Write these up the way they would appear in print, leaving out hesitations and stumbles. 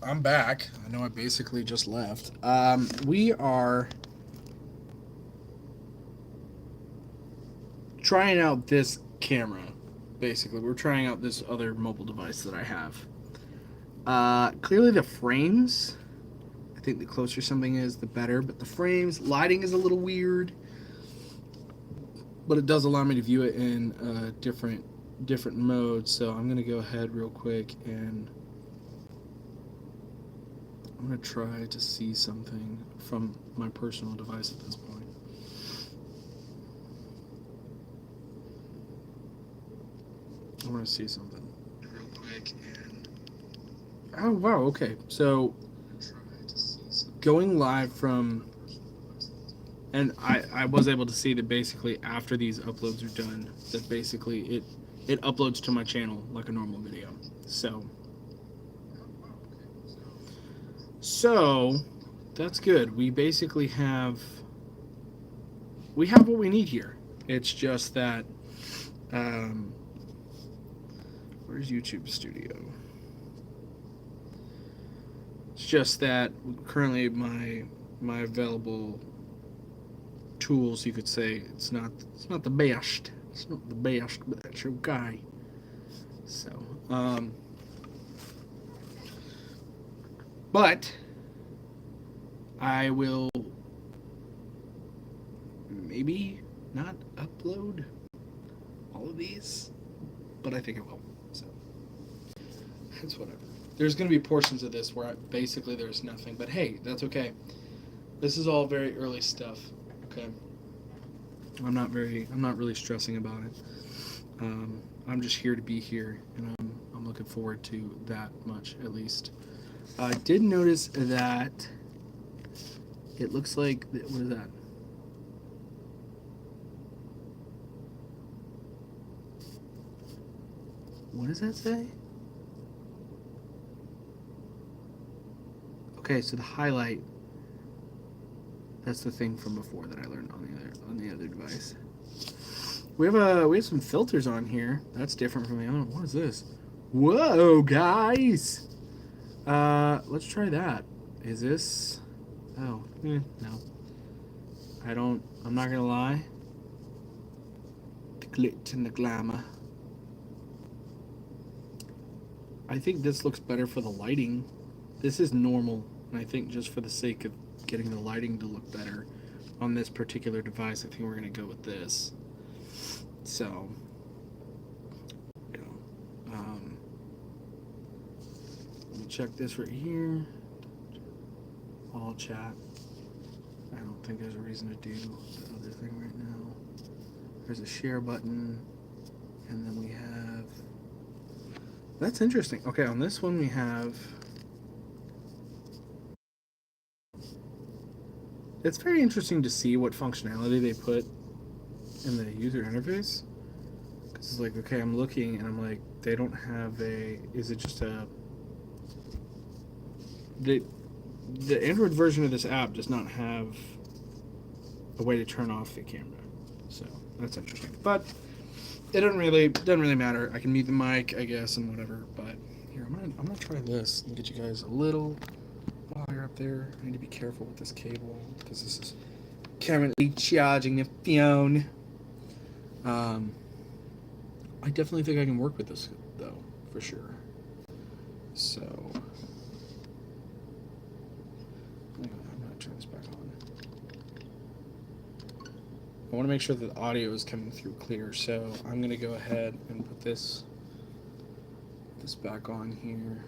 I'm back. I know I basically just left. We are trying out this camera. Basically, we're trying out this other mobile device that I have. Clearly, the frames. I think the closer something is, the better. But the frames, lighting is a little weird. But it does allow me to view it in different modes. So I'm gonna go ahead real quick and I'm gonna try to see something from my personal device at this point. I want to see something real quick and oh wow, okay. So going live from and I was able to see that basically after these uploads are done that basically it uploads to my channel like a normal video. So that's good. We have what we need here. It's just that um, where's YouTube Studio? It's just that currently my available tools, you could say, it's not the best. It's not the best, but that's okay. So, but I will maybe not upload all of these, but I think I will. So it's whatever. There's going to be portions of this where basically there's nothing, but hey, that's okay. This is all very early stuff. Okay, I'm not really stressing about it. I'm just here to be here, and I'm looking forward to that much at least. I did notice that it looks like what is that? What does that say? Okay, so the highlight. That's the thing from before that I learned on the other device. We have some filters on here. That's different from the other one. What is this? Whoa, guys! Let's try that. Is this? Oh, no. I'm not gonna lie. The glitz and the glamour. I think this looks better for the lighting. This is normal, and I think just for the sake of getting the lighting to look better on this particular device, I think we're gonna go with this. So, you know, let me check this right here. All chat. I don't think there's a reason to do the other thing right now. There's a share button, and then we have. That's interesting. Okay, on this one we have. It's very interesting to see what functionality they put in the user interface. Because it's like, okay, I'm looking and I'm like, they don't have a. Is it just a. The Android version of this app does not have a way to turn off the camera. So that's interesting. But it doesn't really matter. I can mute the mic, I guess, and whatever. But here, I'm gonna try this and get you guys a little wire up there. I need to be careful with this cable because this is currently charging the phone. I definitely think I can work with this though, for sure. So I'm gonna turn this back on. I want to make sure that the audio is coming through clear, so I'm gonna go ahead and put this back on here.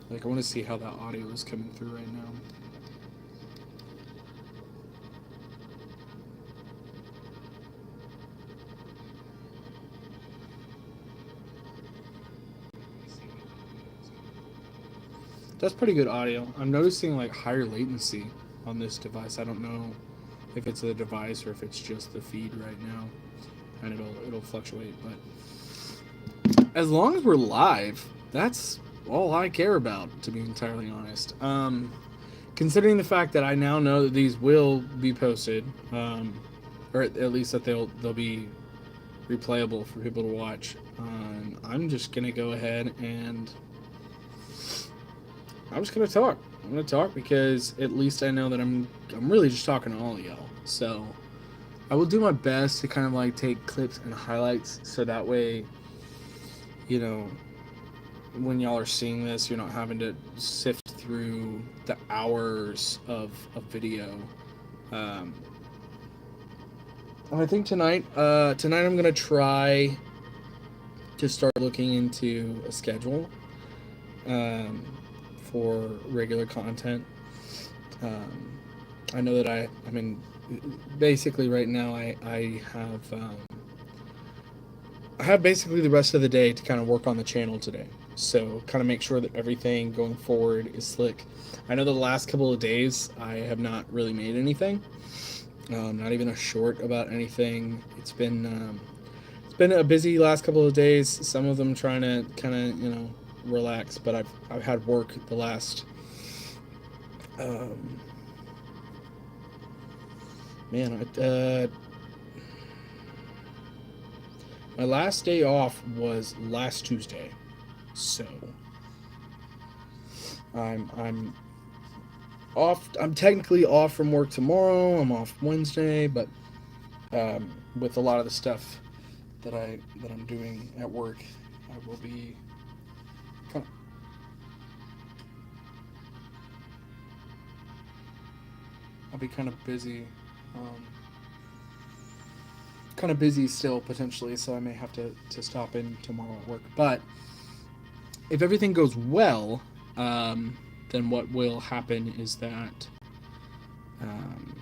Like, I want to see how that audio is coming through right now. That's pretty good audio. I'm noticing like higher latency on this device. I don't know if it's the device or if it's just the feed right now, and it'll fluctuate. But as long as we're live, that's all I care about, to be entirely honest. considering the fact that I now know that these will be posted, or at least that they'll be replayable for people to watch. I'm just gonna go ahead and I'm just gonna talk. I'm gonna talk because at least I know that I'm really just talking to all of y'all. So I will do my best to kind of like take clips and highlights so that way, you know, when y'all are seeing this, you're not having to sift through the hours of video. Um, and I think tonight I'm gonna try to start looking into a schedule um, for regular content. Um, I know that I mean, basically right now I have basically the rest of the day to kind of work on the channel today. So kind of make sure that everything going forward is slick. I know the last couple of days I have not really made anything, not even a short about anything. It's been a busy last couple of days. Some of them trying to kind of relax, but I've had work the last um, man. My last day off was last Tuesday, so I'm off. I'm technically off from work tomorrow. I'm off Wednesday, but with a lot of the stuff that I'm doing at work, I will be kind of, I'll be kind of busy still potentially, so I may have to stop in tomorrow at work. But if everything goes well, then what will happen is that um,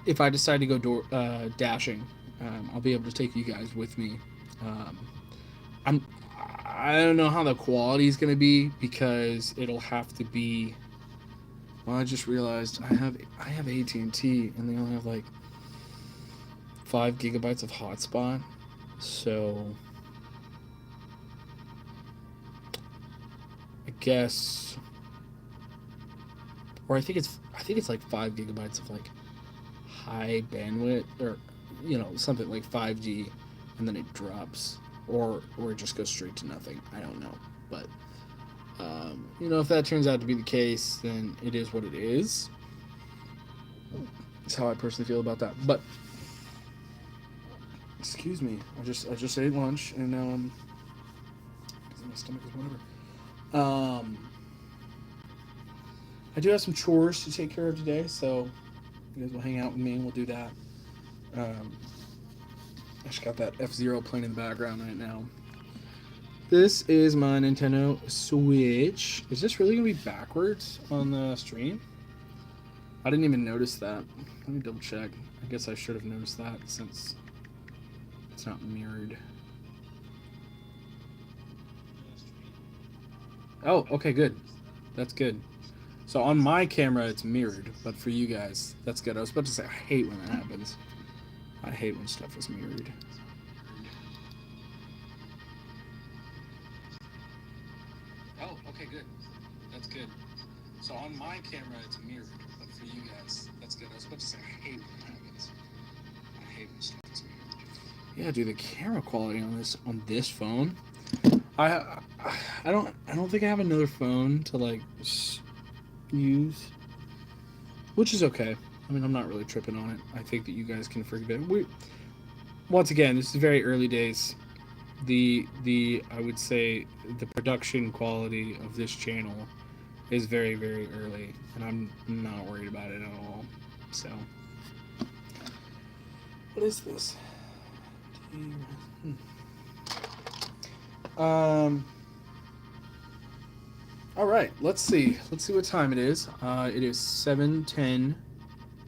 if I decide to go dashing, I'll be able to take you guys with me. Um, I'm I don't know how the quality is going to be because it'll have to be. Well, I just realized I have AT&T and they only have like 5 GB of hotspot, so I guess, or I think it's like 5 GB of like high bandwidth or something like 5G, and then it drops or it just goes straight to nothing. I don't know, but if that turns out to be the case, then it is what it is. That's how I personally feel about that. But excuse me, I just ate lunch and now because my stomach is whatever. I do have some chores to take care of today, so you guys will hang out with me and we'll do that. I just got that F-Zero playing in the background right now. This is my Nintendo Switch. Is this really going to be backwards on the stream? I didn't even notice that. Let me double check. I guess I should have noticed that since it's not mirrored. Oh, okay, good. That's good. So on my camera, it's mirrored, but for you guys, that's good. I was about to say, I hate when that happens. I hate when stuff is mirrored. Oh, okay, good. That's good. So on my camera, it's mirrored, but for you guys, that's good. I was about to say, I hate when that happens. I hate when stuff is mirrored. Yeah, dude, the camera quality on this phone. I don't think I have another phone to like use, which is okay. I mean, I'm not really tripping on it. I think that you guys can forgive it. Once again, this is very early days. The I would say the production quality of this channel is very, very early, and I'm not worried about it at all. So, what is this? All right, let's see. Let's see what time it is. It is 7:10.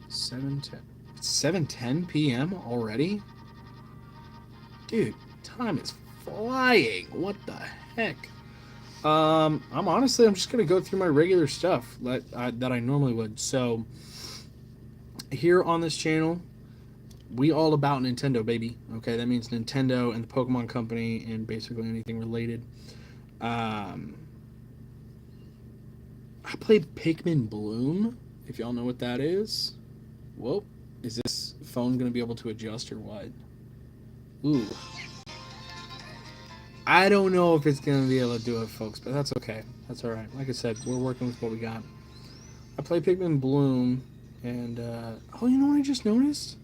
7:10. It's 7:10 p.m. already? Dude, time is flying. What the heck? I'm just gonna go through my regular stuff that I normally would. So here on this channel, we all about Nintendo, baby. Okay, that means Nintendo and the Pokemon Company and basically anything related. I played Pikmin Bloom, if y'all know what that is. Whoa. Is this phone going to be able to adjust or what? Ooh. I don't know if it's going to be able to do it, folks, but that's okay. That's all right. Like I said, we're working with what we got. I played Pikmin Bloom, and, oh, you know what I just noticed?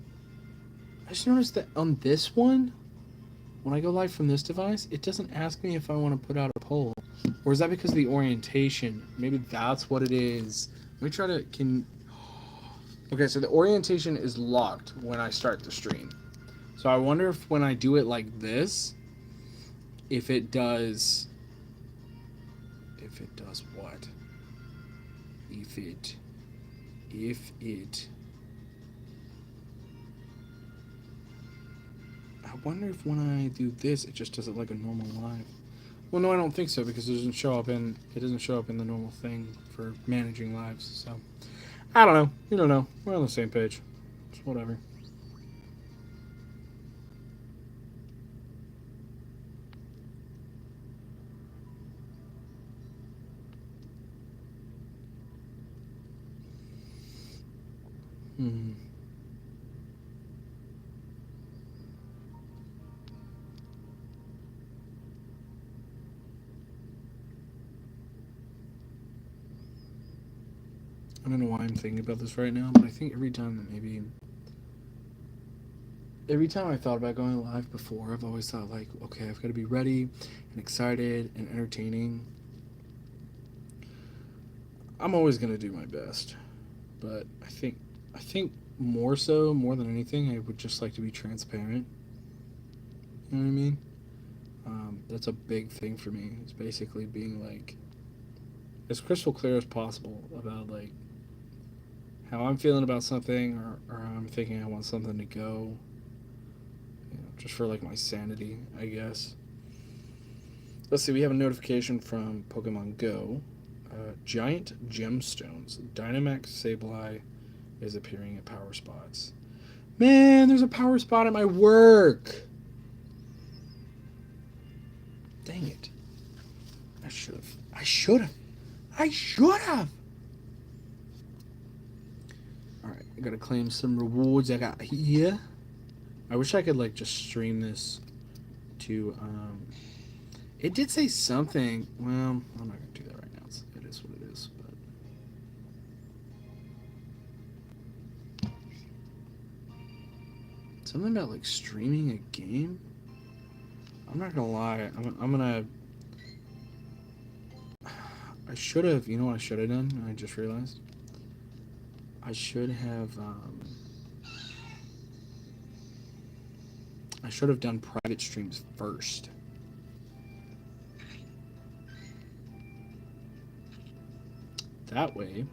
I just noticed that on this one, when I go live from this device, it doesn't ask me if I want to put out a poll. Or is that because of the orientation? Maybe that's what it is. Let me try to, okay, so the orientation is locked when I start the stream. So I wonder if when I do it like this, if it does what? If it I wonder if when I do this it just does it like a normal live. Well, no, I don't think so because it doesn't show up in the normal thing for managing lives. So I don't know. You don't know. We're on the same page. It's whatever. Hmm. I don't know why I'm thinking about this right now, but I think every time that maybe every time I thought about going live before, I've always thought like, okay, I've got to be ready and excited and entertaining. I'm always gonna do my best, but I think more than anything, I would just like to be transparent. You know what I mean? That's a big thing for me. It's basically being like as crystal clear as possible about like how I'm feeling about something or how I'm thinking I want something to go. Just for like my sanity, I guess. Let's see. We have a notification from Pokemon Go. Giant gemstones. Dynamax Sableye is appearing at power spots. Man, there's a power spot at my work. Dang it. I should have. I should have. I should have. Alright, I gotta claim some rewards I got here. I wish I could, like, just stream this to, It did say something. Well, I'm not gonna do that right now. It is what it is, but. Something about, like, streaming a game? I'm not gonna lie. I'm gonna. I should have. You know what I should have done? I just realized. I should have. I should have done private streams first. That way,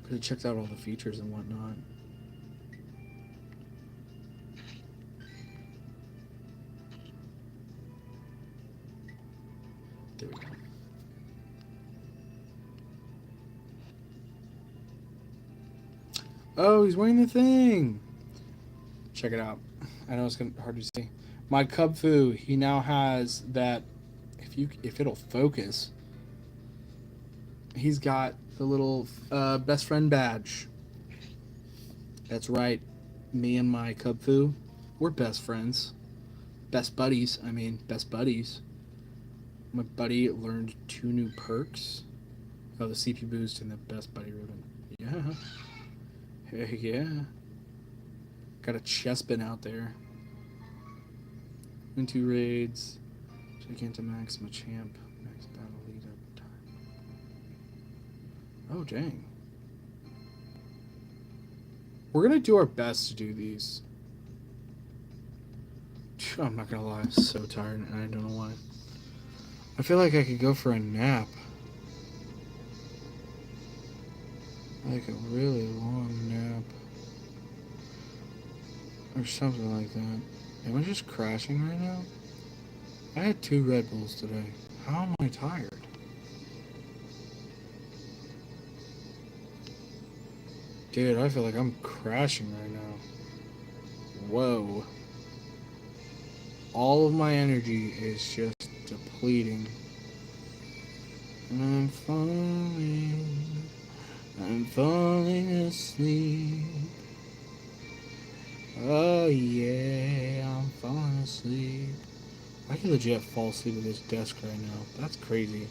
could have checked out all the features and whatnot. There we go. Oh, he's wearing the thing. Check it out. I know it's hard to see. My Cubfu, he now has that. If it'll focus, he's got the little best friend badge. That's right. Me and my Cubfu, we're best friends. Best buddies. I mean, best buddies. My buddy learned 2 new perks. Oh, the CP boost and the best buddy ribbon. Yeah. Heck yeah. Got a Chespin out there. Win 2 raids. Gigantamax, Machamp. Max battle lead up time. Oh, dang. We're gonna do our best to do these. I'm not gonna lie, I'm so tired and I don't know why. I feel like I could go for a nap. Like a really long nap. Or something like that. Am I just crashing right now? I had 2 Red Bulls today. How am I tired? Dude, I feel like I'm crashing right now. Whoa. All of my energy is just depleting. I'm falling asleep. Oh yeah, I'm falling asleep. I can legit fall asleep at this desk right now. That's crazy.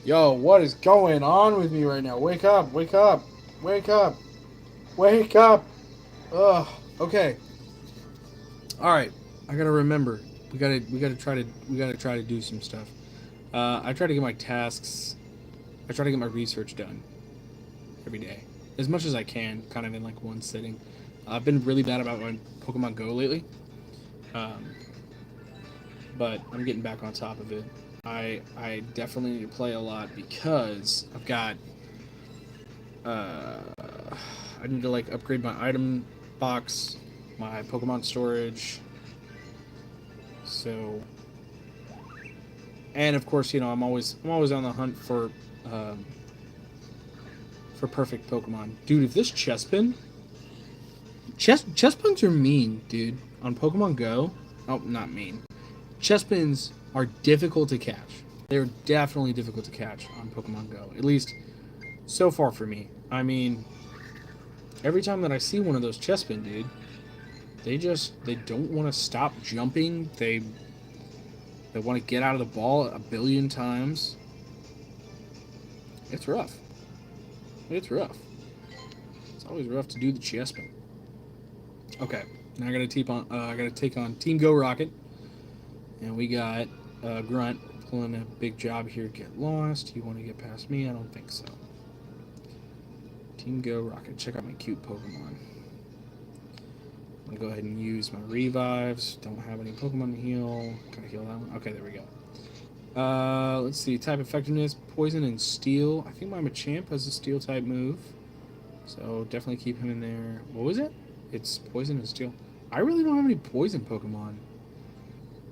Yo, what is going on with me right now? Wake up, wake up, wake up, wake up. Ugh. Okay. All right. I gotta remember. We gotta try to do some stuff. I try to get my tasks. I try to get my research done every day, as much as I can, kind of in like one sitting. I've been really bad about my Pokemon Go lately, um, but I'm getting back on top of it. I definitely need to play a lot because I've got uh, I need to like upgrade my item box, my Pokemon storage. So, and of course, I'm always on the hunt um, for perfect Pokemon. Dude, if this Chespin, Chespins are mean, dude. On Pokemon Go, oh, not mean. Chespins are difficult to catch. They're definitely difficult to catch on Pokemon Go. At least so far for me. I mean, every time that I see one of those Chespin, dude, they don't want to stop jumping. They want to get out of the ball a billion times. It's rough. It's rough. It's always rough to do the Chespin. Okay, now I gotta take on Team Go Rocket, and we got Grunt pulling a big job here. Get lost. You want to get past me? I don't think so. Team Go Rocket. Check out my cute Pokemon. I'm gonna go ahead and use my revives. Don't have any Pokemon to heal. Can I heal that one? Okay, there we go. Let's see. Type effectiveness: Poison and Steel. I think my Machamp has a Steel type move, so definitely keep him in there. What was it? It's Poison and Steel. I really don't have any Poison Pokemon.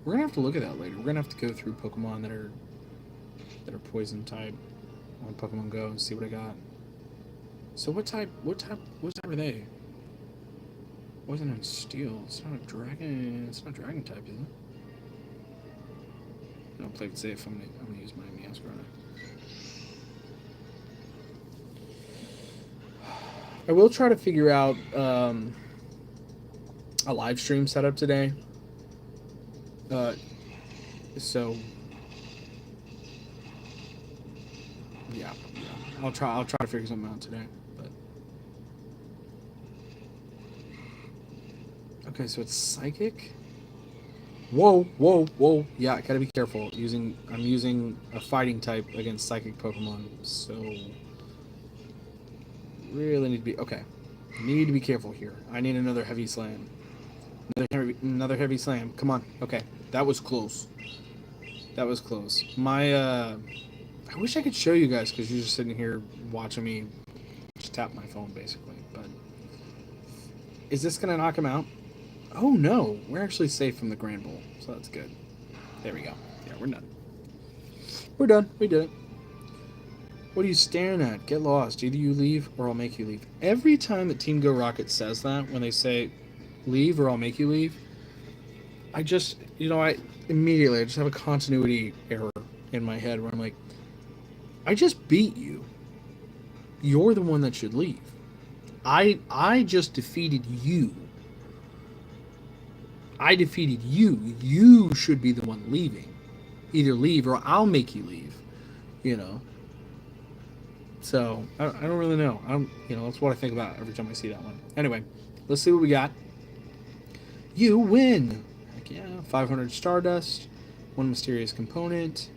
We're gonna have to look at that later. We're gonna have to go through Pokemon that are Poison type on Pokemon Go and see what I got. So what type are they? Poison and Steel. It's not a dragon. It's not dragon type, is it? I'll play it safe. I'm gonna use my Meowscarada. I will try to figure out a live stream setup today. So yeah, I'll try to figure something out today. But okay, so it's psychic. Whoa, whoa, whoa! Yeah, I gotta be careful. I'm using a fighting type against psychic Pokemon, so really need to be okay. Need to be careful here. I need another heavy slam. Another heavy slam. Come on. Okay, that was close. That was close. I wish I could show you guys because you're just sitting here watching me just tap my phone basically. But is this gonna knock him out? Oh no, we're actually safe from the Grand Bowl, so that's good. There we go. Yeah, we're done. We're done. We did it. What are you staring at? Get lost. Either you leave or I'll make you leave. Every time that Team Go Rocket says that, when they say leave or I'll make you leave, I just, I just have a continuity error in my head where I'm like, I just beat you. You're the one that should leave. I just defeated you. I defeated you. You should be the one leaving. Either leave or I'll make you leave. So, I don't really know. That's what I think about every time I see that one. Anyway, let's see what we got. You win! Heck yeah. 500 Stardust. 1 Mysterious Component.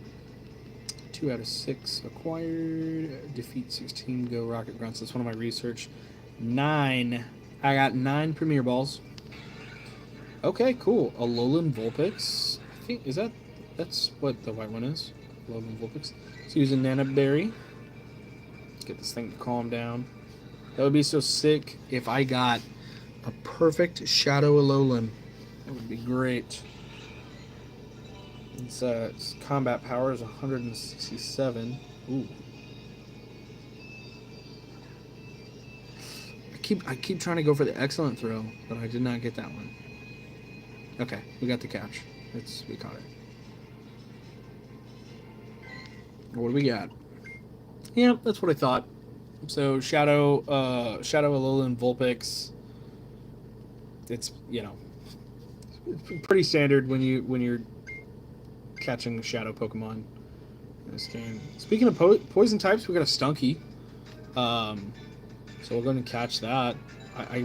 2 out of 6 acquired. Defeat 16 Go Rocket Grunts. That's one of my research. 9. I got 9 Premier Balls. Okay, cool. A Alolan Vulpix. I think, that's what the white one is. Alolan Vulpix. Let's use a Nana Berry. Get this thing to calm down. That would be so sick if I got a perfect Shadow Alolan. That would be great. Its combat power is 167. Ooh. I keep trying to go for the excellent throw, but I did not get that one. Okay, we got the catch. We caught it. What do we got? Yeah, that's what I thought. So Shadow Alolan Vulpix. It's pretty standard when you're catching Shadow Pokemon in this game. Speaking of poison types, we got a Stunky. Um, so we're going to catch that. I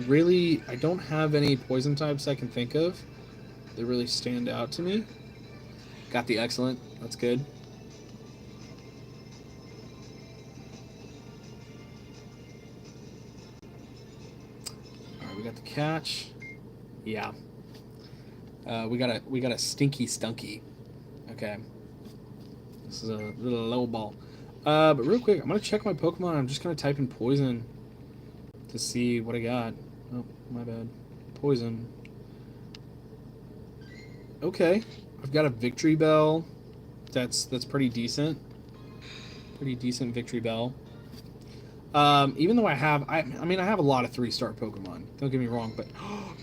don't have any poison types I can think of that really stand out to me. Got the Excellent. That's good. All right, we got the catch. Yeah. We got a Stinky Stunky. Okay. This is a little low ball. But real quick, I'm gonna check my Pokemon. I'm just gonna type in poison to see what I got. Oh, my bad. Poison. Okay, I've got a Victory Bell. That's pretty decent. Pretty decent Victory Bell. Even though I mean I have a lot of 3-star Pokemon. Don't get me wrong, but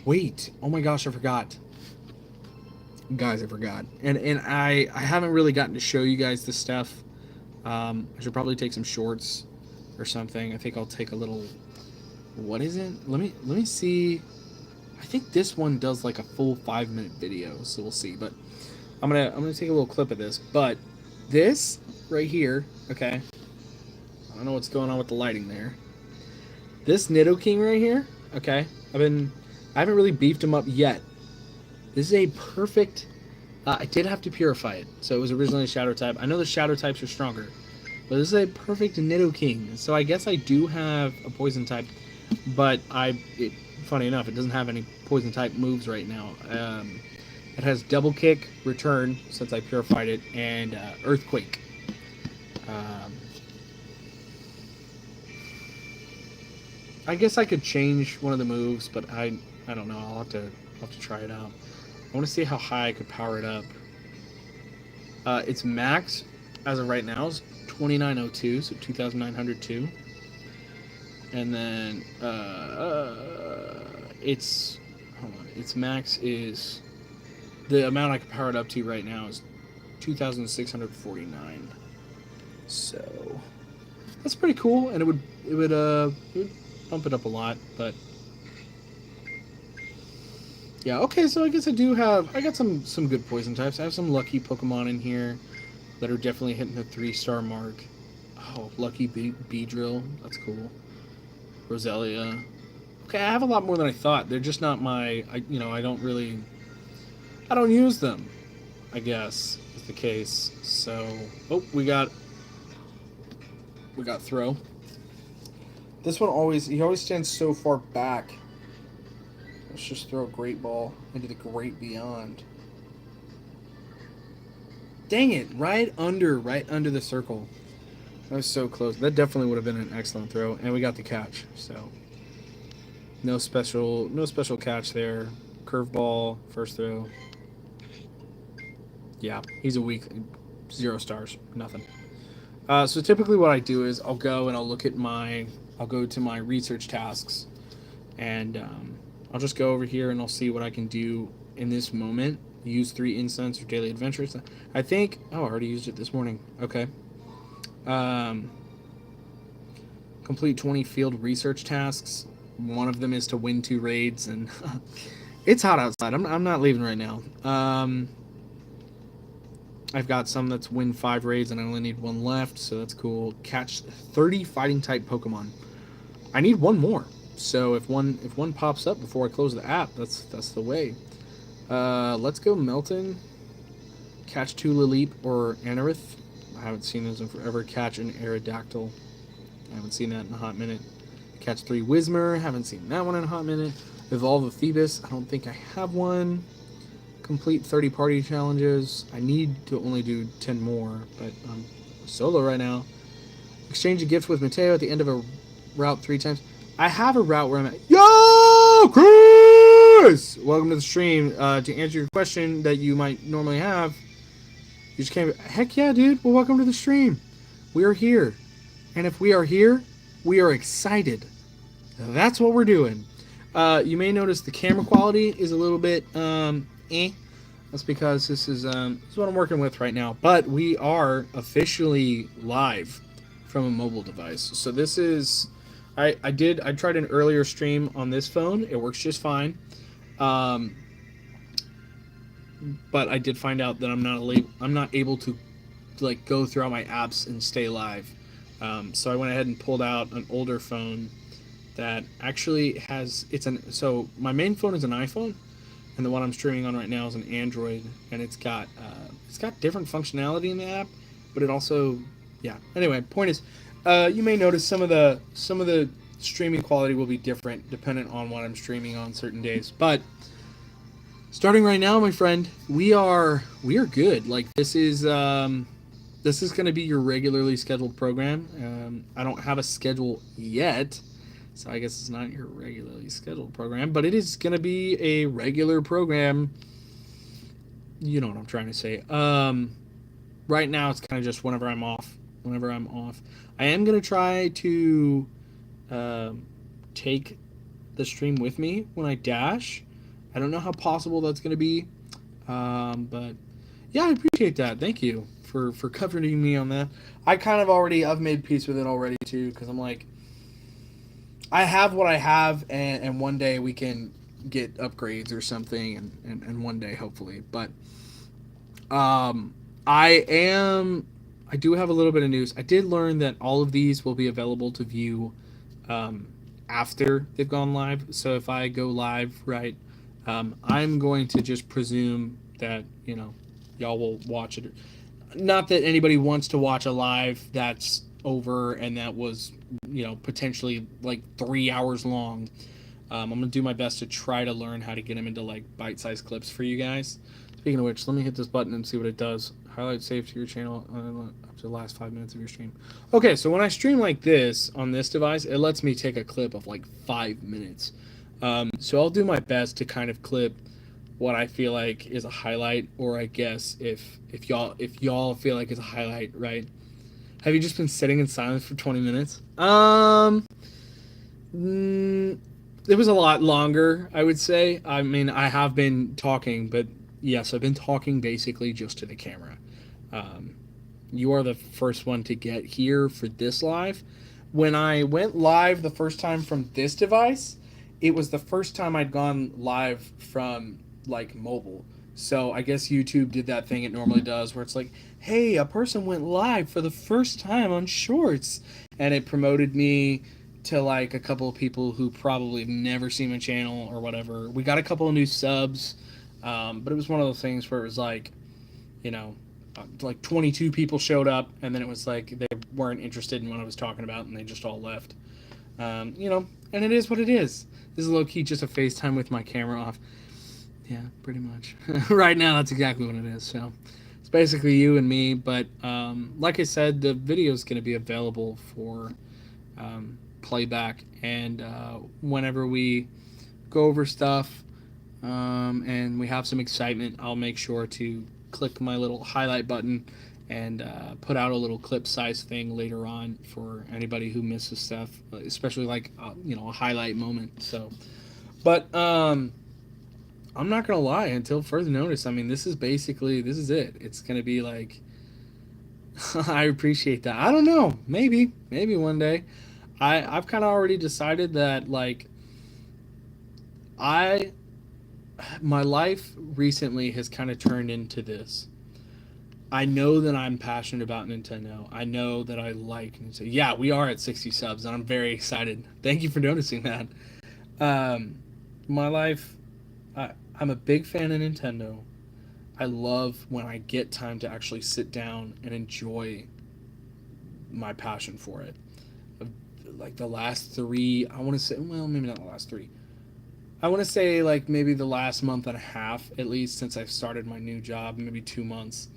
wait, oh my gosh, I forgot. Guys, I forgot, and I haven't really gotten to show you guys this stuff. I should probably take some shorts or something. I think I'll take a little. What is it? Let me see. I think this one does like a full 5-minute video, so we'll see. But I'm gonna take a little clip of this. But this right here, okay. I don't know what's going on with the lighting there. This Nidoking right here, okay. I haven't really beefed him up yet. This is a perfect. I did have to purify it, so it was originally a Shadow type. I know the Shadow types are stronger, but this is a perfect Nidoking. So I guess I do have a Poison type, but funny enough, it doesn't have any Poison type moves right now. It has Double Kick, Return, since I purified it, and Earthquake. I guess I could change one of the moves, but I don't know. I'll have to try it out. I want to see how high I could power it up. Its max, as of right now, is 2902, so 2902. And then its max is the amount I can power it up to right now is 2649. So that's pretty cool, and it would bump it up a lot, but. Yeah, okay, so I guess I got some good poison types. I have some lucky Pokemon in here that are definitely hitting the 3-star mark. Oh, lucky Beedrill, that's cool. Roselia. Okay, I have a lot more than I thought. They're just not I don't use them, I guess, is the case. So, we got Throw. This one he always stands so far back. Let's just throw a Great Ball into the Great Beyond. Dang it! Right under the circle. That was so close. That definitely would have been an excellent throw, and we got the catch. So no special catch there. Curveball, first throw. Yeah, he's a weak 0 stars, nothing. So typically what I do is I'll go to my research tasks, and I'll just go over here and I'll see what I can do in this moment. Use 3 incense or daily adventures. I think. Oh, I already used it this morning. Okay. Complete 20 field research tasks. One of them is to win 2 raids, and it's hot outside. I'm not leaving right now. I've got some that's win 5 raids, and I only need 1 left, so that's cool. Catch 30 fighting type Pokemon. I need 1 more. So if one pops up before I close the app, that's the way. Let's go Melton. Catch 2 Lileep or Anorith. I haven't seen those in forever. Catch an Aerodactyl. I haven't seen that in a hot minute. Catch 3 Whismur. Haven't seen that one in a hot minute. Evolve a Phoebus. I don't think I have one. Complete 30 party challenges. I need to only do 10 more, but I'm solo right now. Exchange a gift with Mateo at the end of a route 3 times. I have a route where I'm at. Yo, Chris! Welcome to the stream. To answer your question that you might normally have, you just came. Heck yeah, dude. Well, welcome to the stream. We are here. And if we are here, we are excited. That's what we're doing. You may notice the camera quality is a little bit, That's because this is what I'm working with right now. But we are officially live from a mobile device. So this is I tried an earlier stream on this phone. It works just fine. Um, but I did find out that I'm not able to like go throughout my apps and stay live. So I went ahead and pulled out an older phone that actually has so my main phone is an iPhone, and the one I'm streaming on right now is an Android, and it's got different functionality in the app, but it also, yeah. Anyway, point is, you may notice some of the streaming quality will be different dependent on what I'm streaming on certain days. But starting right now, my friend, we are good. Like this is going to be your regularly scheduled program. I don't have a schedule yet, so I guess it's not your regularly scheduled program, but it is going to be a regular program. You know what I'm trying to say. Right now, it's kind of just whenever I'm off. Whenever I'm off, I am going to try to take the stream with me when I dash. I don't know how possible that's going to be, but yeah, I appreciate that. Thank you for covering me on that. I kind of already I've made peace with it already too, because I'm like, I have what I have, and one day we can get upgrades or something, and one day hopefully. But I am I do have a little bit of news. I did learn that all of these will be available to view um, after they've gone live. So if I go live, right, I'm going to just presume that y'all will watch it. Not that anybody wants to watch a live that's over and that was potentially like 3 hours long. I'm gonna do my best to try to learn how to get them into like bite-sized clips for you guys. Speaking of which, let me hit this button and see what it does. Highlight save to your channel up to the last 5 minutes of your stream. Okay, so when I stream like this on this device, it lets me take a clip of like 5 minutes. So I'll do my best to kind of clip what I feel like is a highlight, or I guess if y'all feel like it's a highlight, right? Have you just been sitting in silence for 20 minutes? It was a lot longer, I would say. I mean, I have been talking, but yes, I've been talking basically just to the camera. Um, you are the first one to get here for this live. When I went live the first time from this device, it was the first time I'd gone live from like mobile. So I guess YouTube did that thing it normally does where it's like, hey, a person went live for the first time on Shorts. And it promoted me to like a couple of people who probably have never seen my channel or whatever. We got a couple of new subs, but it was one of those things where it was like, like 22 people showed up, and then it was like they weren't interested in what I was talking about, and they just all left. And it is what it is. This is low-key just a FaceTime with my camera off. Yeah, pretty much. Right now, that's exactly what it is. So it's basically you and me, but like I said, the video is going to be available for playback, and whenever we go over stuff and we have some excitement, I'll make sure to click my little highlight button and put out a little clip size thing later on for anybody who misses stuff, especially like a highlight moment. So, but I'm not gonna lie, until further notice, I mean, this is it. It's gonna be like I appreciate that. I don't know, maybe one day. I've kind of already decided that like my life recently has kind of turned into this. I know that I'm passionate about Nintendo. I know that I like Nintendo. Yeah, we are at 60 subs, and I'm very excited. Thank you for noticing that. My life, I'm a big fan of Nintendo. I love when I get time to actually sit down and enjoy my passion for it. Like the last three, I want to say, well, maybe not the last three. I want to say like maybe the last month and a half, at least, since I've started my new job, maybe 2 months.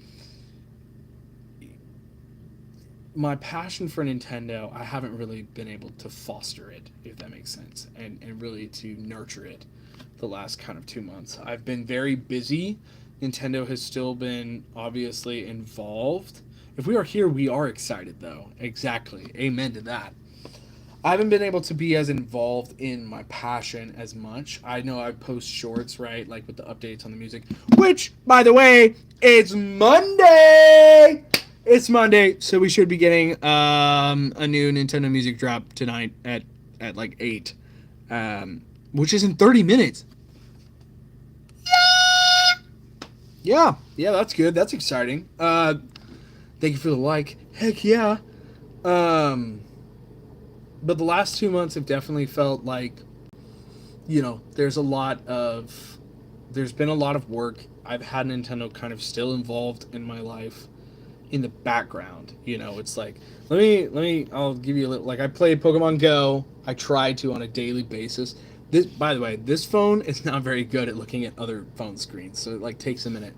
My passion for Nintendo, I haven't really been able to foster it, if that makes sense, and really to nurture it the last kind of 2 months. I've been very busy. Nintendo has still been obviously involved. If we are here, we are excited, though. Exactly. Amen to that. I haven't been able to be as involved in my passion as much. I know I post shorts, right, like with the updates on the music, which, by the way, it's Monday. It's Monday, so we should be getting a new Nintendo Music drop tonight at like 8, which is in 30 minutes. Yeah, that's good. That's exciting. Thank you for the like. Heck yeah. Um, but the last 2 months have definitely felt like, there's been a lot of work. I've had Nintendo kind of still involved in my life in the background. It's like, I'll give you a little, like, I play Pokemon Go. I try to on a daily basis. This, by the way, this phone is not very good at looking at other phone screens, so it like takes a minute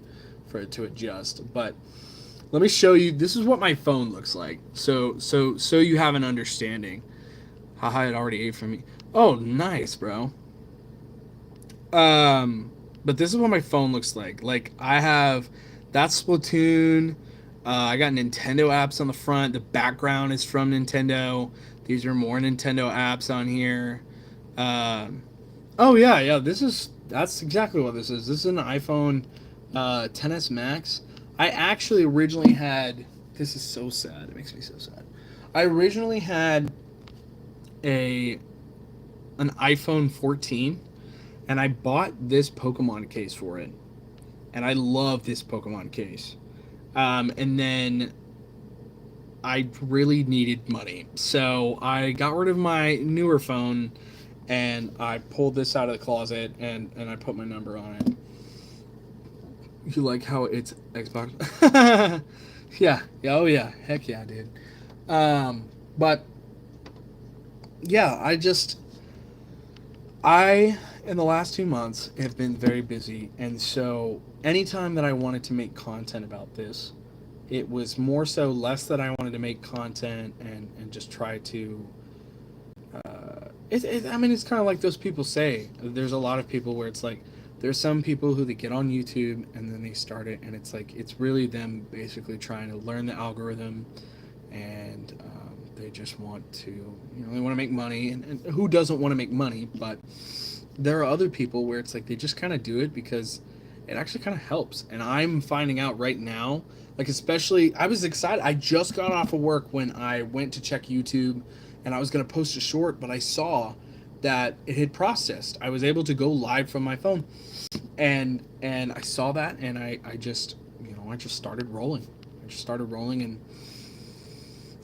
for it to adjust. But let me show you. This is what my phone looks like. So you have an understanding. Haha, it already ate from me. Oh, nice, bro. But this is what my phone looks like. Like, I have that Splatoon. I got Nintendo apps on the front. The background is from Nintendo. These are more Nintendo apps on here. Oh yeah. That's exactly what this is. This is an iPhone 10s Max. I actually originally had. This is so sad. It makes me so sad. I originally had an iPhone 14, and I bought this Pokemon case for it, and I love this Pokemon case. And then I really needed money, so I got rid of my newer phone, and I pulled this out of the closet, and I put my number on it. You like how it's Xbox? Yeah, oh yeah, heck yeah, dude. But yeah, I in the last 2 months have been very busy, and so anytime that I wanted to make content about this, it was more so less that I wanted to make content and just try to. I mean, it's kind of like those people say. There's a lot of people where it's like, there's some people who they get on YouTube and then they start it, and it's like it's really them basically trying to learn the algorithm, and they just want to, they want to make money, and who doesn't want to make money? But there are other people where it's like they just kind of do it because it actually kind of helps. And I'm finding out right now, like, especially, I was excited. I just got off of work when I went to check YouTube, and I was going to post a short, but I saw that it had processed. I was able to go live from my phone, and I saw that, and I just, I just started rolling. And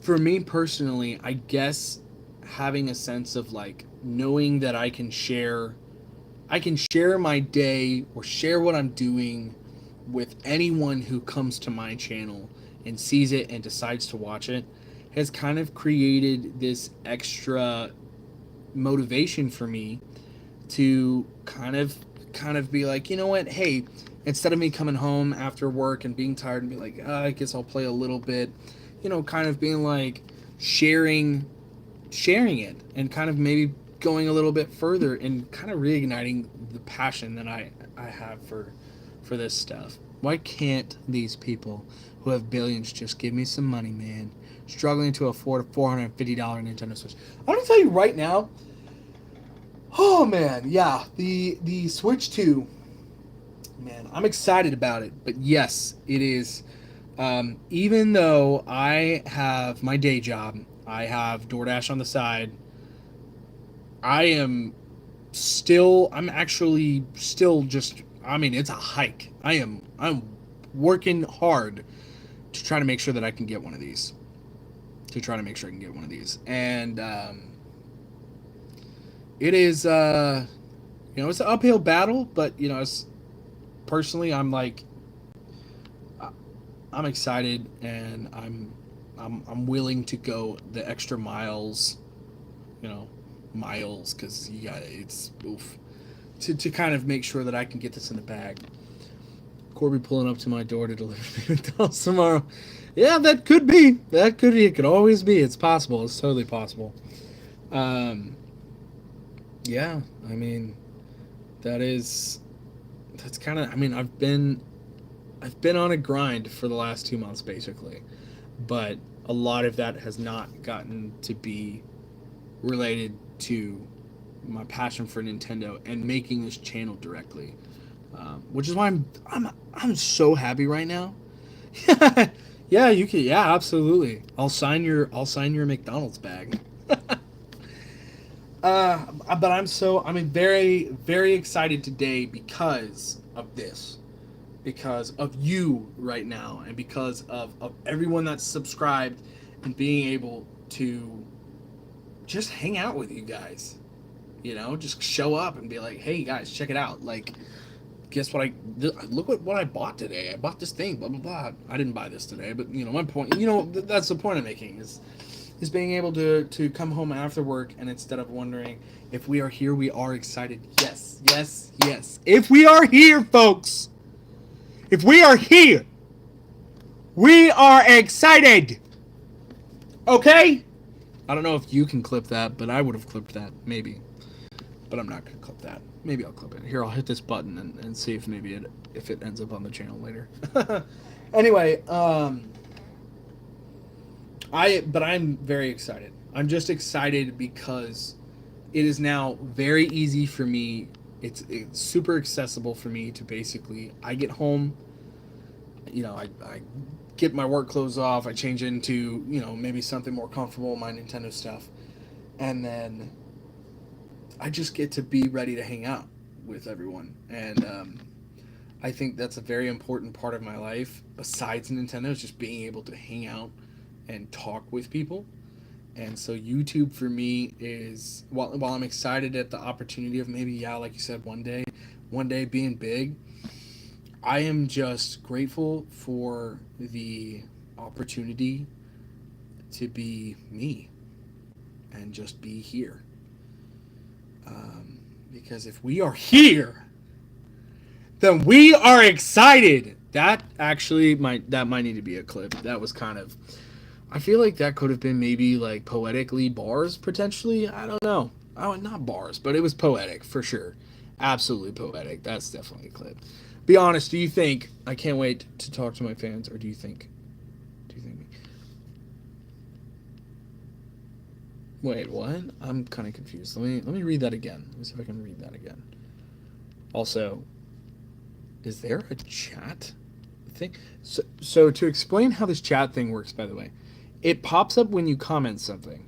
for me personally, I guess having a sense of like knowing that I can share my day or share what I'm doing with anyone who comes to my channel and sees it and decides to watch it has kind of created this extra motivation for me to kind of be like, you know what, hey, instead of me coming home after work and being tired and be like, I guess I'll play a little bit, kind of being like sharing it, and kind of maybe going a little bit further and kind of reigniting the passion that I have for this stuff. Why can't these people who have billions just give me some money, man? Struggling to afford a $450 Nintendo Switch. I'm gonna tell you right now. Oh man, yeah, the Switch 2. Man, I'm excited about it. But yes, it is. Even though I have my day job, I have DoorDash on the side. I'm actually still just, I mean, it's a hike. I'm working hard to try to make sure that I can get one of these. And it is, it's an uphill battle, but, personally, I'm like, I'm excited, and I'm willing to go the extra miles, because it's oof, to kind of make sure that I can get this in the bag. Korbii pulling up to my door to deliver me McDonald's tomorrow. Yeah, that could be. It could always be. It's possible. It's totally possible. Yeah, I mean, that's kind of, I mean, I've been on a grind for the last 2 months, basically, but a lot of that has not gotten to be related to my passion for Nintendo and making this channel directly, which is why I'm so happy right now. Yeah, you can. Yeah, absolutely. I'll sign your McDonald's bag. But I'm very very excited today because of this, because of you right now, and because of everyone that's subscribed and being able to just hang out with you guys. Just show up and be like, hey guys, check it out. Like, guess what? Look what I bought today. I bought this thing. Blah blah blah. I didn't buy this today, but my point. That's the point I'm making is being able to come home after work, and instead of wondering if we are here, we are excited. Yes, yes, yes. If we are here, folks. If we are here, we are excited. Okay? I don't know if you can clip that, but I would have clipped that, maybe. But I'm not going to clip that. Maybe I'll clip it. Here, I'll hit this button and see if maybe if it ends up on the channel later. Anyway, I'm very excited. I'm just excited because it is now very easy for me. It's super accessible for me to basically, I get home, I get my work clothes off, I change into, maybe something more comfortable, my Nintendo stuff, and then I just get to be ready to hang out with everyone. And I think that's a very important part of my life, besides Nintendo, is just being able to hang out and talk with people. And so YouTube for me is, while I'm excited at the opportunity of maybe, yeah, like you said, one day being big, I am just grateful for the opportunity to be me and just be here. Because if we are here, then we are excited. That actually might need to be a clip. That was kind of, I feel like that could have been maybe like poetically bars potentially. I don't know. Oh, not bars, but it was poetic for sure. Absolutely poetic. That's definitely a clip. Be honest. Do you think I can't wait to talk to my fans, or do you think? Wait, what? I'm kind of confused. Let me read that again. Let me see if I can read that again. Also, is there a chat thing? So to explain how this chat thing works, by the way, it pops up when you comment something,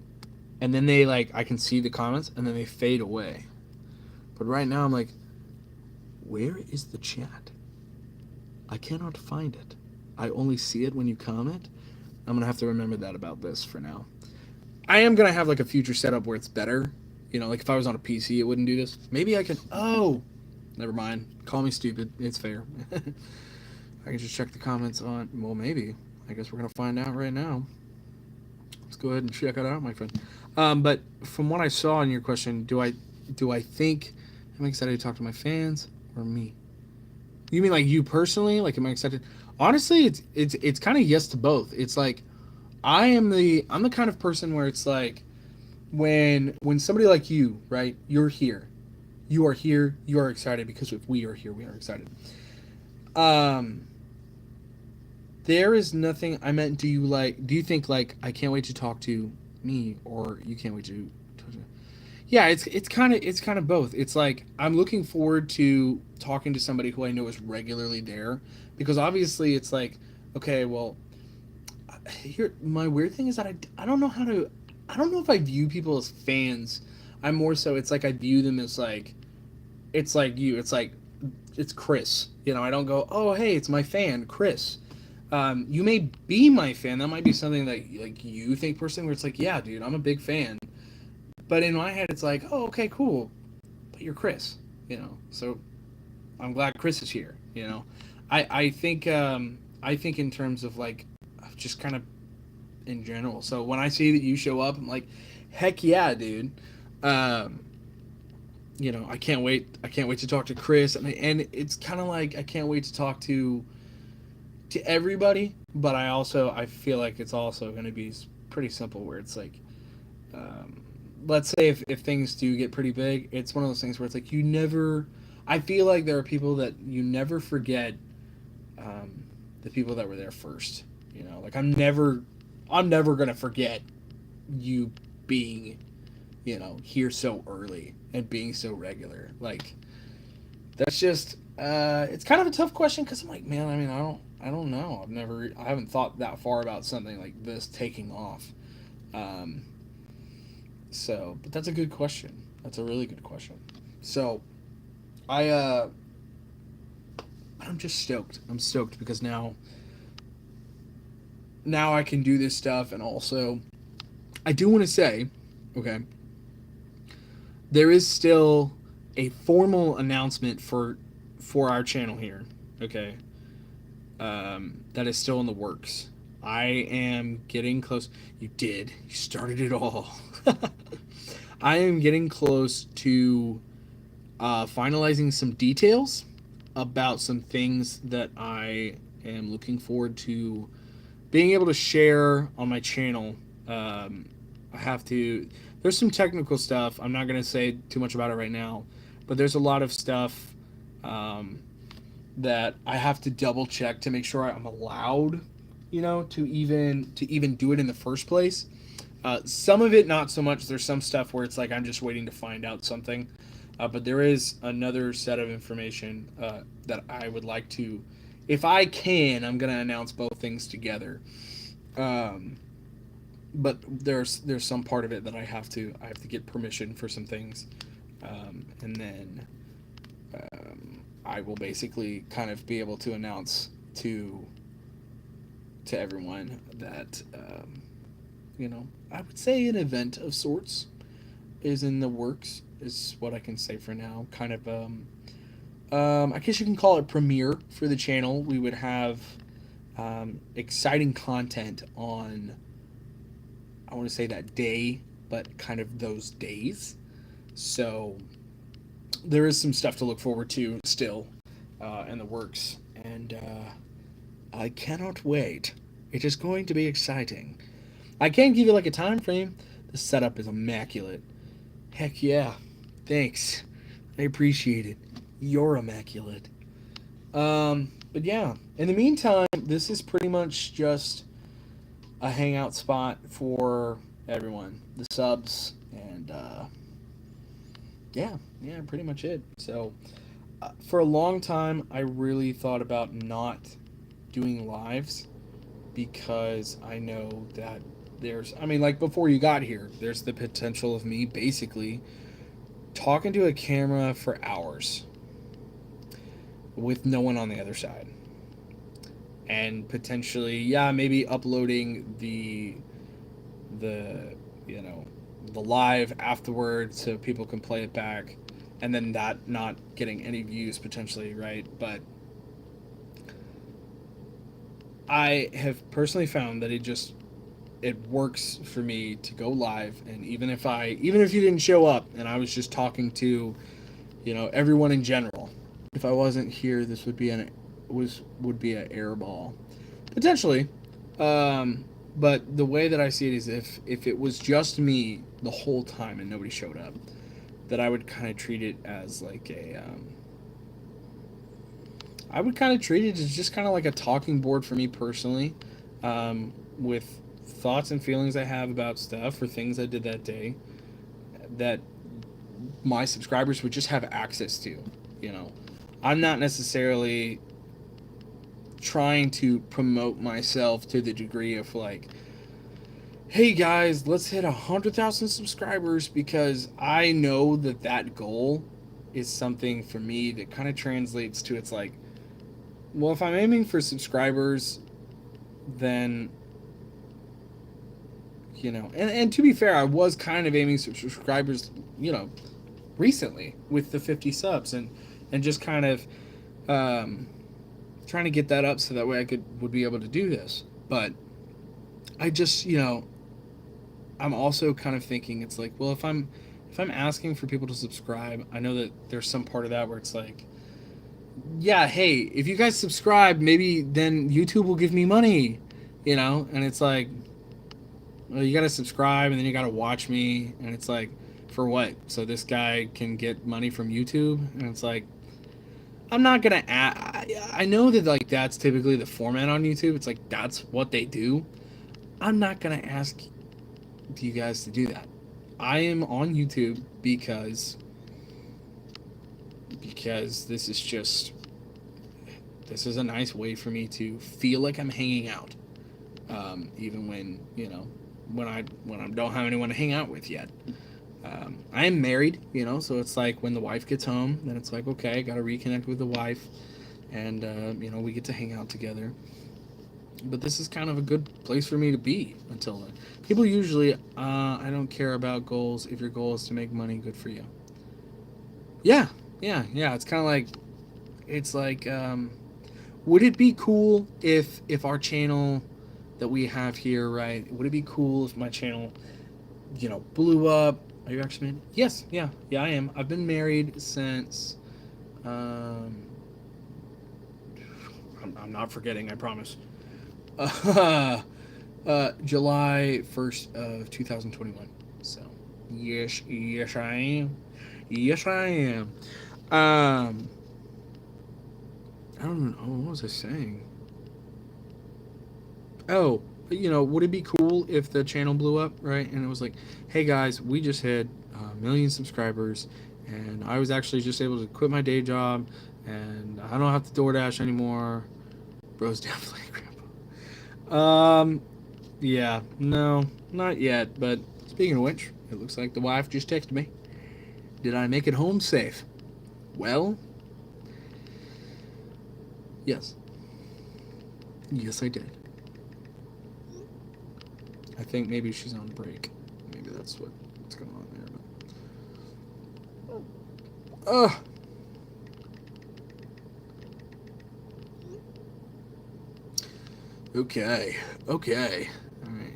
and then they I can see the comments, and then they fade away. But right now I'm like, where is the chat? I cannot find it. I only see it when you comment. I'm gonna have to remember that about this for now. I am gonna have a future setup where it's better. If I was on a PC, it wouldn't do this. Maybe I can. Oh, never mind. Call me stupid. It's fair. I can just check the comments on. Well, maybe. I guess we're gonna find out right now. Let's go ahead and check it out, my friend. But from what I saw in your question, do I think I'm excited to talk to my fans or me? You mean you personally? Am I excited? Honestly, it's kind of yes to both. It's I'm the kind of person where it's when somebody like you, right? You're here. You are here. You are excited because if we are here, we are excited. There is nothing I meant. Do you think I can't wait to talk to me, or you can't wait to talk to me? Yeah, it's kind of both. It's I'm looking forward to talking to somebody who I know is regularly there, because obviously it's okay, well, here my weird thing is that I don't know how to, I don't know if I view people as fans. I'm more so, it's I view them as it's you, it's Chris. I don't go, oh hey, it's my fan Chris. You may be my fan. That might be something that you think personally, where it's yeah, dude, I'm a big fan. But in my head, it's oh, okay, cool. But you're Chris, So I'm glad Chris is here. I think in terms of just kind of in general. So when I see that you show up, I'm heck yeah, dude. I can't wait. I can't wait to talk to Chris, and it's kind of I can't wait to talk to everybody. But I feel it's also going to be pretty simple, where it's let's say if things do get pretty big, it's one of those things where it's you never. I feel there are people that you never forget, the people that were there first. I'm never gonna forget you being here so early and being so regular. Like, that's just it's kind of a tough question because I'm like, man, I mean, I don't know. I haven't thought that far about something like this taking off. Um, but that's a good question. That's a really good question. So I I'm just stoked. I'm stoked because now I can do this stuff, and also I do want to say, okay, there is still a formal announcement for our channel here. Okay, that is still in the works. I am getting close. You did. You started it all. I am getting close to finalizing some details about some things that I am looking forward to being able to share on my channel. I have to. There's some technical stuff. I'm not going to say too much about it right now, but there's a lot of stuff um, that I have to double check to make sure I'm allowed, to even do it in the first place. Some of it not so much. There's some stuff where it's like I'm just waiting to find out something, but there is another set of information that I would like to, if I can, I'm gonna announce both things together. Um, but there's some part of it that I have to get permission for some things, and then I will basically kind of be able to announce to everyone that I would say an event of sorts is in the works. Is what I can say for now. Kind of I guess you can call it premiere for the channel. We would have exciting content on, I want to say that day, but kind of those days. So there is some stuff to look forward to still in the works, and I cannot wait. It is going to be exciting. I can't give you like a time frame. The setup is immaculate. Heck yeah. Thanks. I appreciate it. You're immaculate. But yeah. In the meantime, this is pretty much just a hangout spot for everyone. The subs and yeah, pretty much it. So for a long time, I really thought about not doing lives because I know that I mean, like before you got here, there's the potential of me basically talking to a camera for hours with no one on the other side. And potentially, yeah, maybe uploading the you know the live afterwards so people can play it back, and then that not getting any views potentially, right? But I have personally found that it works for me to go live, and even if you didn't show up and I was just talking to everyone in general, if I wasn't here, this would be an air ball potentially. But the way that I see it is if it was just me the whole time and nobody showed up, that I would kind of treat it as like I would kind of treat it as just kind of like a talking board for me personally, with thoughts and feelings I have about stuff or things I did that day that my subscribers would just have access to. I'm not necessarily trying to promote myself to the degree of like, hey guys, let's hit 100,000 subscribers, because I know that goal is something for me that kind of translates to, it's like, well, if I'm aiming for subscribers, then and to be fair, I was kind of aiming for subscribers, recently with the 50 subs, and just kind of trying to get that up so that way would be able to do this. But I just I'm also kind of thinking, it's like, well, if I'm asking for people to subscribe, I know that there's some part of that where it's like, yeah, hey, if you guys subscribe, maybe then YouTube will give me money, and it's like, well, you gotta subscribe and then you gotta watch me, and it's like, for what? So this guy can get money from YouTube? And it's like, I'm not gonna I know that like that's typically the format on YouTube. It's like that's what they do. I'm not gonna ask you guys to do that. I am on YouTube because this is a nice way for me to feel like I'm hanging out, even when when I don't have anyone to hang out with yet. I am married, so it's like when the wife gets home, then it's like, okay, I got to reconnect with the wife, and we get to hang out together. But this is kind of a good place for me to be until then. People usually, I don't care about goals. If your goal is to make money, good for you. Yeah, yeah. It's like, would it be cool if our channel that we have here, right? Would it be cool if my channel, blew up? Are you actually married? Yes, yeah, I am. I've been married since, um, I'm not forgetting, I promise. July 1st of 2021. So, yes, I am. Yes, I am. Um, I don't know. What was I saying? Oh, would it be cool if the channel blew up, right? And it was like, hey guys, we just hit a million subscribers, and I was actually just able to quit my day job, and I don't have to DoorDash anymore. Bro's definitely grandpa. Yeah, no, not yet. But speaking of which, it looks like the wife just texted me. Did I make it home safe? Well, yes. Yes, I did. I think maybe she's on break. Maybe that's what's going on there. Ugh. Okay. Okay. All right.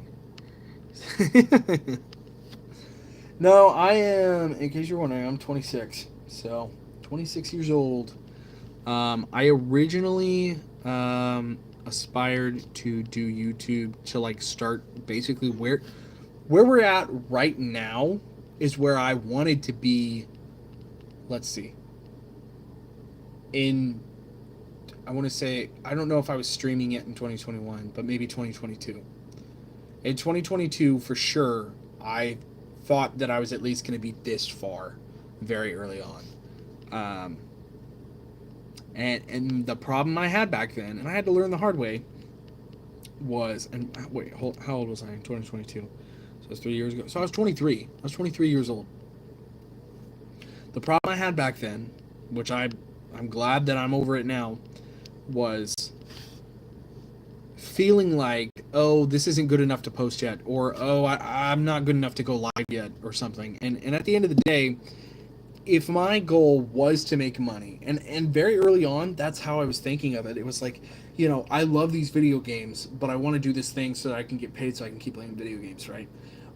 No, I am. In case you're wondering, I'm 26. So, 26 years old. I originally aspired to do YouTube to like start basically where we're at right now is where I wanted to be. Let's see. In I want to say I don't know if I was streaming it in 2021, but maybe 2022. In 2022, for sure, I thought that I was at least going to be this far very early on. Um, and the problem I had back then, and I had to learn the hard way, was and wait, how old was I in 2022? So it was 3 years ago. So I was 23. I was 23 years old. The problem I had back then, which I'm glad that I'm over it now, was feeling like, oh, this isn't good enough to post yet, or oh, I'm not good enough to go live yet, or something. And at the end of the day, if my goal was to make money, and very early on, that's how I was thinking of it. It was like, I love these video games, but I want to do this thing so that I can get paid so I can keep playing video games, right?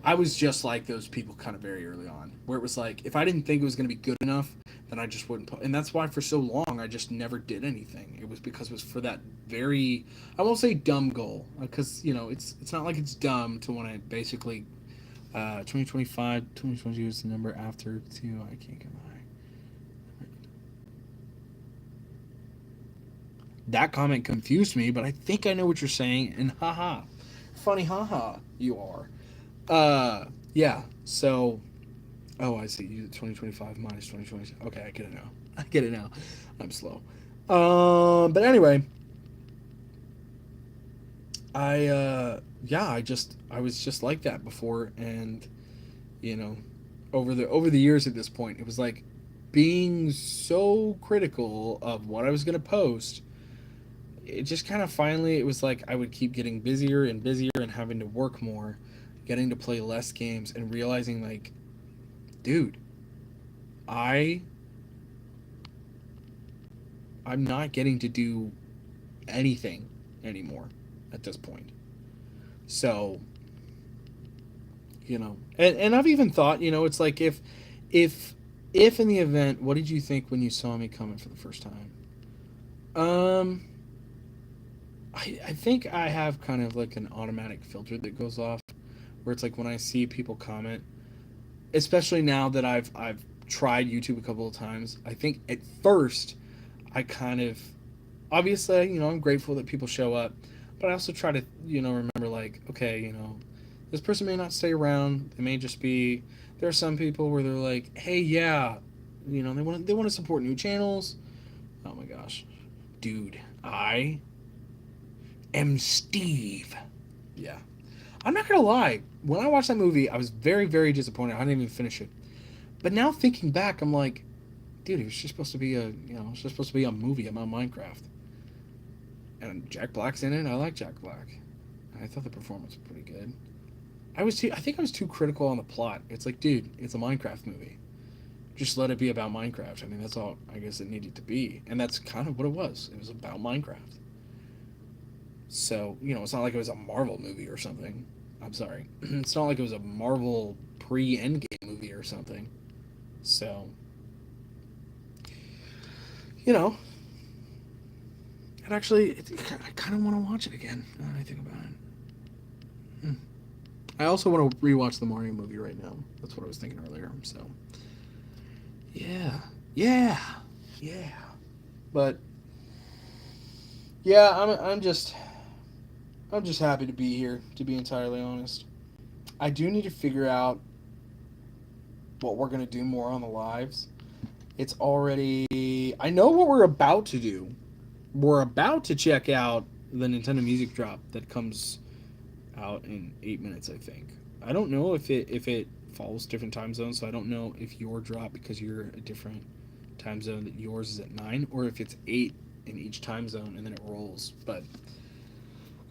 I was just like those people kind of very early on, where it was like, if I didn't think it was going to be good enough, then I just wouldn't. And that's why for so long I just never did anything. It was because it was for that very, I won't say dumb goal, because it's not like it's dumb to want to basically 2025, 2022 is the number after two. I can't get my. That comment confused me, but I think I know what you're saying. And haha, funny haha, you are. Yeah. So, oh, I see. You 2025 minus 2020. Okay, I get it now. I get it now. I'm slow. But anyway, yeah, I was just like that before, and you know, over the years at this point, it was like being so critical of what I was gonna post. It just kind of finally, it was like I would keep getting busier and busier and having to work more, getting to play less games, and realizing like, dude, I I'm not getting to do anything anymore at this point. So, and I've even thought, it's like if if in the event, what did you think when you saw me coming for the first time? Um, I think I have kind of like an automatic filter that goes off where it's like when I see people comment, especially now that I've tried YouTube a couple of times. I think at first I kind of obviously, I'm grateful that people show up, but I also try to, remember like, okay, This person may not stay around. They may just be. There are some people where they're like, hey, yeah, they want to support new channels. Oh my gosh, dude, I am Steve. Yeah, I'm not gonna lie. When I watched that movie, I was very, very disappointed. I didn't even finish it. But now thinking back, I'm like, dude, it was just supposed to be it's just supposed to be a movie about Minecraft. And Jack Black's in it. I like Jack Black. I thought the performance was pretty good. I think I was too critical on the plot. It's like, dude, it's a Minecraft movie. Just let it be about Minecraft. I mean, that's all I guess it needed to be, and that's kind of what it was. It was about Minecraft. So it's not like it was a Marvel movie or something. I'm sorry, it's not like it was a Marvel pre-Endgame movie or something. So, you know, I kind of want to watch it again. Now that I think about it. I also want to rewatch the Mario movie right now. That's what I was thinking earlier. So, yeah, yeah, yeah. But yeah, I'm just happy to be here. To be entirely honest, I do need to figure out what we're gonna do more on the lives. It's already. I know what we're about to do. We're about to check out the Nintendo Music Drop that comes out in 8 minutes, I think. I don't know if it follows different time zones, so I don't know if your drop, because you're a different time zone, that yours is at 9, or if it's 8 in each time zone and then it rolls. But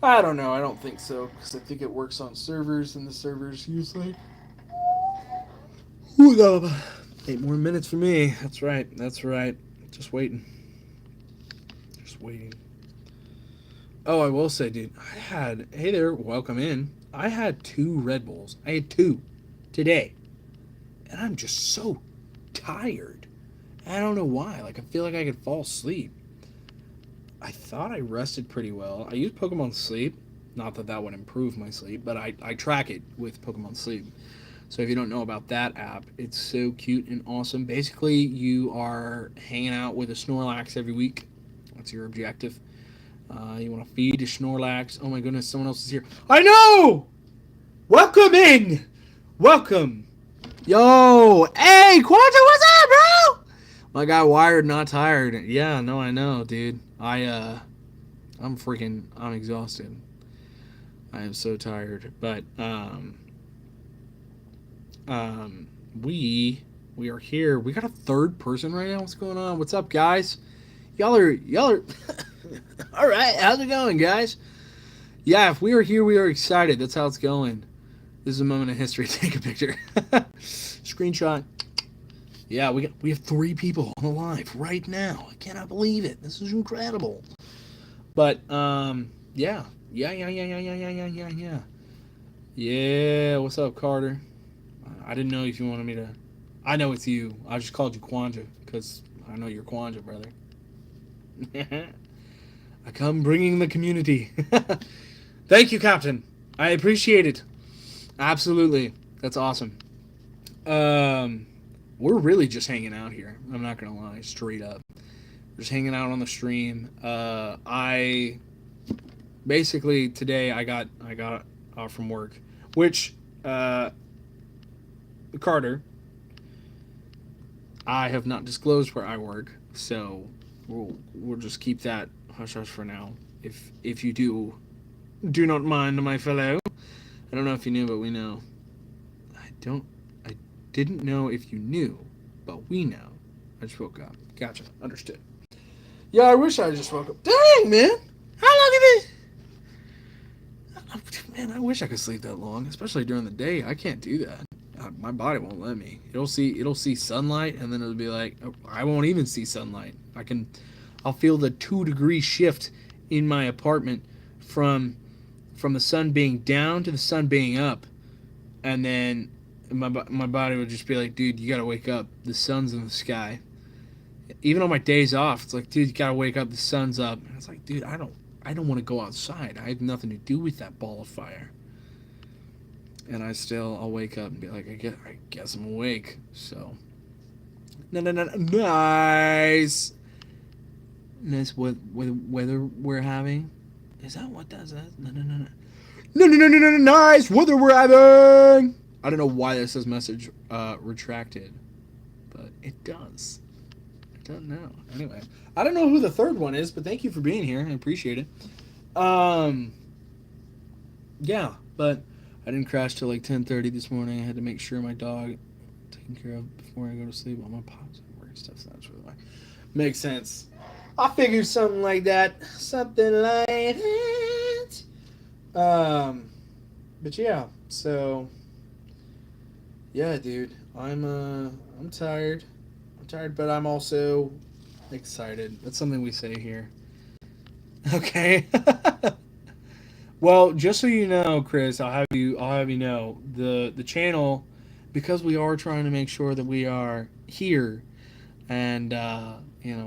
I don't know. I don't think so, because I think it works on servers, and the servers use like. Ooh, no, 8 more minutes for me. That's right. That's right. Just waiting. Just waiting. Oh, I will say, dude, hey there, welcome in. I had 2 Red Bulls. I had 2 today. And I'm just so tired. I don't know why. Like, I feel like I could fall asleep. I thought I rested pretty well. I use Pokemon Sleep. Not that that would improve my sleep, but I track it with Pokemon Sleep. So if you don't know about that app, it's so cute and awesome. Basically, you are hanging out with a Snorlax every week. That's your objective. You want to feed a Snorlax. Oh my goodness, someone else is here. I know! Welcome in! Welcome! Yo! Hey, Quanta, what's up, bro? My guy Wired, not tired. Yeah, no, I know, dude. I'm exhausted. I am so tired. But, um, we are here. We got a third person right now. What's going on? What's up, guys? Y'all are all right. How's it going, guys? Yeah, if we are here, we are excited. That's how it's going. This is a moment of history. Take a picture. Screenshot. Yeah, we have 3 people on the live right now. I cannot believe it. This is incredible. But yeah. Yeah, what's up, Carter? I didn't know if you wanted me to. I know it's you. I just called you Quanja because I know you're Quanja, brother. I come bringing the community. Thank you, Captain. I appreciate it. Absolutely. That's awesome. We're really just hanging out here. I'm not gonna lie, straight up. Just hanging out on the stream. I basically today I got off from work, which Carter, I have not disclosed where I work, so we'll just keep that hush hush for now. If you do not mind, my fellow. I don't know if you knew, but we know. I didn't know if you knew, but we know. I just woke up. Gotcha. Understood. Yeah, I wish I just woke up. Dang, man! How long have it? Man, I wish I could sleep that long, especially during the day. I can't do that. My body won't let me. It'll see sunlight, and then it'll be like, oh, I won't even see sunlight. I'll feel the 2-degree shift in my apartment from the sun being down to the sun being up, and then my body would just be like, dude, you gotta wake up. The sun's in the sky. Even on my days off, it's like, dude, you gotta wake up. The sun's up. And it's like, dude, I don't want to go outside. I have nothing to do with that ball of fire. And I'll wake up and be like, I guess I'm awake. So, no, nice weather we're having. Is that what does that? No. Nice weather we're having. I don't know why this says message retracted, but it does. I don't know. Anyway, I don't know who the third one is, but thank you for being here. I appreciate it. Yeah, but I didn't crash till like 10:30 this morning. I had to make sure my dog taken care of before I go to sleep. All my pops and work and stuff. So that's really why. Makes sense. I figured something like that. Something like that. But yeah. So yeah, dude. I'm tired. I'm tired, but I'm also excited. That's something we say here. Okay. Well, just so you know, Chris, I'll have you know the channel, because we are trying to make sure that we are here, and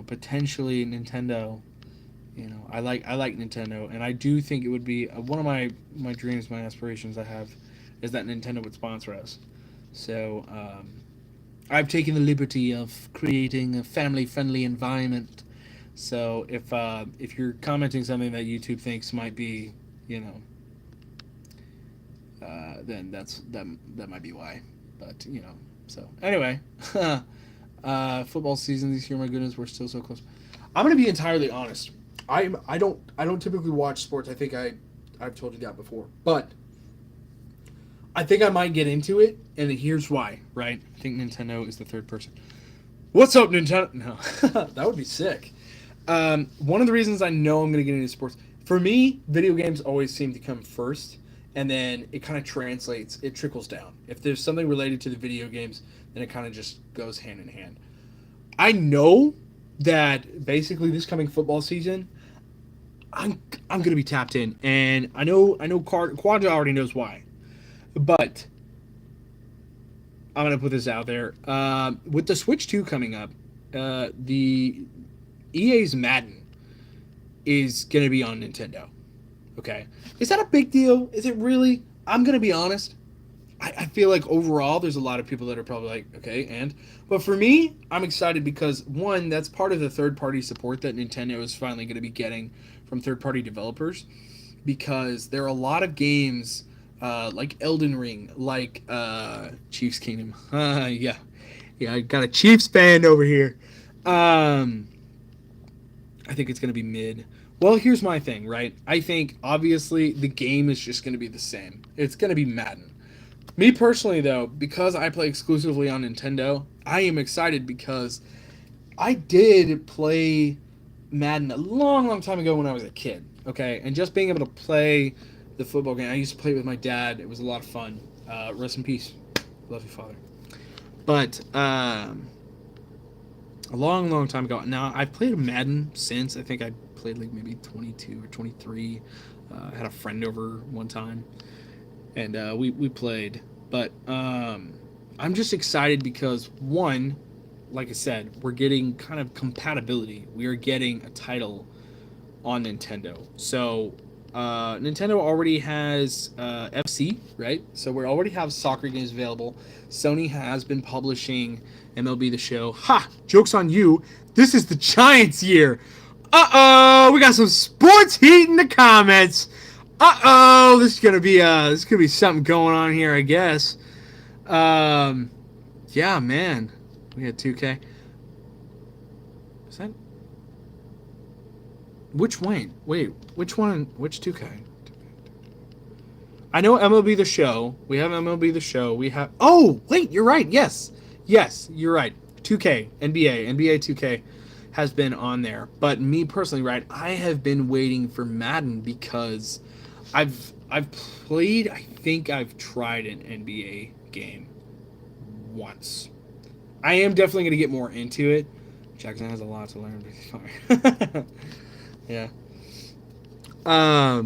potentially Nintendo. I like Nintendo, and I do think it would be one of my dreams, my aspirations I have, is that Nintendo would sponsor us. So I've taken the liberty of creating a family friendly environment. So if you're commenting something that YouTube thinks might be, you know then that might be why. But so anyway, football season this year. My goodness, we're still so close. I'm gonna be entirely honest. I don't typically watch sports. I think I've told you that before, but I think I might get into it, and here's why. Right? I think Nintendo is the third person. What's up, Nintendo? No, that would be sick. One of the reasons I know I'm gonna get into sports, for me, video games always seem to come first, and then it kind of translates, it trickles down. If there's something related to the video games, then it kind of just goes hand in hand. I know that basically this coming football season, I'm gonna be tapped in, and I know Quadra already knows why, but I'm gonna put this out there. With the Switch 2 coming up, the EA's Madden is gonna be on Nintendo. Okay. Is that a big deal? Is it really? I'm going to be honest. I feel like overall there's a lot of people that are probably like, okay, and. But for me, I'm excited because, one, that's part of the third party support that Nintendo is finally going to be getting from third party developers. Because there are a lot of games like Elden Ring, like Chiefs Kingdom. Yeah. Yeah, I got a Chiefs fan over here. I think it's going to be mid. Well, here's my thing, right? I think obviously the game is just going to be the same. It's going to be Madden. Me personally, though, because I play exclusively on Nintendo, I am excited because I did play Madden a long, long time ago when I was a kid. Okay, and just being able to play the football game, I used to play with my dad. It was a lot of fun. Rest in peace. Love you, Father. But a long, long time ago. Now, I've played Madden since. I think I played like maybe 22 or 23. I had a friend over one time, and we played. But I'm just excited because, one, like I said, we're getting kind of compatibility. We are getting a title on Nintendo. So Nintendo already has FC, right? So we already have soccer games available. Sony has been publishing MLB The Show. Ha! Joke's on you. This is the Giants year. Uh-oh! We got some sports heat in the comments. Uh-oh! This is gonna be something going on here, I guess. Yeah, man. We had 2K. Is that... Which Wayne? Wait, which one? Which 2K? I know MLB The Show. We have MLB The Show. We have... Oh, wait, you're right. Yes. Yes, you're right. 2K, NBA 2K has been on there. But me personally, right, I have been waiting for Madden because I've played, I think I've tried an NBA game once. I am definitely going to get more into it. Jackson has a lot to learn, but he's fine. Yeah. I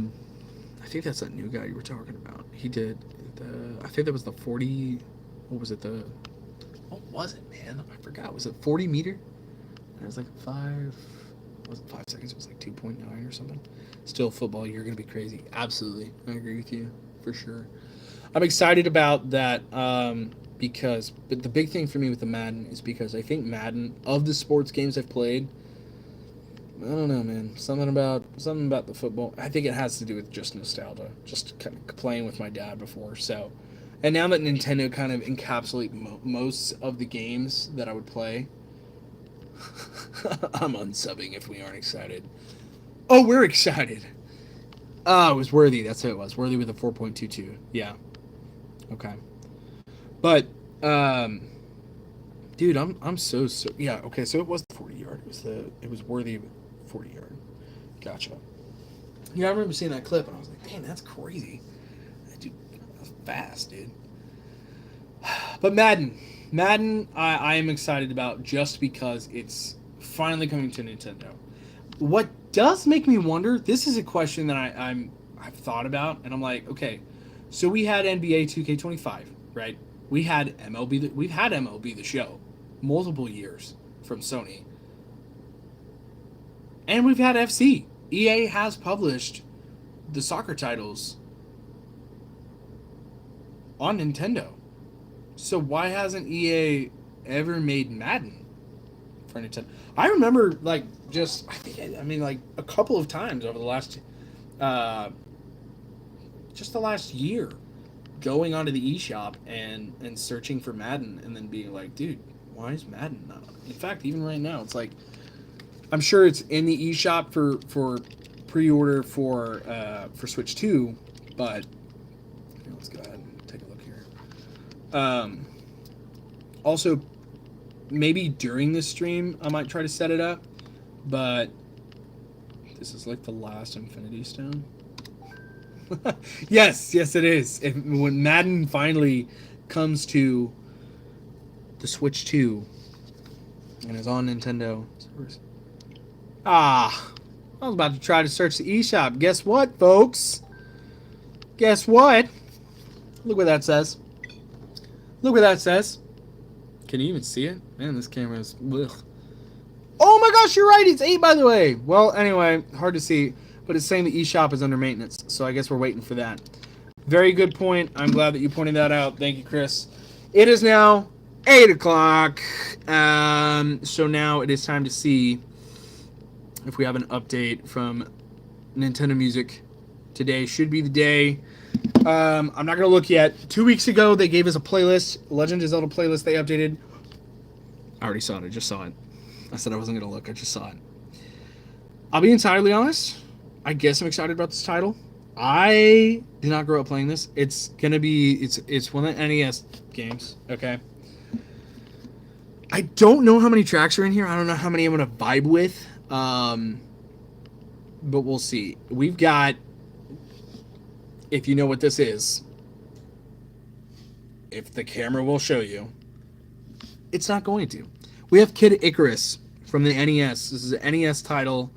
think that's that new guy you were talking about. He did I think that was the 40. What was it? What was it, man? I forgot. Was it 40 meter? It was like 5. It wasn't 5 seconds. It was like 2.9 or something. Still, football, you're gonna be crazy. Absolutely, I agree with you for sure. I'm excited about that but the big thing for me with the Madden is because I think Madden, of the sports games I've played, I don't know, man. Something about the football. I think it has to do with just nostalgia. Just kind of playing with my dad before. So, and now that Nintendo kind of encapsulate most of the games that I would play, I'm unsubbing if we aren't excited. Oh, we're excited. Oh, it was Worthy. That's who it was. Worthy with a 4.22. Yeah. Okay. But, dude, I'm so yeah. Okay, so it was the 40 yard. It was Worthy 40 yard. Gotcha. Yeah, I remember seeing that clip and I was like, damn, that's crazy. That dude, that's fast, dude. But Madden, I am excited about just because it's finally coming to Nintendo. What does make me wonder? This is a question that I've thought about, and I'm like, okay, so we had NBA 2K25, right? We've had MLB the Show, multiple years from Sony, and we've had FC. EA has published the soccer titles on Nintendo. So why hasn't EA ever made Madden for Nintendo? I remember like a couple of times over the last uh just the last year going onto the eShop and searching for Madden and then being like, dude, why is Madden not on? In fact, even right now, it's like I'm sure it's in the eShop for pre-order for Switch 2, but let's go ahead and take a look here. Also, maybe during this stream I might try to set it up, but this is like the last Infinity Stone. yes, it is. When Madden finally comes to the Switch 2 and is on Nintendo. I was about to try to search the eShop. Guess what, folks? Guess what? Look what that says. Look what that says. Can you even see it? Man, this camera is... Ugh. Oh my gosh, you're right. It's 8, by the way. Well, anyway, hard to see. But it's saying the eShop is under maintenance. So I guess we're waiting for that. Very good point. I'm glad that you pointed that out. Thank you, Chris. It is now 8 o'clock. So now it is time to see if we have an update from Nintendo Music. Today should be the day. I'm not going to look yet. 2 weeks ago, they gave us a playlist. Legend of Zelda playlist they updated. I already saw it. I just saw it. I said I wasn't going to look. I just saw it. I'll be entirely honest. I guess I'm excited about this title. I did not grow up playing this. It's going to be... It's one of the NES games. Okay. I don't know how many tracks are in here. I don't know how many I'm going to vibe with. But we'll see. We've got... If you know what this is, if the camera will show you, it's not going to. We have Kid Icarus from the NES. This is an NES title.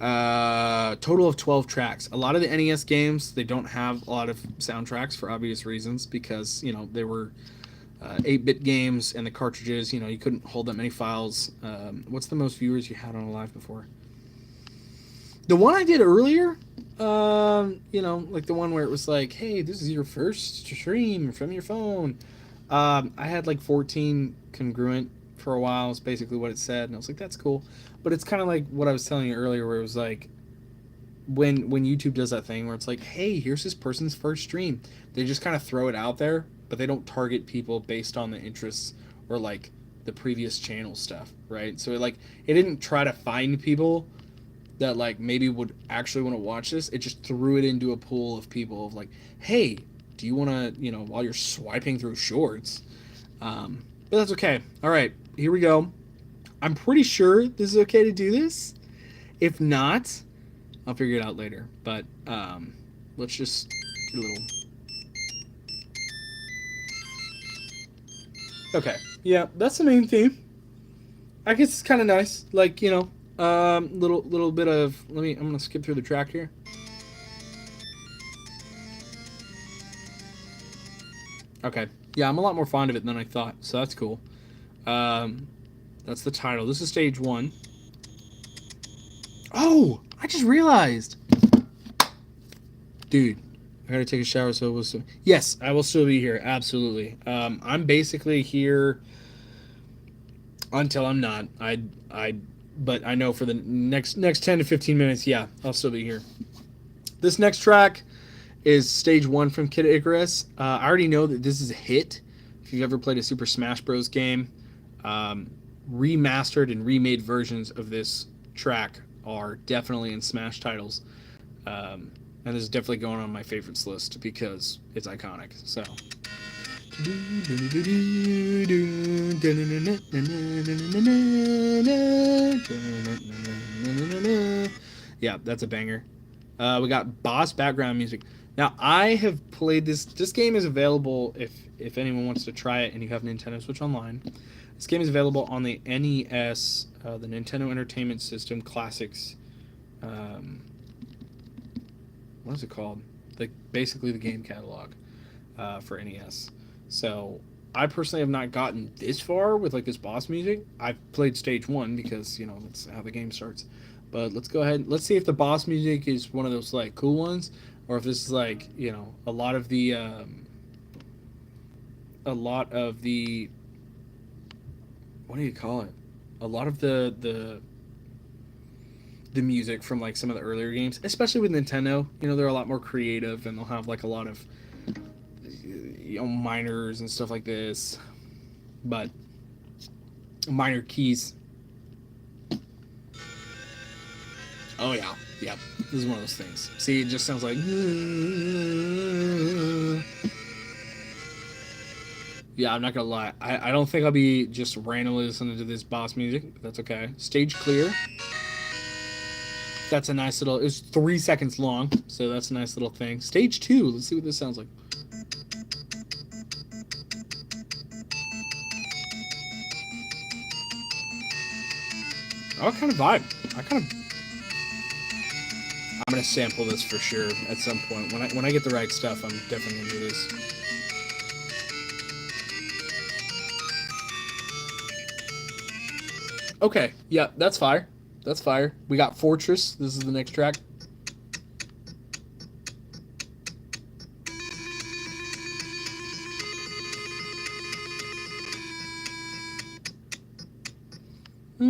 Total of 12 tracks. A lot of the NES games, they don't have a lot of soundtracks for obvious reasons because, they were 8-bit games and the cartridges, you couldn't hold that many files. What's the most viewers you had on a live before? The one I did earlier, like the one where it was like, hey, this is your first stream from your phone. I had like 14 congruent for a while. It's basically what it said. And I was like, that's cool. But it's kind of like what I was telling you earlier where it was like, when YouTube does that thing where it's like, hey, here's this person's first stream. They just kind of throw it out there, but they don't target people based on the interests or like the previous channel stuff, right? So it didn't try to find people that like maybe would actually want to watch this. It just threw it into a pool of people of like, hey, do you want to, while you're swiping through shorts. But that's okay. All right, here we go. I'm pretty sure this is okay to do this. If not, I'll figure it out later. But let's just do a little. Okay, yeah, that's the main theme. I guess it's kind of nice, like little bit of. I'm gonna skip through the track here. Okay, yeah, I'm a lot more fond of it than I thought, so that's cool. That's the title. This is stage 1. Oh, I just realized, dude. I gotta take a shower, so we'll still... Yes, I will still be here. Absolutely. I'm basically here until I'm not. but I know for the next 10 to 15 minutes, yeah, I'll still be here. This next track is Stage 1 from Kid Icarus. I already know that this is a hit. If you've ever played a Super Smash Bros. Game, remastered and remade versions of this track are definitely in Smash titles. And this is definitely going on my favorites list because it's iconic. So. Yeah, that's a banger. We got boss background music. Now I have played this. This game is available if anyone wants to try it and you have Nintendo Switch Online. This game is available on the NES, the Nintendo Entertainment System Classics. What is it called? Basically the game catalog for NES. So I personally have not gotten this far with like this boss music. I've played stage 1 because that's how the game starts. But let's go ahead. Let's see if the boss music is one of those like cool ones, or if this is like a lot of the what do you call it? A lot of the music from like some of the earlier games, especially with Nintendo. They're a lot more creative and they'll have like a lot of minors and stuff like this, but minor keys. Oh yeah, this is one of those things. See, it just sounds like yeah, I'm not gonna lie, I don't think I'll be just randomly listening to this boss music. That's okay. Stage clear. That's a nice little, it's 3 seconds long, so that's a nice little thing. Stage 2, let's see what this sounds like. Oh, kind of vibe. I'm gonna sample this for sure at some point. When I get the right stuff, I'm definitely gonna do this. Okay, yeah, that's fire. That's fire. We got Fortress. This is the next track. I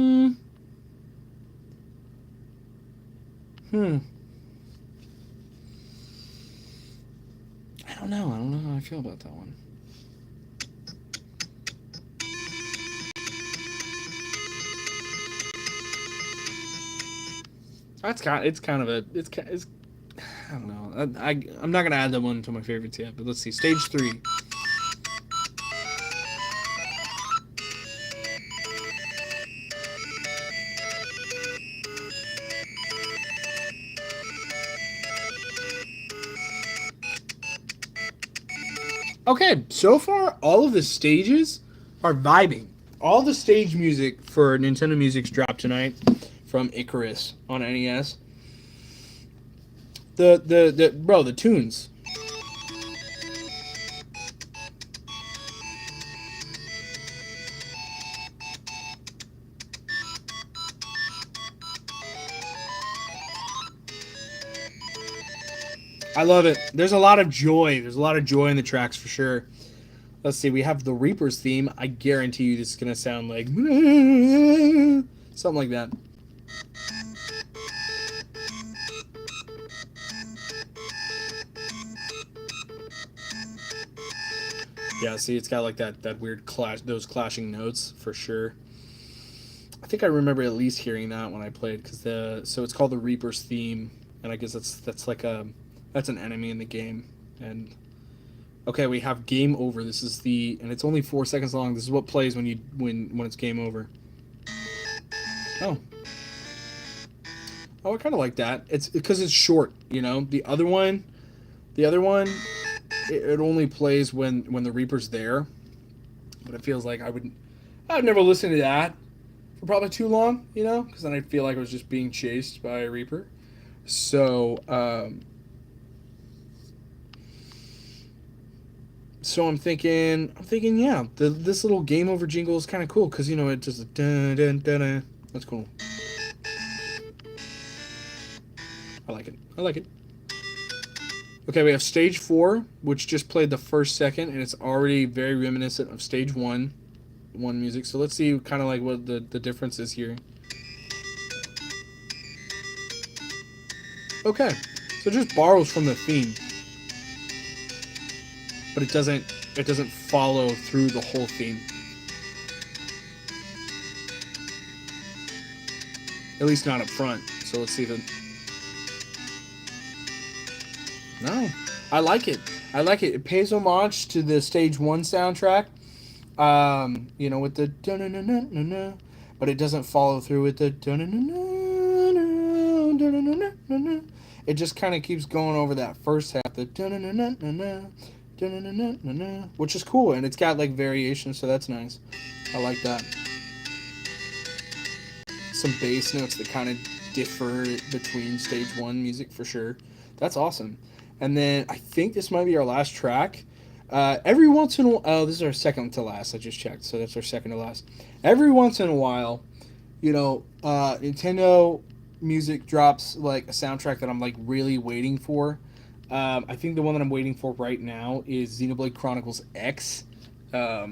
don't know. I don't know how I feel about that one. It's kind of a it's I don't know. I'm not gonna add that one to my favorites yet. But let's see. Stage 3. Okay, so far all of the stages are vibing. All the stage music for Nintendo Music's drop tonight from Icarus on NES. The tunes. I love it. There's a lot of joy. There's a lot of joy in the tracks for sure. Let's see. We have the Reaper's theme. I guarantee you this is gonna sound like something like that. Yeah, see, it's got like that weird clash, those clashing notes for sure. I think I remember at least hearing that when I played so it's called the Reaper's theme, and I guess that's like that's an enemy in the game. And okay, we have game over. This is and it's only 4 seconds long. This is what plays when it's game over. Oh, I kind of like that. It's because it's short. The other one, it only plays when the Reaper's there. But it feels like I'd never listen to that for probably too long, because then I feel like I was just being chased by a Reaper. So, I'm thinking, yeah, this little game over jingle is kind of cool because it just dun dun dun dun. That's cool. I like it. Okay, we have stage 4, which just played the first second, and it's already very reminiscent of stage 1 music. So let's see kind of like what the difference is here. Okay, so it just borrows from the theme, but it doesn't follow through the whole theme. At least not up front. So let's see the. No, I like it. I like it. It pays homage to the Stage One soundtrack. You know, with the but it doesn't follow through with the it just kind of keeps going over that first half, the which is cool, and it's got like variations, so that's nice. I like that. Some bass notes that kind of differ between Stage One music for sure. That's awesome. And then I think this might be our last track. Every once in a while, oh, this is our second to last. I just checked, so that's our second to last. Every once in a while, you know, Nintendo music drops like a soundtrack that I'm like really waiting for. I think the one that I'm waiting for right now is Xenoblade Chronicles X. That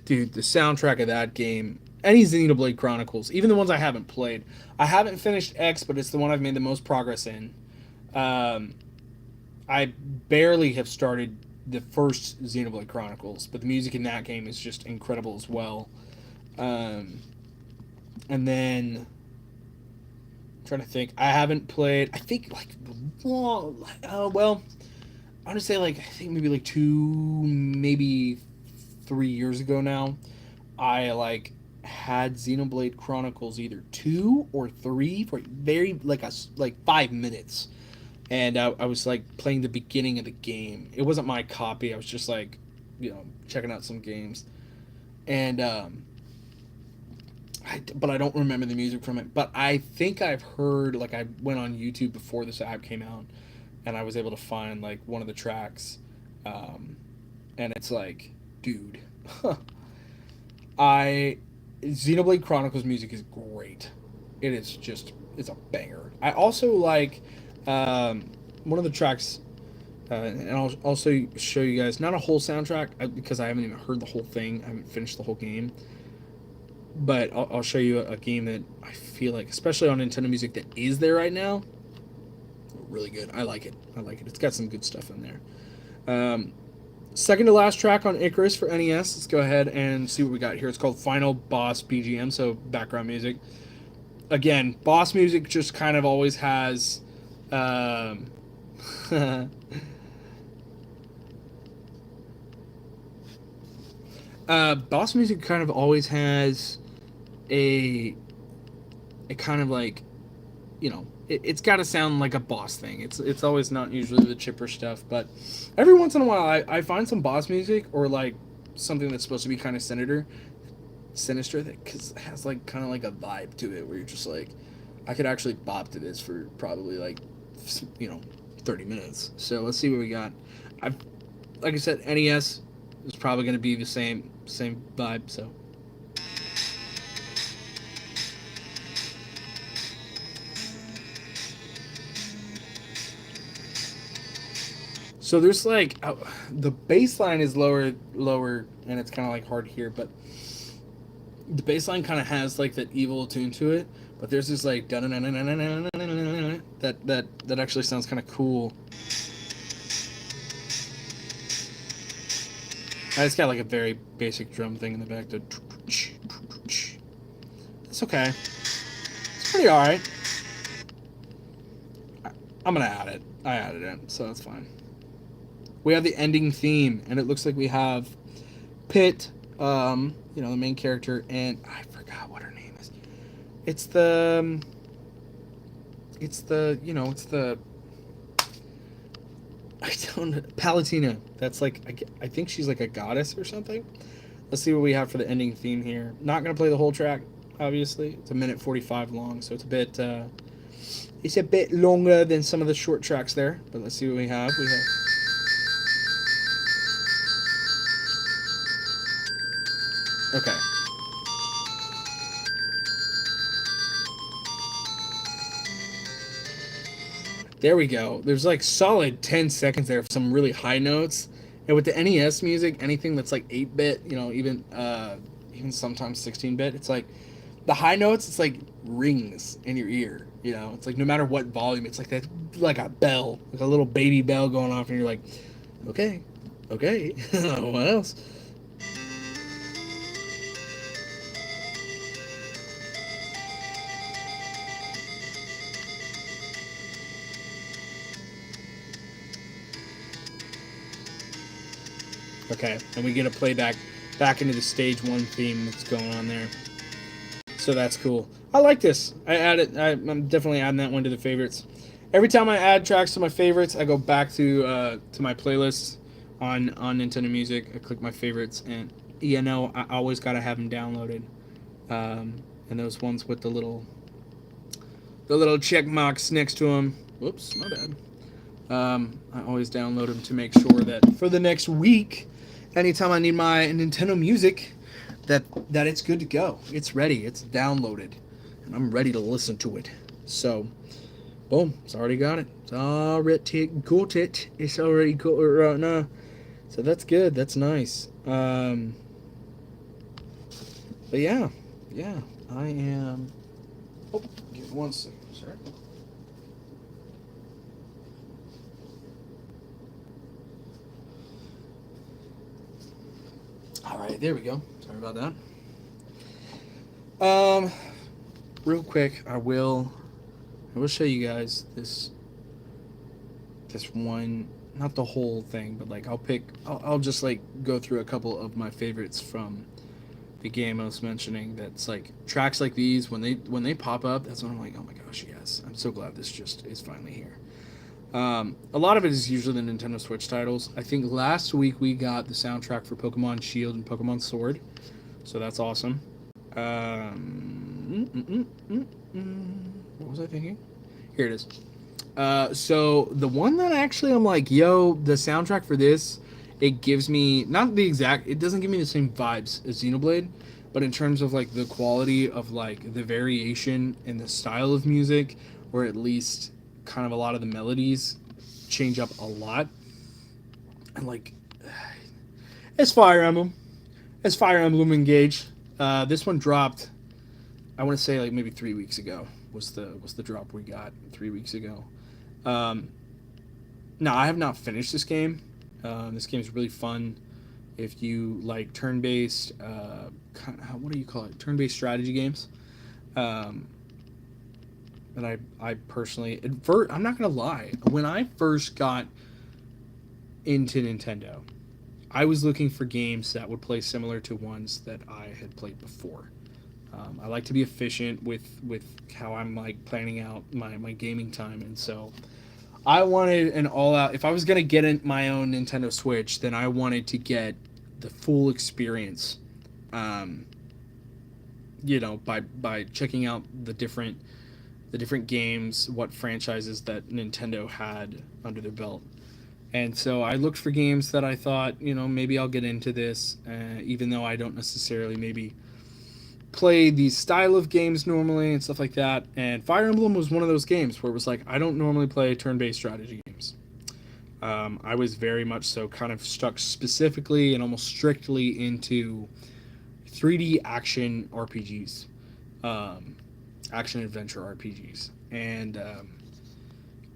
dude, the soundtrack of that game, any Xenoblade Chronicles, even the ones I haven't played. I haven't finished X, but it's the one I've made the most progress in. I barely have started the first Xenoblade Chronicles, but the music in that game is just incredible as well. And then I'm trying to think, I haven't played. I think like, well, I want to say like I think maybe like 3 years ago now. I like had Xenoblade Chronicles either 2 or 3 for very like 5 minutes, and I was like playing the beginning of the game. It wasn't my copy. I was just like, checking out some games, and but I don't remember the music from it. But I think I've heard, like, I went on YouTube before this app came out, and I was able to find like one of the tracks, and it's like, dude, I Xenoblade Chronicles music is great. It's a banger. I also like one of the tracks, and I'll also show you guys not a whole soundtrack because I haven't even heard the whole thing. I haven't finished the whole game, but I'll show you a game that I feel like, especially on Nintendo Music, that is there right now. Really good. I like it. It's got some good stuff in there. Second to last track on Icarus for NES. Let's go ahead and see what we got here. It's called Final Boss BGM, so background music. Again, boss music just kind of always has boss music kind of always has a kind of like, it's got to sound like a boss thing. It's always not usually the chipper stuff, but every once in a while I find some boss music or like something that's supposed to be kind of sinister that cause it has like kind of like a vibe to it where you're just like, I could actually bop to this for probably like 30 minutes. So let's see what we got. Like I said, NES is probably going to be the same vibe. So there's like the bass line is lower, and it's kind of like hard to hear, but the bass line kind of has like that evil tune to it. But there's this like that actually sounds kind of cool. I just got like a very basic drum thing in the back. It's okay. It's pretty alright. I'm gonna add it. I added it, so that's fine. We have the ending theme, and it looks like we have Pit, the main character, and I forgot what her name is. It's the I don't know, Palatina. That's like, I think she's like a goddess or something. Let's see what we have for the ending theme here. Not gonna play the whole track, obviously. It's 1:45 long, so it's a bit longer than some of the short tracks there. But let's see what we have. Okay. There we go. There's like solid 10 seconds there of some really high notes. And with the NES music, anything that's like 8-bit, even sometimes 16-bit, it's like The high notes, it's like rings in your ear. You know, it's like no matter what volume, it's like that, like a bell, like a little baby bell going off, and you're like, okay, okay, what else? Okay, and we get a playback back into the stage one theme that's going on there. So that's cool. I like this. I'm definitely adding that one to the favorites. Every time I add tracks to my favorites, I go back to my playlists on Nintendo Music. I click my favorites, and you know I always gotta have them downloaded. And those ones with the little check marks next to them. Whoops, my bad. I always download them to make sure that for the next week, anytime I need my Nintendo Music, that it's good to go. It's ready. It's downloaded, and I'm ready to listen to it. So, boom, it's already got it. It's already got it. It's already got it right now. So that's good. That's nice. But yeah, I am. Oh, give me one second, sorry. All right, there we go. Sorry about that. Real quick, I will show you guys this one, not the whole thing, but like I'll just like go through a couple of my favorites from the game I was mentioning. That's like tracks like these when they pop up. That's when I'm like, oh my gosh, yes! I'm so glad this just is finally here. A lot of it is usually the Nintendo Switch titles. I think last week we got the soundtrack for Pokemon Shield and Pokemon Sword, so that's awesome. What was I thinking? Here it is. So the one that actually I'm like, yo, the soundtrack for this, it gives me not the exact, it doesn't give me the same vibes as Xenoblade, but in terms of like the quality of like the variation and the style of music, or at least kind of a lot of the melodies change up a lot. And like, it's Fire Emblem. It's Fire Emblem Engage. This one dropped, I want to say like maybe 3 weeks ago was the drop we got 3 weeks ago. Now I have not finished this game. This game is really fun. If you like turn-based, what do you call it? Turn-based strategy games. And I personally, I'm not gonna lie. When I first got into Nintendo, I was looking for games that would play similar to ones that I had played before. I like to be efficient with how I'm like planning out my gaming time, and so I wanted an all-out. If I was gonna get in my own Nintendo Switch, then I wanted to get the full experience. Um, by checking out the different games, what franchises that Nintendo had under their belt. And so I looked for games that I thought, maybe I'll get into this, even though I don't necessarily maybe play these style of games normally and stuff like that. And Fire Emblem was one of those games where it was like, I don't normally play turn-based strategy games. I was very much so kind of stuck specifically and almost strictly into 3D action RPGs, action adventure RPGs, and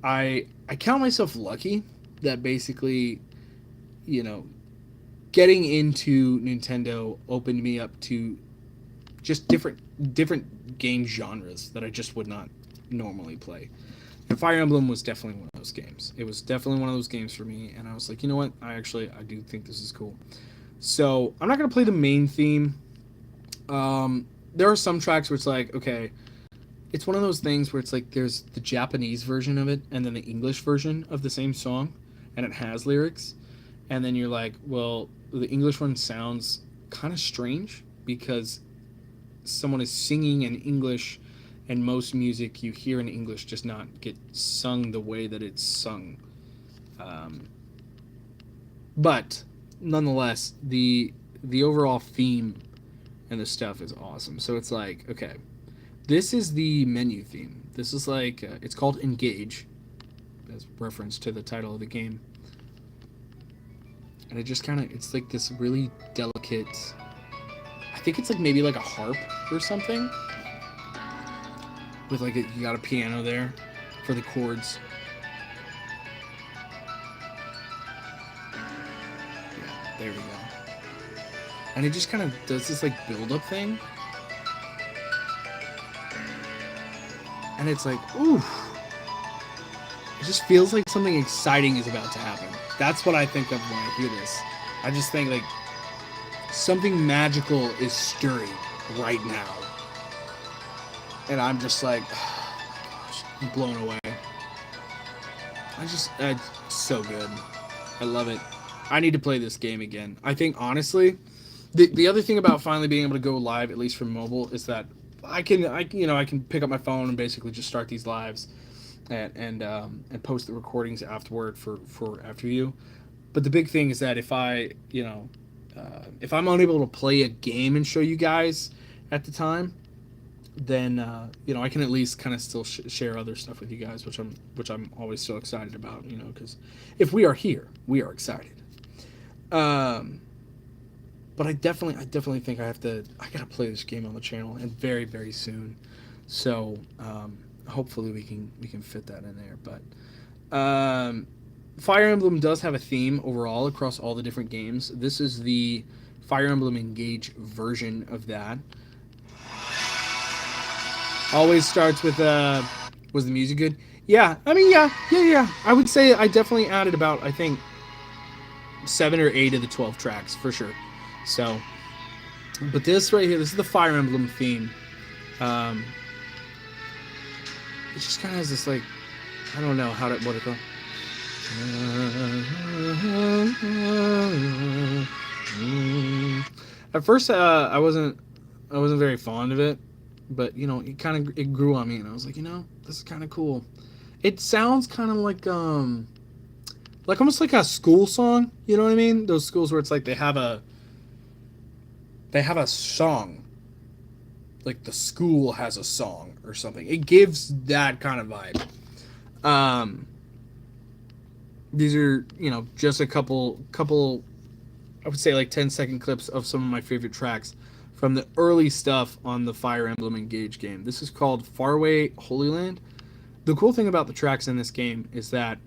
I count myself lucky that basically, you know, getting into Nintendo opened me up to just different game genres that I just would not normally play. And Fire Emblem was definitely one of those games. It was definitely one of those games for me, and I was like, you know what? I do think this is cool. So I'm not gonna play the main theme. There are some tracks where it's like, okay, it's one of those things where it's like there's the Japanese version of it and then the English version of the same song, and it has lyrics, and then you're like, well, the English one sounds kind of strange because someone is singing in English, and most music you hear in English does not get sung the way that it's sung. But nonetheless, the overall theme and the stuff is awesome. So it's like, okay, this is the menu theme. This is like, it's called Engage, as reference to the title of the game. And it just kind of, it's like this really delicate, I think it's like maybe like a harp or something. with like you got a piano there for the chords. Yeah, there we go. And it just kind of does this like build up thing, and it's like, ooh, it just feels like something exciting is about to happen. That's what I think of when I hear this. I just think like something magical is stirring right now, and I'm just like, oh my gosh, I'm blown away. It's so good. I love it. I need to play this game again. I think honestly, the other thing about finally being able to go live, at least from mobile, is that I can pick up my phone and basically just start these lives, and post the recordings afterward for after you. But the big thing is that if I'm unable to play a game and show you guys at the time, then I can at least kind of still share other stuff with you guys, which I'm always so excited about. Because if we are here, we are excited. But I definitely think I gotta play this game on the channel, and very very soon. So hopefully we can fit that in there. But Fire Emblem does have a theme overall across all the different games. This is the Fire Emblem Engage version of that. Always starts with was the music good? Yeah, I mean yeah. I would say I definitely added about, I think, 7 or 8 of the 12 tracks for sure. So, but this right here, this is the Fire Emblem theme. It just kind of has this like, I don't know what it goes. At first, I wasn't very fond of it, but it grew on me, and I was like, this is kind of cool. It sounds kind of like almost like a school song. You know what I mean? Those schools where it's like they have a song, like the school has a song or something. It gives that kind of vibe. These are just a couple I would say like 10-second clips of some of my favorite tracks from the early stuff on the Fire Emblem Engage game. This is called Faraway Holy Land. The cool thing about the tracks in this game is that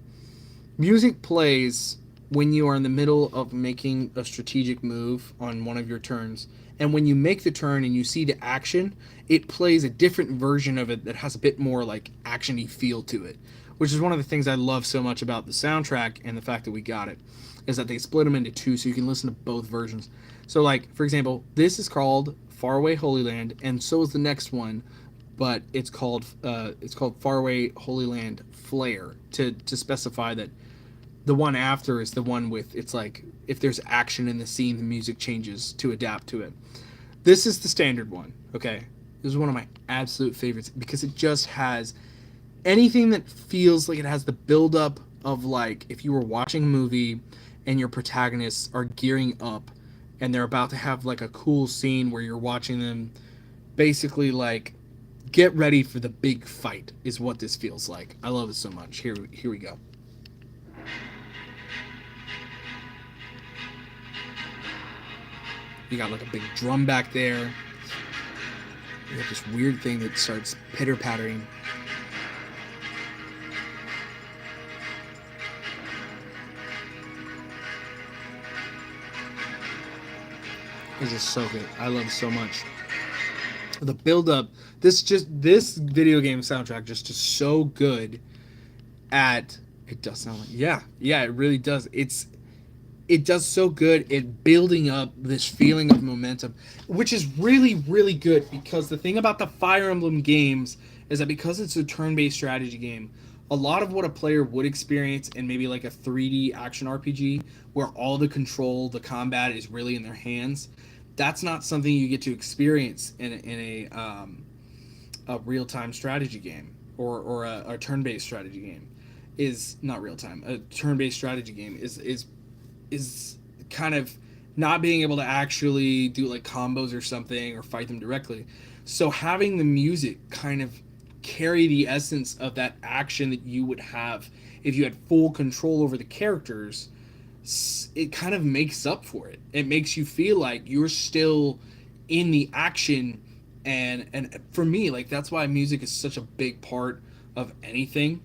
music plays when you are in the middle of making a strategic move on one of your turns, and when you make the turn and you see the action, it plays a different version of it that has a bit more like action-y feel to it, which is one of the things I love so much about the soundtrack, and the fact that we got it is that they split them into two so you can listen to both versions. So like, for example, this is called Faraway Holy Land, and so is the next one, but it's called Faraway Holy Land Flare to specify that the one after is the one with, it's like if there's action in the scene, the music changes to adapt to it. This is the standard one, okay? This is one of my absolute favorites because it just has anything that feels like it has the buildup of like if you were watching a movie and your protagonists are gearing up and they're about to have like a cool scene where you're watching them basically like get ready for the big fight is what this feels like. I love it so much. Here we go. You got like a big drum back there. You got this weird thing that starts pitter-pattering. This is so good. I love it so much. The build-up, this video game soundtrack just is so good at, it does sound like, yeah, it really does. It does so good at building up this feeling of momentum, which is really, really good because the thing about the Fire Emblem games is that because it's a turn-based strategy game, a lot of what a player would experience in maybe like a 3D action RPG where all the control, the combat is really in their hands, that's not something you get to experience in a real-time strategy game or a turn-based strategy game. Is not real-time. A turn-based strategy game is kind of not being able to actually do like combos or something or fight them directly. So having the music kind of carry the essence of that action that you would have if you had full control over the characters, it kind of makes up for it. It makes you feel like you're still in the action And for me, like, that's why music is such a big part of anything,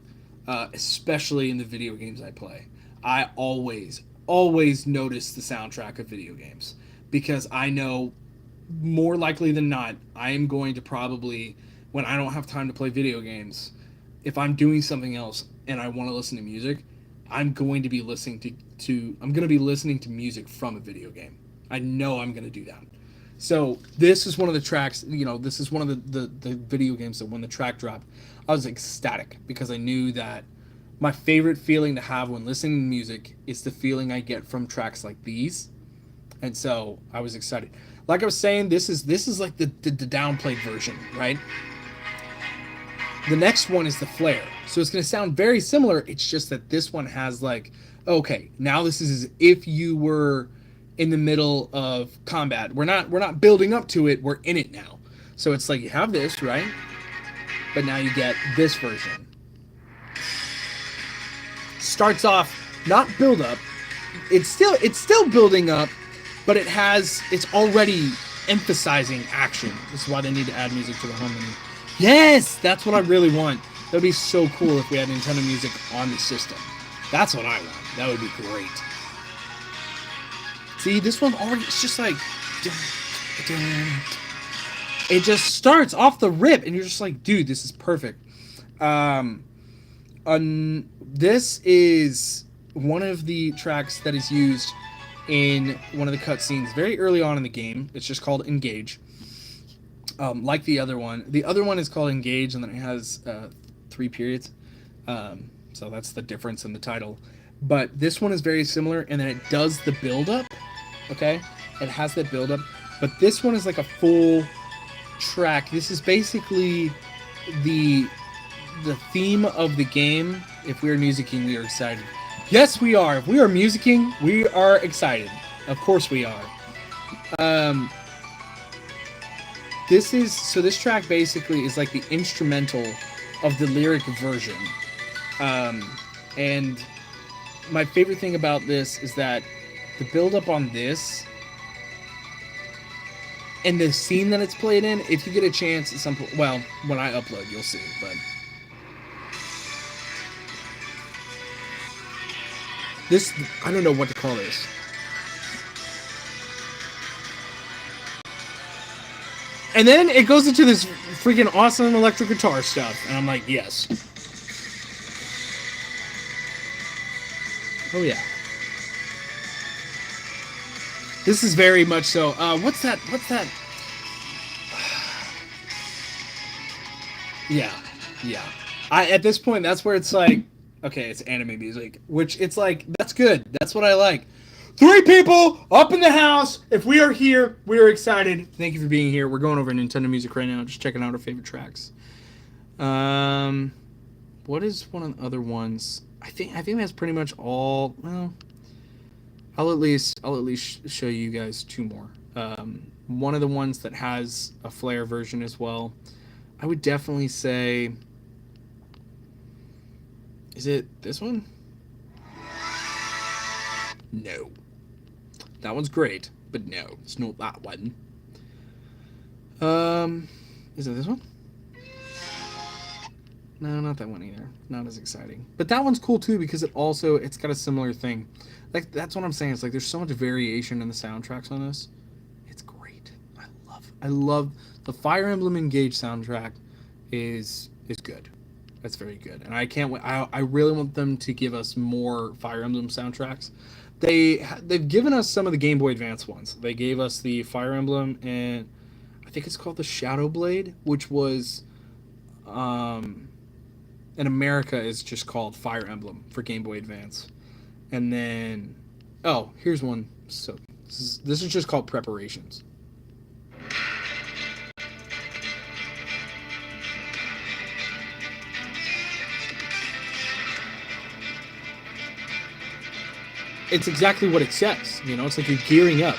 especially in the video games I play. I always notice the soundtrack of video games because I know more likely than not I am going to probably, when I don't have time to play video games, if I'm doing something else and I want to listen to music, I'm going to be listening to I'm going to be listening to music from a video game. I know I'm going to do that. So this is one of the tracks, this is one of the video games that when the track dropped, I was ecstatic because I knew that my favorite feeling to have when listening to music is the feeling I get from tracks like these. And so I was excited. Like I was saying, this is like the downplayed version, right? The next one is the flare. So it's going to sound very similar. It's just that this one has like, okay, now this is as if you were in the middle of combat. We're not building up to it. We're in it now. So it's like you have this, right? But now you get this version. Starts off not build up. It's still building up, but it's already emphasizing action. This is why they need to add music to the home menu. Yes, that's what I really want. That would be so cool if we had Nintendo music on the system. That's what I want. That would be great. See, this one already, it's just like, it just starts off the rip, and you're just like, dude, this is perfect. This is one of the tracks that is used in one of the cutscenes very early on in the game. It's just called Engage. Like the other one. The other one is called Engage, and then it has 3 periods. So that's the difference in the title. But this one is very similar, and then it does the build-up. Okay? It has that build-up. But this one is like a full track. This is basically the theme of the game. If we are musicking, we are excited. Yes, we are. If we are musicking, we are excited. Of course we are. This track basically is like the instrumental of the lyric version. And my favorite thing about this is that the build up on this and the scene that it's played in, if you get a chance at some point, well, when I upload, you'll see, but this, I don't know what to call this. And then it goes into this freaking awesome electric guitar stuff. And I'm like, yes. Oh, yeah. This is very much so. What's that? Yeah. At this point, that's where it's like, okay, it's anime music. Which it's like, that's good. That's what I like. 3 people up in the house. If we are here, we are excited. Thank you for being here. We're going over Nintendo music right now, just checking out our favorite tracks. What is one of the other ones? I think that's pretty much all. Well, I'll at least show you guys 2 more. One of the ones that has a flare version as well. I would definitely say, is it this one? No. That one's great, but no, it's not that one. Is it this one? No, not that one either. Not as exciting. But that one's cool too because it's got a similar thing. Like, that's what I'm saying. It's like there's so much variation in the soundtracks on this. It's great. I love the Fire Emblem Engage soundtrack is good. That's very good. And I can't wait. I really want them to give us more Fire Emblem soundtracks. They've given us some of the Game Boy Advance ones. They gave us the Fire Emblem, and I think it's called the Shadow Blade, which was in America is just called Fire Emblem for Game Boy Advance. And then here's one. So this is just called Preparations. It's exactly what it says, it's like you're gearing up.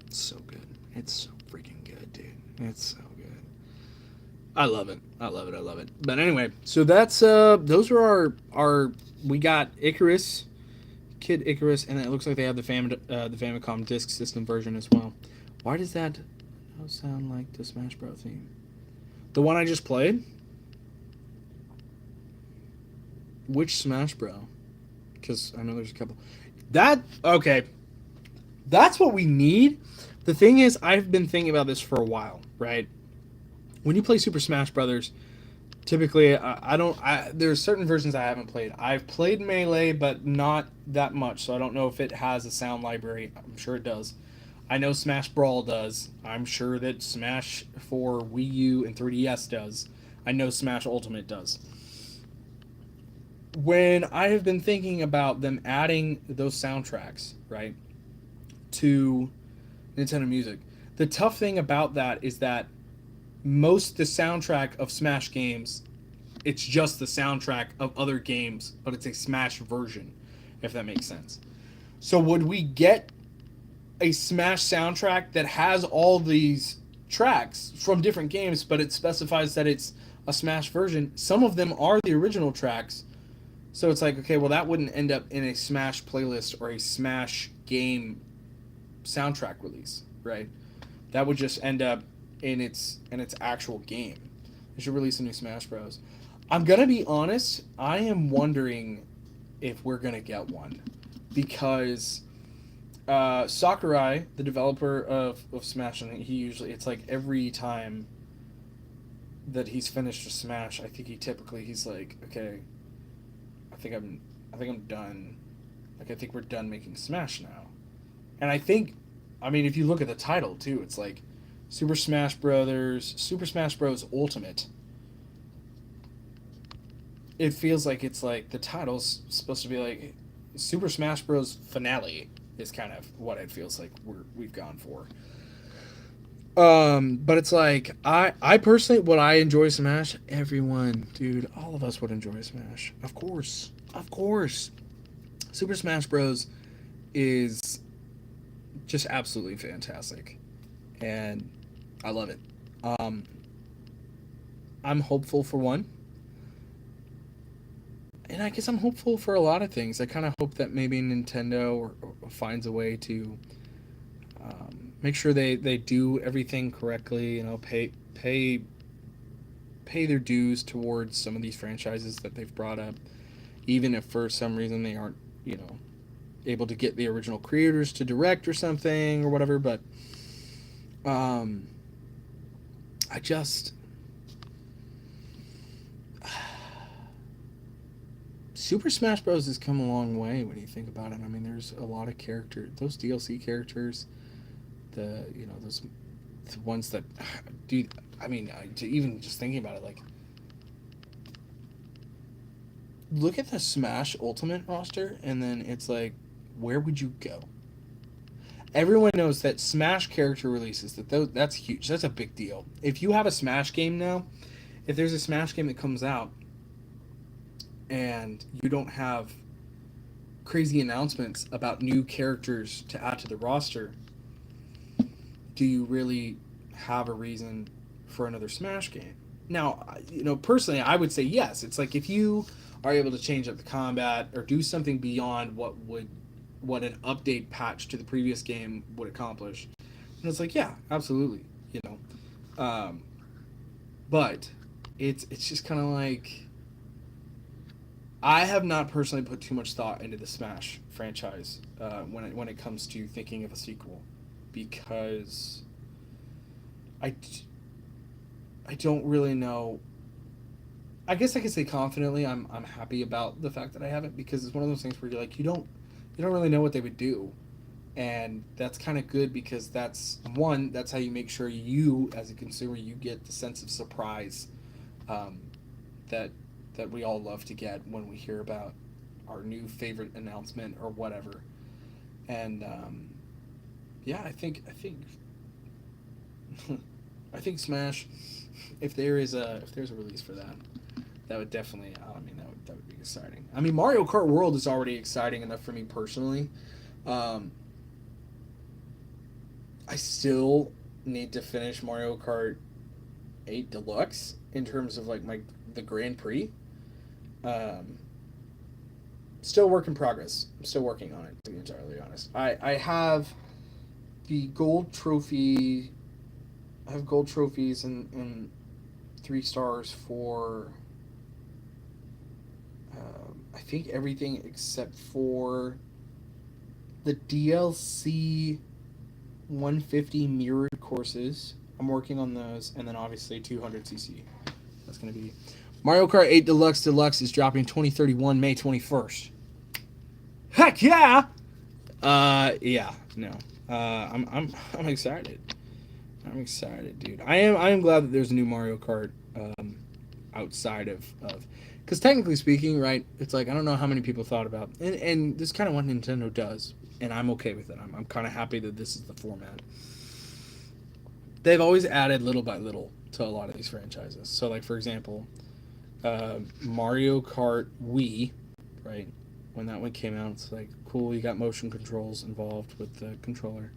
It's so good. It's so freaking good, dude. It's so good. I love it. But anyway, so that's those are our we got Icarus, Kid Icarus, and it looks like they have the Famicom Disk System version as well. Why does that sound like the Smash Bros. Theme? The one I just played? Which Smash Bro? Because I know there's a couple. Okay. That's what we need. The thing is, I've been thinking about this for a while, right? When you play Super Smash Brothers, typically there's certain versions I haven't played. I've played Melee, but not that much, so I don't know if it has a sound library. I'm sure it does. I know Smash Brawl does. I'm sure that Smash for Wii U and 3DS does. I know Smash Ultimate does. When I have been thinking about them adding those soundtracks, right, to Nintendo Music, the tough thing about that is that the soundtrack of Smash games, it's just the soundtrack of other games, but it's a Smash version, if that makes sense. So would we get a Smash soundtrack that has all these tracks from different games, but it specifies that it's a Smash version? Some of them are the original tracks. So it's like, okay, well, that wouldn't end up in a Smash playlist or a Smash game soundtrack release, right? That would just end up in its actual game. They should release a new Smash Bros. I'm gonna be honest. I am wondering if we're gonna get one, because Sakurai, the developer of Smash, and it's like every time that he's finished a Smash, I think he's like, okay, I think I'm done. Like, I think we're done making Smash now. And I mean, if you look at the title too, it's like Super Smash Bros. Ultimate. It feels like it's like the title's supposed to be like Super Smash Bros. Finale is kind of what it feels like we've gone for. But it's like I personally, would I enjoy Smash? Everyone, dude, all of us would enjoy Smash. Of course. Super Smash Bros. Is just absolutely fantastic, and I love it. Um, I'm hopeful for one, and I guess I'm hopeful for a lot of things. I kind of hope that maybe Nintendo or finds a way to make sure they do everything correctly. You know, pay their dues towards some of these franchises that they've brought up, even if for some reason they aren't, able to get the original creators to direct or something or whatever. But I just Super Smash Bros. Has come a long way when you think about it. I mean, there's a lot of characters, those DLC characters, those the ones that do. I mean, even just thinking about it, like, look at the Smash Ultimate roster, and then it's like, where would you go? Everyone knows that Smash character releases, that's huge. That's a big deal. If you have a Smash game now, if there's a Smash game that comes out and you don't have crazy announcements about new characters to add to the roster, do you really have a reason for another Smash game? Now, personally, I would say yes. It's like, if you are able to change up the combat or do something beyond what an update patch to the previous game would accomplish, and it's like, yeah, absolutely, but it's just kind of like, I have not personally put too much thought into the Smash franchise when it comes to thinking of a sequel, because I don't really know. I guess I can say confidently I'm happy about the fact that I haven't, because it's one of those things where you're like, you don't really know what they would do, and that's kind of good, because that's how you make sure you, as a consumer, you get the sense of surprise that we all love to get when we hear about our new favorite announcement or whatever. And yeah, I think I think Smash, if there's a release for that, that would definitely, that would be exciting. I mean, Mario Kart World is already exciting enough for me personally. I still need to finish Mario Kart 8 Deluxe in terms of like the Grand Prix. Still work in progress. I'm still working on it, to be entirely honest. I have the gold trophy. I have gold trophies and 3 stars for I think everything except for the DLC 150 mirrored courses. I'm working on those, and then obviously 200cc. That's gonna be Mario Kart 8 Deluxe. Deluxe is dropping 2031 May 21st. Heck yeah! Yeah, no. I'm excited. I'm excited, dude. I am glad that there's a new Mario Kart outside of because technically speaking, right? It's like I don't know how many people thought about, and this is kind of what Nintendo does, and I'm okay with it. I'm kind of happy that this is the format. They've always added little by little to a lot of these franchises. So, like for example, Mario Kart Wii, right? When that one came out, it's like cool. You got motion controls involved with the controller.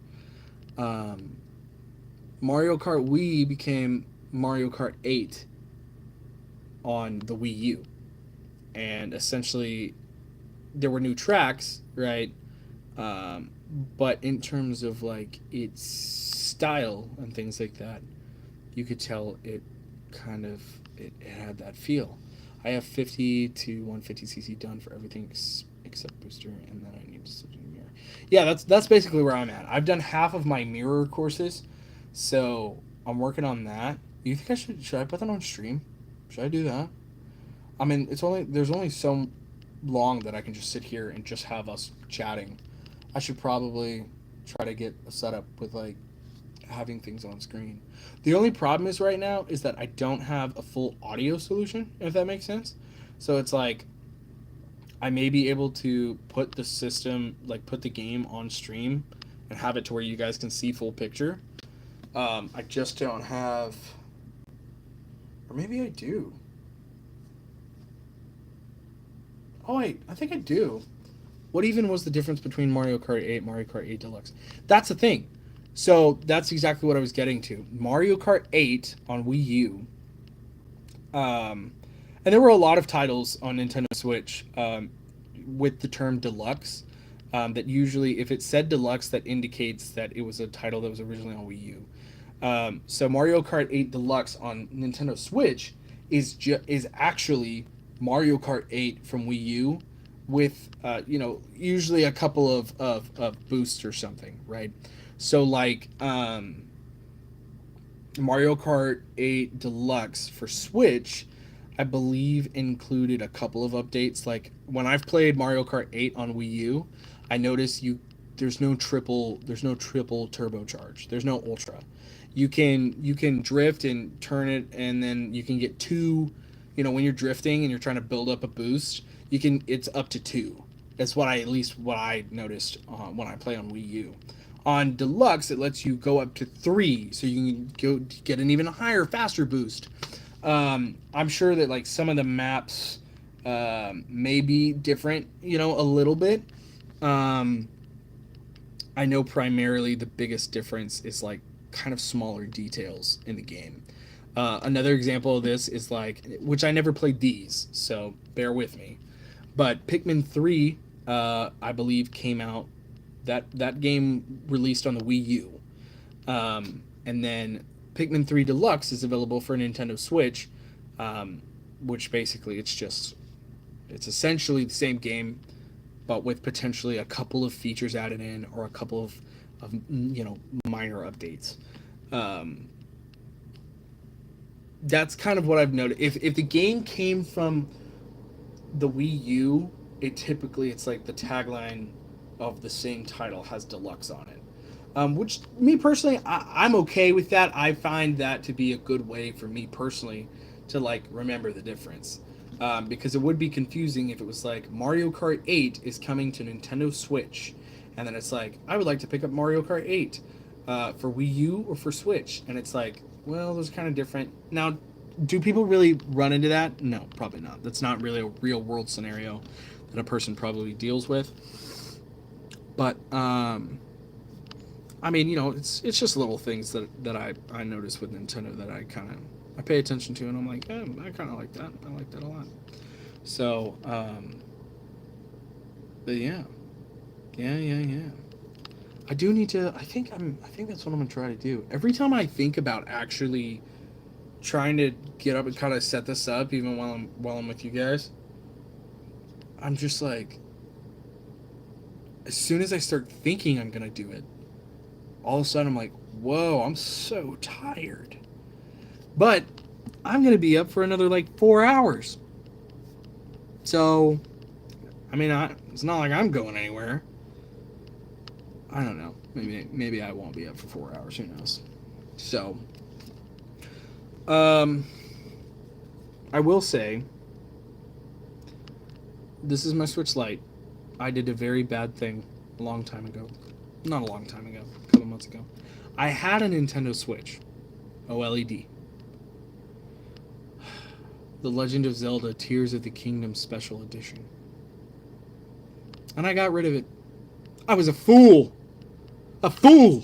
Um, Mario Kart Wii became Mario Kart 8 on the Wii U, and essentially there were new tracks, right? Um, but in terms of like its style and things like that, you could tell it kind of it had that feel. I have 50 to 150cc done for everything except booster, and then I need to switch to mirror. Yeah, that's basically where I'm at. I've done half of my mirror courses, so I'm working on that. You think I should I put that on stream? Should I do that? I mean, there's only so long that I can just sit here and just have us chatting. I should probably try to get a setup with like having things on screen. The only problem is right now is that I don't have a full audio solution, if that makes sense. So it's like I may be able to put the system, like put the game on stream and have it to where you guys can see full picture. I just don't have, or maybe I do. Oh wait, I think I do. What even was the difference between Mario Kart 8 and Mario Kart 8 Deluxe? That's the thing. So that's exactly what I was getting to. Mario Kart 8 on Wii U. Um, and there were a lot of titles on Nintendo Switch with the term Deluxe. That usually, if it said Deluxe, that indicates that it was a title that was originally on Wii U. So Mario Kart 8 Deluxe on Nintendo Switch is actually Mario Kart 8 from Wii U with usually a couple of boosts or something, right? So like Mario Kart 8 Deluxe for Switch, I believe included a couple of updates. Like when I've played Mario Kart 8 on Wii U, I noticed there's no triple turbocharge. There's no ultra. You can drift and turn it, and then you can get two. When you're drifting and you're trying to build up a boost, it's up to two. That's what I noticed when I play on Wii U. On Deluxe, it lets you go up to 3, so you can go get an even higher, faster boost. I'm sure that like some of the maps may be different, a little bit. I know primarily the biggest difference is like kind of smaller details in the game. Another example of this is like, which I never played these, so bear with me. But Pikmin 3, I believe, came out. That game released on the Wii U. And then Pikmin 3 Deluxe is available for Nintendo Switch, which basically it's essentially the same game, but with potentially a couple of features added in or a couple of minor updates. That's kind of what I've noticed. If the game came from the Wii U, it's like the tagline of the same title has Deluxe on it. Which me personally, I'm okay with that. I find that to be a good way for me personally to like remember the difference. Because it would be confusing if it was like Mario Kart 8 is coming to Nintendo Switch, and then it's like I would like to pick up Mario Kart 8 for Wii U or for Switch, and it's like, well, those are kind of different. Now, do people really run into that? No, probably not. That's not really a real world scenario that a person probably deals with. But I mean, it's just little things that I notice with Nintendo that I pay attention to, and I'm like, I kind of like that. I like that a lot. So But yeah. Yeah. I do need to. I think that's what I'm gonna try to do. Every time I think about actually trying to get up and kind of set this up, even while I'm with you guys, I'm just like, as soon as I start thinking I'm gonna do it, all of a sudden I'm like, whoa, I'm so tired. But I'm gonna be up for another like 4 hours. So, I mean, it's not like I'm going anywhere. I don't know. Maybe I won't be up for 4 hours. Who knows? So, um, I will say, this is my Switch Lite. I did a very bad thing a long time ago. Not a long time ago, a couple months ago. I had a Nintendo Switch, OLED. The Legend of Zelda Tears of the Kingdom Special Edition. And I got rid of it. I was a fool! A fool!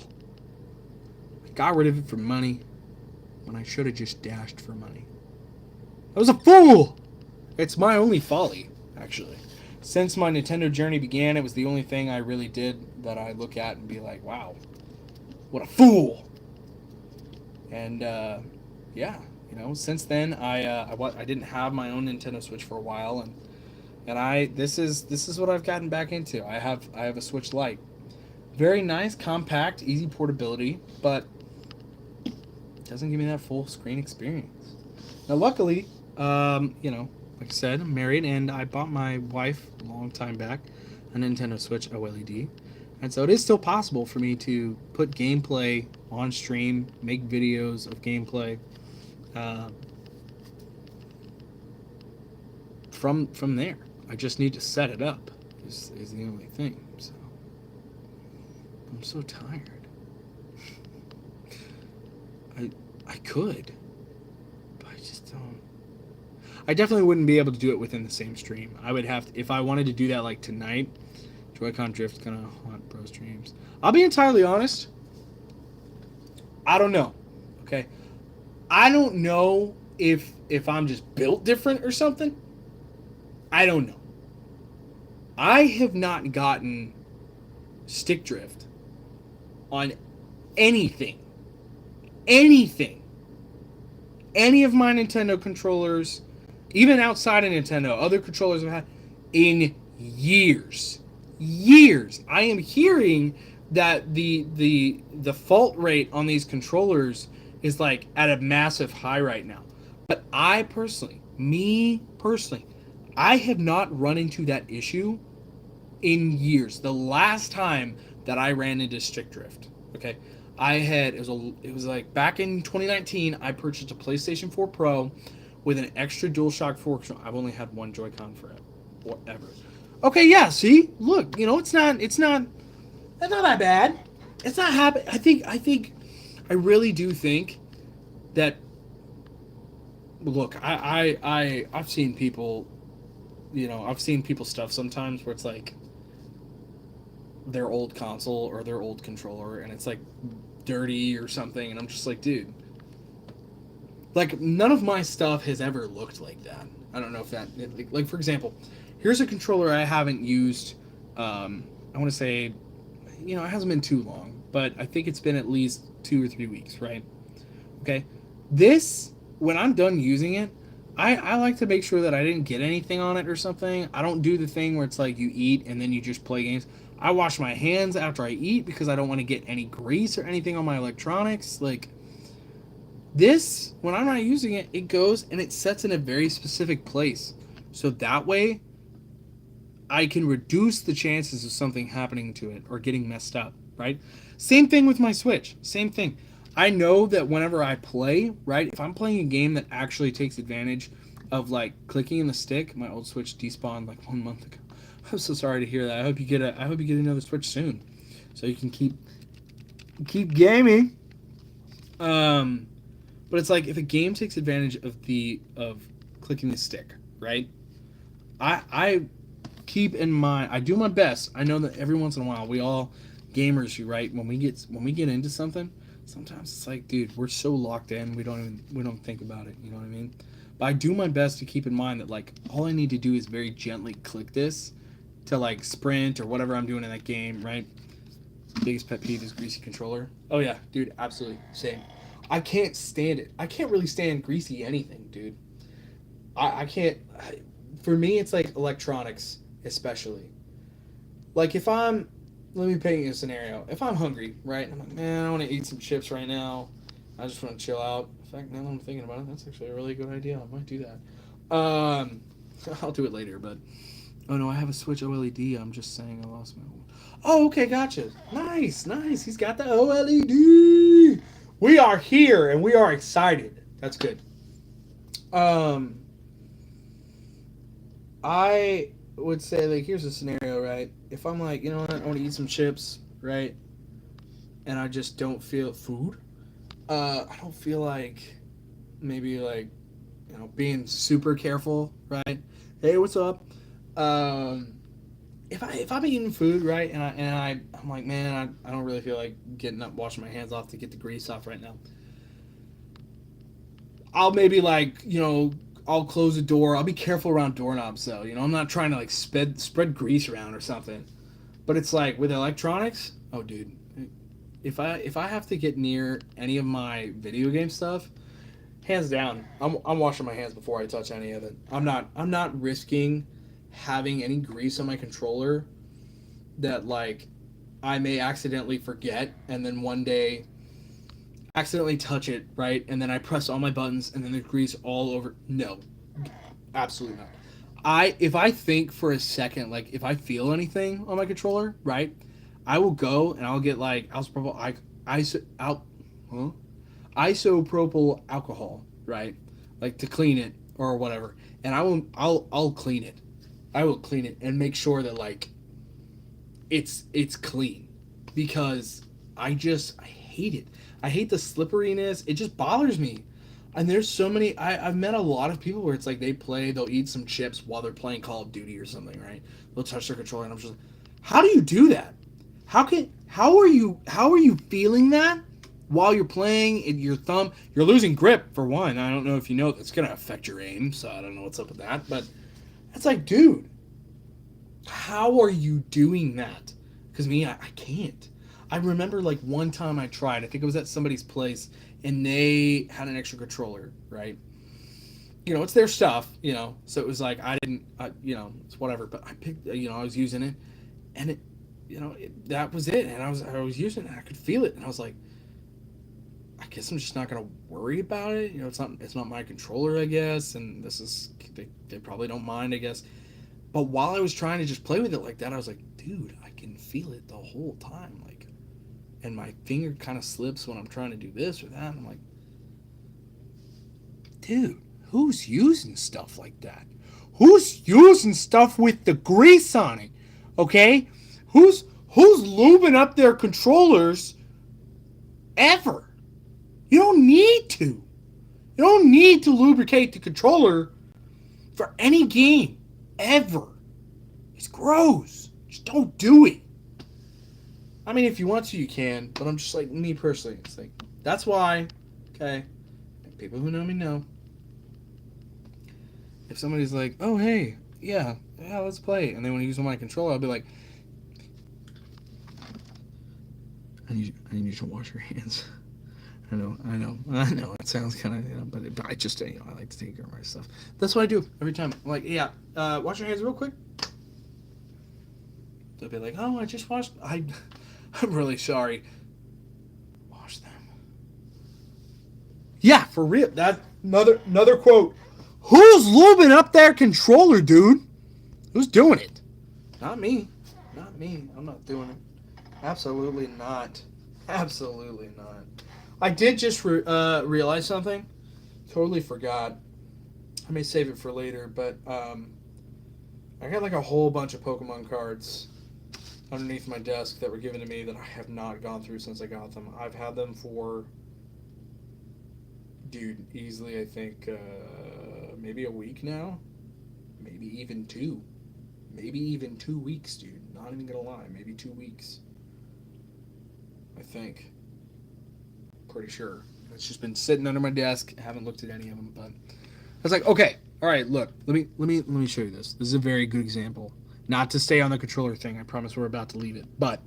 I got rid of it for money when I should have just dashed for money. I was a fool! It's my only folly, actually. Since my Nintendo journey began, it was the only thing I really did that I look at and be like, wow, what a fool! And, yeah, since then, I didn't have my own Nintendo Switch for a while, and this is what I've gotten back into. I have a Switch Lite. Very nice, compact, easy portability, but doesn't give me that full screen experience. Now, luckily, like I said, I'm married, and I bought my wife a long time back a Nintendo Switch OLED, and so it is still possible for me to put gameplay on stream, make videos of gameplay uh, from there. I just need to set it up. Is the only thing. So I'm so tired. I could, but I just don't. I definitely wouldn't be able to do it within the same stream. I would have to, if I wanted to do that like tonight. Joy-Con Drift's gonna haunt pro streams. I'll be entirely honest. I don't know. Okay, I don't know if I'm just built different or something. I don't know. I have not gotten stick drift on anything. Anything. Any of my Nintendo controllers, even outside of Nintendo, other controllers I've had in years. Years. I am hearing that the fault rate on these controllers is like at a massive high right now. But me personally, I have not run into that issue in years. The last time that I ran into stick drift, okay, it was like back in 2019. I purchased a PlayStation 4 Pro with an extra DualShock 4. I've only had one Joy-Con forever. Okay, yeah. See, look, it's not that bad. It's not happen. I really do think that. Look, I've seen people, I've seen people stuff sometimes where it's like their old console or their old controller, and it's like dirty or something, and I'm just like, dude, like none of my stuff has ever looked like that. I don't know if that, like for example, here's a controller I haven't used. I want to say, it hasn't been too long, but I think it's been at least 2 or 3 weeks, right? Okay, this, when I'm done using it, I like to make sure that I didn't get anything on it or something. I don't do the thing where it's like you eat and then you just play games. I wash my hands after I eat because I don't want to get any grease or anything on my electronics. Like, this, when I'm not using it, it goes and it sets in a very specific place. So that way, I can reduce the chances of something happening to it or getting messed up, right? Same thing with my Switch. Same thing. I know that whenever I play, right, if I'm playing a game that actually takes advantage of like clicking in the stick, my old Switch despawned like 1 month ago. I'm so sorry to hear that. I hope you get another Switch soon, so you can keep gaming. But it's like if a game takes advantage of clicking the stick, right? I keep in mind. I do my best. I know that every once in a while we all gamers, right? When we get into something. Sometimes it's like, dude, we're so locked in, we don't think about it, you know what I mean? But I do my best to keep in mind that like all I need to do is very gently click this to like sprint or whatever I'm doing in that game, right? Biggest pet peeve is greasy controller. Oh yeah, dude, absolutely same. I can't stand it. I can't really stand greasy anything, dude. I can't. For me, it's like electronics, especially. Like if I'm, let me paint you a scenario. If I'm hungry, right? I'm like, man, I want to eat some chips right now. I just want to chill out. In fact, now that I'm thinking about it, that's actually a really good idea. I might do that. I'll do it later, but oh no, I have a Switch OLED. I'm just saying I lost my. Oh, okay, gotcha. Nice, nice. He's got the OLED. We are here and we are excited. That's good. Um, I would say like here's a scenario, right? If I'm like, you know what, I want to eat some chips, right? And I just don't feel food. I don't feel like maybe like being super careful, right? Hey, what's up? Um, if I'm eating food, right, I'm like, man, I don't really feel like getting up, washing my hands off to get the grease off right now. I'll maybe like I'll close the door. I'll be careful around doorknobs though. I'm not trying to like spread grease around or something. But it's like with electronics, oh dude, if I have to get near any of my video game stuff, hands down, I'm washing my hands before I touch any of it. I'm not risking having any grease on my controller that like I may accidentally forget and then one day accidentally touch it, right? And then I press all my buttons and then there's grease all over. No. Absolutely not. If I think for a second, like if I feel anything on my controller, right? I will go and I'll get like huh? Isopropyl alcohol, right? Like to clean it or whatever. And I'll clean it. I will clean it and make sure that like it's clean because I hate it. I hate the slipperiness. It just bothers me. And there's so many. I've met a lot of people where it's like they'll eat some chips while they're playing Call of Duty or something, right? They'll touch their controller, and I'm just like, how do you do that? How are you feeling that while you're playing? Your thumb, you're losing grip for one. I don't know if you know that's gonna affect your aim, so I don't know what's up with that. But it's like, dude, how are you doing that? Because me, I can't. I remember like one time I tried. I think it was at somebody's place, and they had an extra controller, right? It's their stuff, So it was like I didn't, it's whatever. But I picked, I was using it, and that was it. And I was using it, and I could feel it, and I was like, I guess I'm just not gonna worry about it. It's not my controller, I guess, and they probably don't mind, I guess. But while I was trying to just play with it like that, I was like, dude, I can feel it the whole time, like, and my finger kind of slips when I'm trying to do this or that. And I'm like, dude, who's using stuff like that? Who's using stuff with the grease on it? Okay, who's lubing up their controllers ever? You don't need to. You don't need to lubricate the controller for any game ever. It's gross. Just don't do it. I mean, if you want to, you can, but I'm just like, me personally, it's like, that's why, okay, people who know me know, if somebody's like, oh, hey, yeah, let's play, and they want to use my controller, I'll be like, I need you to wash your hands. I know. It sounds kind of, but I just, I like to take care of my stuff. That's what I do every time. I'm like, yeah, wash your hands real quick. They'll be like, oh, I just washed. I'm really sorry. Wash them. Yeah, for real. That another quote. Who's lubing up their controller, dude? Who's doing it? Not me. Not me. I'm not doing it. Absolutely not. Absolutely not. I did just realize something. Totally forgot. I may save it for later, but I got like a whole bunch of Pokemon cards underneath my desk that were given to me that I have not gone through since I got them. I've had them for, dude, easily I think maybe a week now. Maybe even 2. Maybe even 2 weeks, dude. Not even gonna lie. Maybe 2 weeks. I think. Pretty sure. It's just been sitting under my desk. I haven't looked at any of them, but I was like, okay, all right, look, let me show you this. This is a very good example. Not to stay on the controller thing. I promise we're about to leave it. But,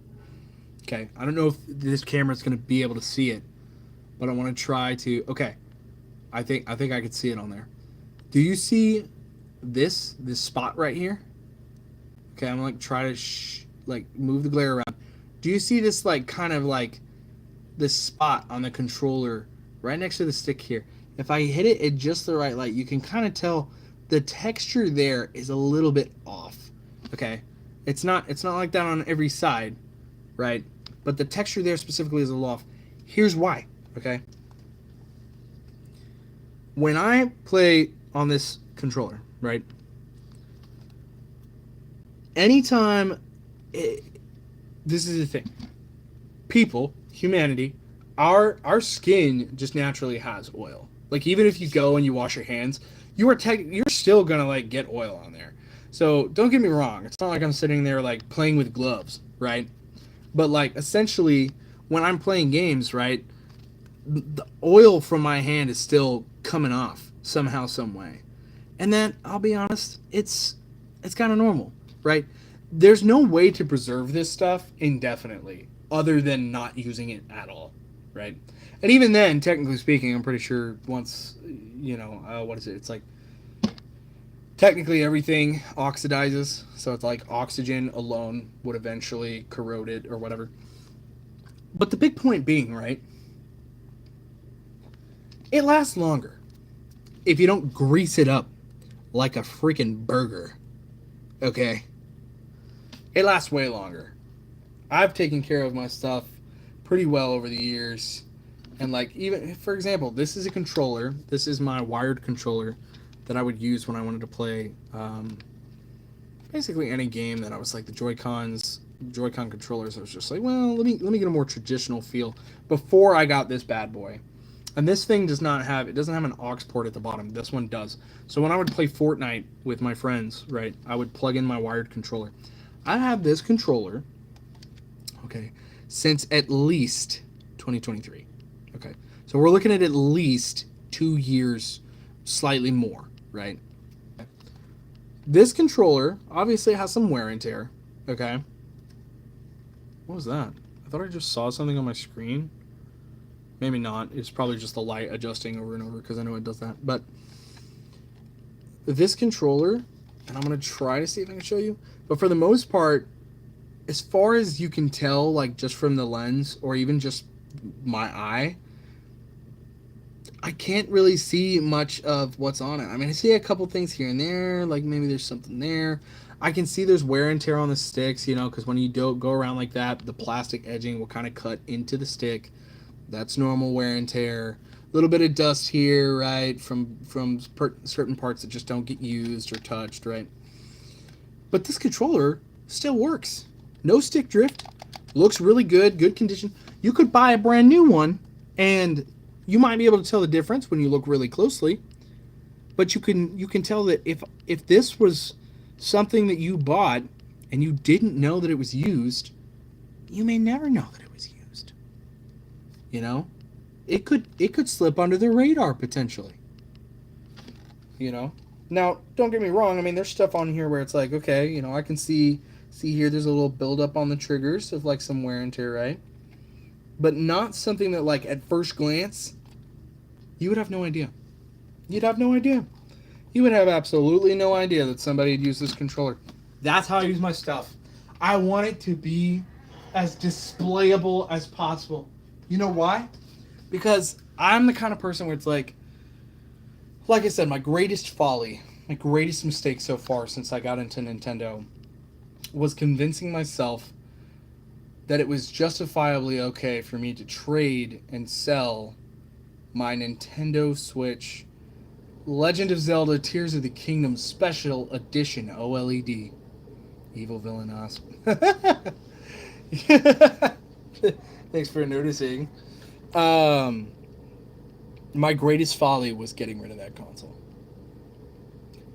okay, I don't know if this camera's going to be able to see it, but I want to try to. Okay, I think I could see it on there. Do you see this spot right here? Okay, I'm like try to like move the glare around. Do you see this like kind of like this spot on the controller right next to the stick here? If I hit it at just the right light, you can kind of tell the texture there is a little bit off. Okay, it's not like that on every side, right? But the texture there specifically is a little off. Here's why. Okay, when I play on this controller, right? Anytime, this is the thing. People, humanity, our skin just naturally has oil. Like even if you go and you wash your hands, you're still gonna like get oil on there. So don't get me wrong. It's not like I'm sitting there like playing with gloves, right? But like essentially, when I'm playing games, right, the oil from my hand is still coming off somehow, some way. And then I'll be honest, it's kind of normal, right? There's no way to preserve this stuff indefinitely other than not using it at all, right? And even then, technically speaking, I'm pretty sure once, what is it? It's like technically everything oxidizes, so it's like oxygen alone would eventually corrode it or whatever. But the big point being, right? It lasts longer if you don't grease it up like a freaking burger. Okay? It lasts way longer. I've taken care of my stuff pretty well over the years. And like even for example, this is a controller. This is my wired controller that I would use when I wanted to play basically any game that I was like the Joy-Con controllers. I was just like, well, let me get a more traditional feel before I got this bad boy. And this thing doesn't have an aux port at the bottom. This one does. So when I would play Fortnite with my friends, right, I would plug in my wired controller. I have this controller, okay, since at least 2023. Okay. So we're looking at least 2 years, slightly more, right? This controller obviously has some wear and tear, okay? What was that? I thought I just saw something on my screen. Maybe not. It's probably just the light adjusting over and over because I know it does that. But this controller, and I'm going to try to see if I can show you, but for the most part, as far as you can tell, like just from the lens or even just my eye, I can't really see much of what's on it. I mean, I see a couple things here and there, like maybe there's something there. I can see there's wear and tear on the sticks, because when you go around like that, the plastic edging will kind of cut into the stick. That's normal wear and tear. A little bit of dust here, right, from certain parts that just don't get used or touched, right? But this controller still works. No stick drift. Looks really good condition. You could buy a brand new one, and you might be able to tell the difference when you look really closely. But you can tell that if this was something that you bought and you didn't know that it was used, you may never know that it was used. It could slip under the radar potentially. Now, don't get me wrong. I mean, there's stuff on here where it's like, okay, I can see here there's a little buildup on the triggers of like some wear and tear, right? But not something that like at first glance, you would have no idea. You'd have no idea. You would have absolutely no idea that somebody had used this controller. That's how I use my stuff. I want it to be as displayable as possible. You know why? Because I'm the kind of person where it's like I said, my greatest folly, my greatest mistake so far since I got into Nintendo was convincing myself that it was justifiably okay for me to trade and sell my Nintendo Switch Legend of Zelda Tears of the Kingdom Special Edition OLED. Evil Villain Asp. Thanks for noticing. My greatest folly was getting rid of that console.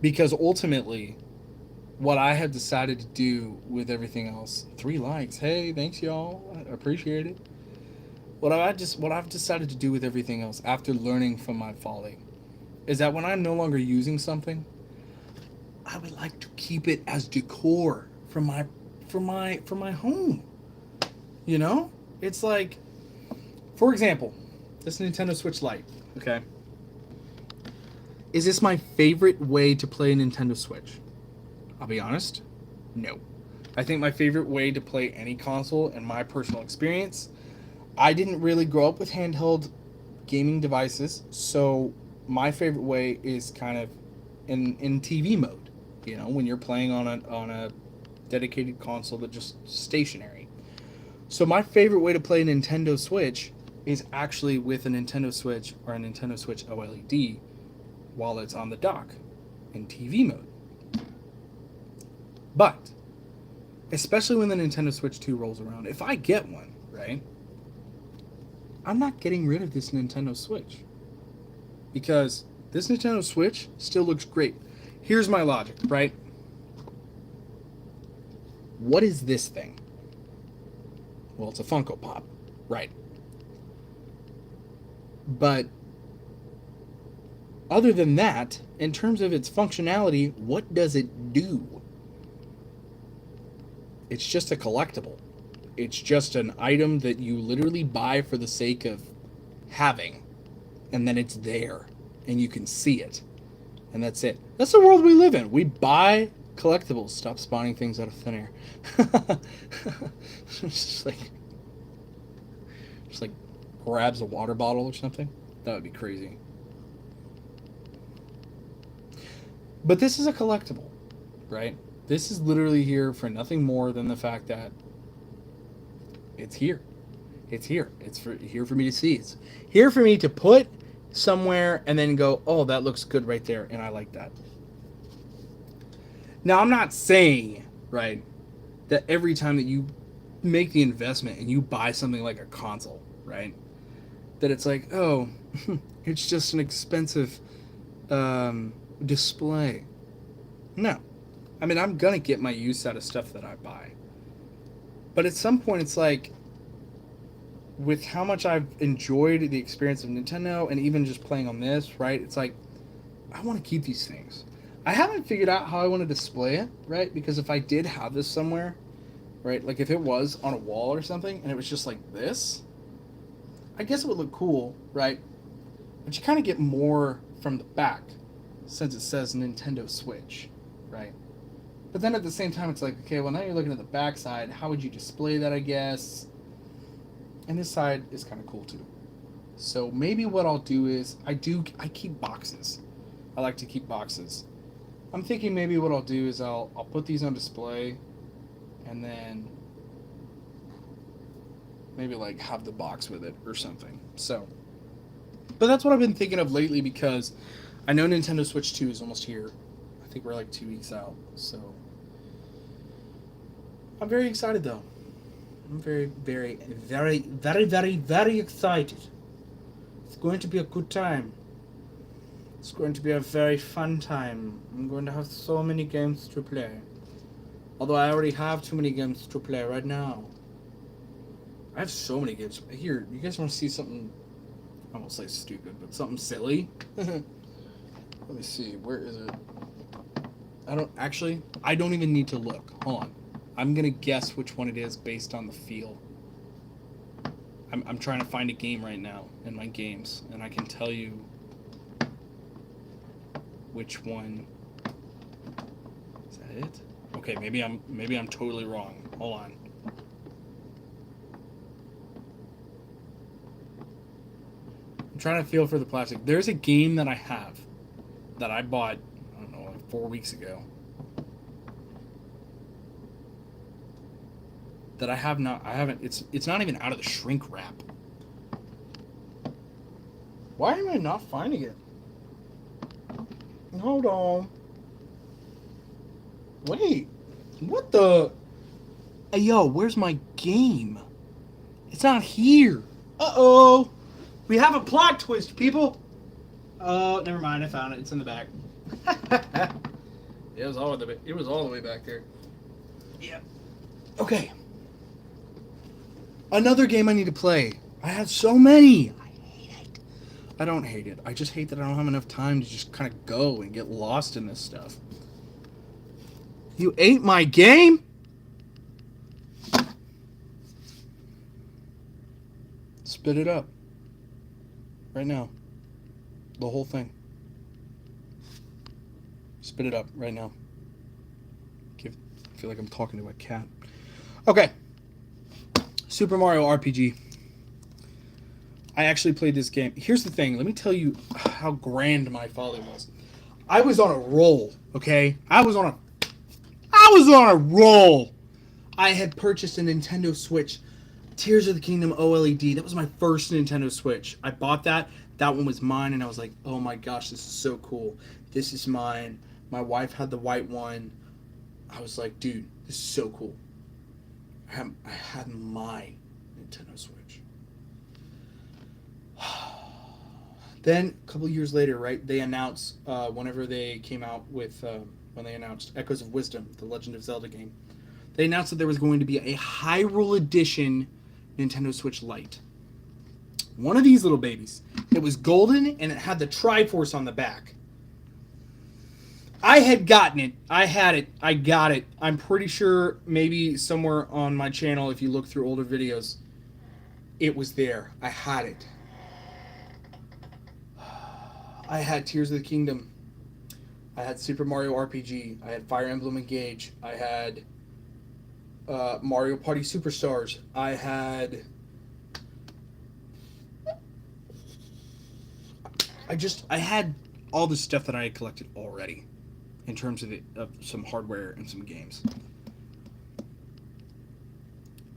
Because ultimately, what I have decided to do with everything else, 3 likes. Hey, thanks y'all. I appreciate it. What I've decided to do with everything else after learning from my folly is that when I'm no longer using something, I would like to keep it as decor. from my home. You know? It's like, for example, this Nintendo Switch Lite, okay? Is this my favorite way to play a Nintendo Switch? I'll be honest, no. I think my favorite way to play any console, in my personal experience, I didn't really grow up with handheld gaming devices, so my favorite way is kind of in TV mode. You know, when you're playing on a dedicated console that's just stationary. So my favorite way to play a Nintendo Switch is actually with a Nintendo Switch or a Nintendo Switch OLED while it's on the dock in TV mode. But especially when the Nintendo Switch 2 rolls around, if I get one, right? I'm not getting rid of this Nintendo Switch. Because this Nintendo Switch still looks great. Here's my logic, right? What is this thing? Well, it's a Funko Pop, right? But other than that, in terms of its functionality, what does it do? It's just a collectible. It's just an item that you literally buy for the sake of having. And then it's there. And you can see it. And that's it. That's the world we live in. We buy collectibles. Stop spawning things out of thin air. just like grabs a water bottle or something. That would be crazy. But this is a collectible, right? This is literally here for nothing more than the fact that it's here. It's here. It's here for me to see. It's here for me to put somewhere and then go, oh, that looks good right there, and I like that. Now, I'm not saying, right, that every time that you make the investment and you buy something like a console, right, that it's like, oh, it's just an expensive display. No. I mean, I'm going to get my use out of stuff that I buy. But at some point, it's like, with how much I've enjoyed the experience of Nintendo and even just playing on this, right, it's like, I want to keep these things. I haven't figured out how I want to display it, right, because if I did have this somewhere, right, like if it was on a wall or something and it was just like this, I guess it would look cool, right, but you kind of get more from the back since it says Nintendo Switch, right? But then at the same time, it's like, okay, well, now you're looking at the back side. How would you display that, I guess? And this side is kind of cool, too. So maybe what I'll do is, I keep boxes. I like to keep boxes. I'm thinking maybe what I'll do is I'll put these on display, and then maybe, like, have the box with it or something. So, but that's what I've been thinking of lately, because I know Nintendo Switch 2 is almost here. I think we're like 2 weeks out, so I'm very excited, though. I'm very, very, very, very, very, very excited. It's going to be a good time. It's going to be a very fun time. I'm going to have so many games to play. Although I already have too many games to play right now. I have so many games. Here, you guys want to see something, I won't say stupid, but something silly? Let me see, where is it? I don't even need to look. Hold on. I'm going to guess which one it is based on the feel. I'm trying to find a game right now in my games, and I can tell you which one. Is that it? Okay, maybe I'm totally wrong. Hold on. I'm trying to feel for the plastic. There's a game that I have that I bought, I don't know, like 4 weeks ago. That I haven't, it's not even out of the shrink wrap. Why am I not finding it? Hold on. Wait, what the? Hey, yo, where's my game? It's not here. Uh-oh. We have a plot twist, people. Oh, never mind, I found it. It's in the back. It was all the way back there. Yep. Okay. Another game I need to play. I have so many. I hate it. I don't hate it. I just hate that I don't have enough time to just kind of go and get lost in this stuff. You ate my game? Spit it up. Right now. The whole thing. Spit it up right now. I feel like I'm talking to a cat. Okay. Super Mario RPG. I actually played this game. Here's the thing. Let me tell you how grand my folly was. I was on a roll, okay? I was on a roll. I had purchased a Nintendo Switch. Tears of the Kingdom OLED. That was my first Nintendo Switch. I bought that. That one was mine, and I was like, oh my gosh, this is so cool. This is mine. My wife had the white one. I was like, dude, this is so cool. I had my Nintendo Switch. Then, a couple years later, right, they announced, whenever they came out with, when they announced Echoes of Wisdom, the Legend of Zelda game, they announced that there was going to be a Hyrule Edition Nintendo Switch Lite. One of these little babies. It was golden, and it had the Triforce on the back. I had gotten it. I had it. I got it. I'm pretty sure maybe somewhere on my channel, if you look through older videos, it was there. I had it. I had Tears of the Kingdom. I had Super Mario RPG. I had Fire Emblem Engage. I had Mario Party Superstars. I had... I had all the stuff that I had collected already in terms of some hardware and some games.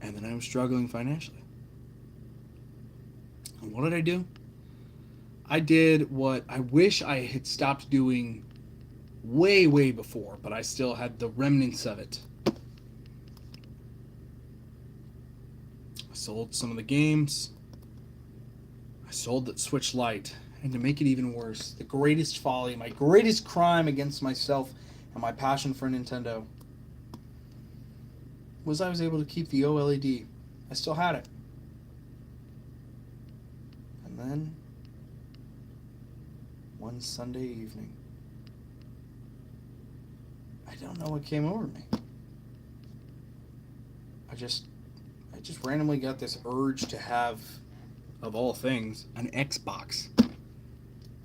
And then I was struggling financially. And what did I do? I did what I wish I had stopped doing way, way before, but I still had the remnants of it. I sold some of the games. I sold the Switch Lite. And to make it even worse, the greatest folly, my greatest crime against myself and my passion for Nintendo was I was able to keep the OLED. I still had it. And then, one Sunday evening, I don't know what came over me. I just randomly got this urge to have, of all things, an Xbox.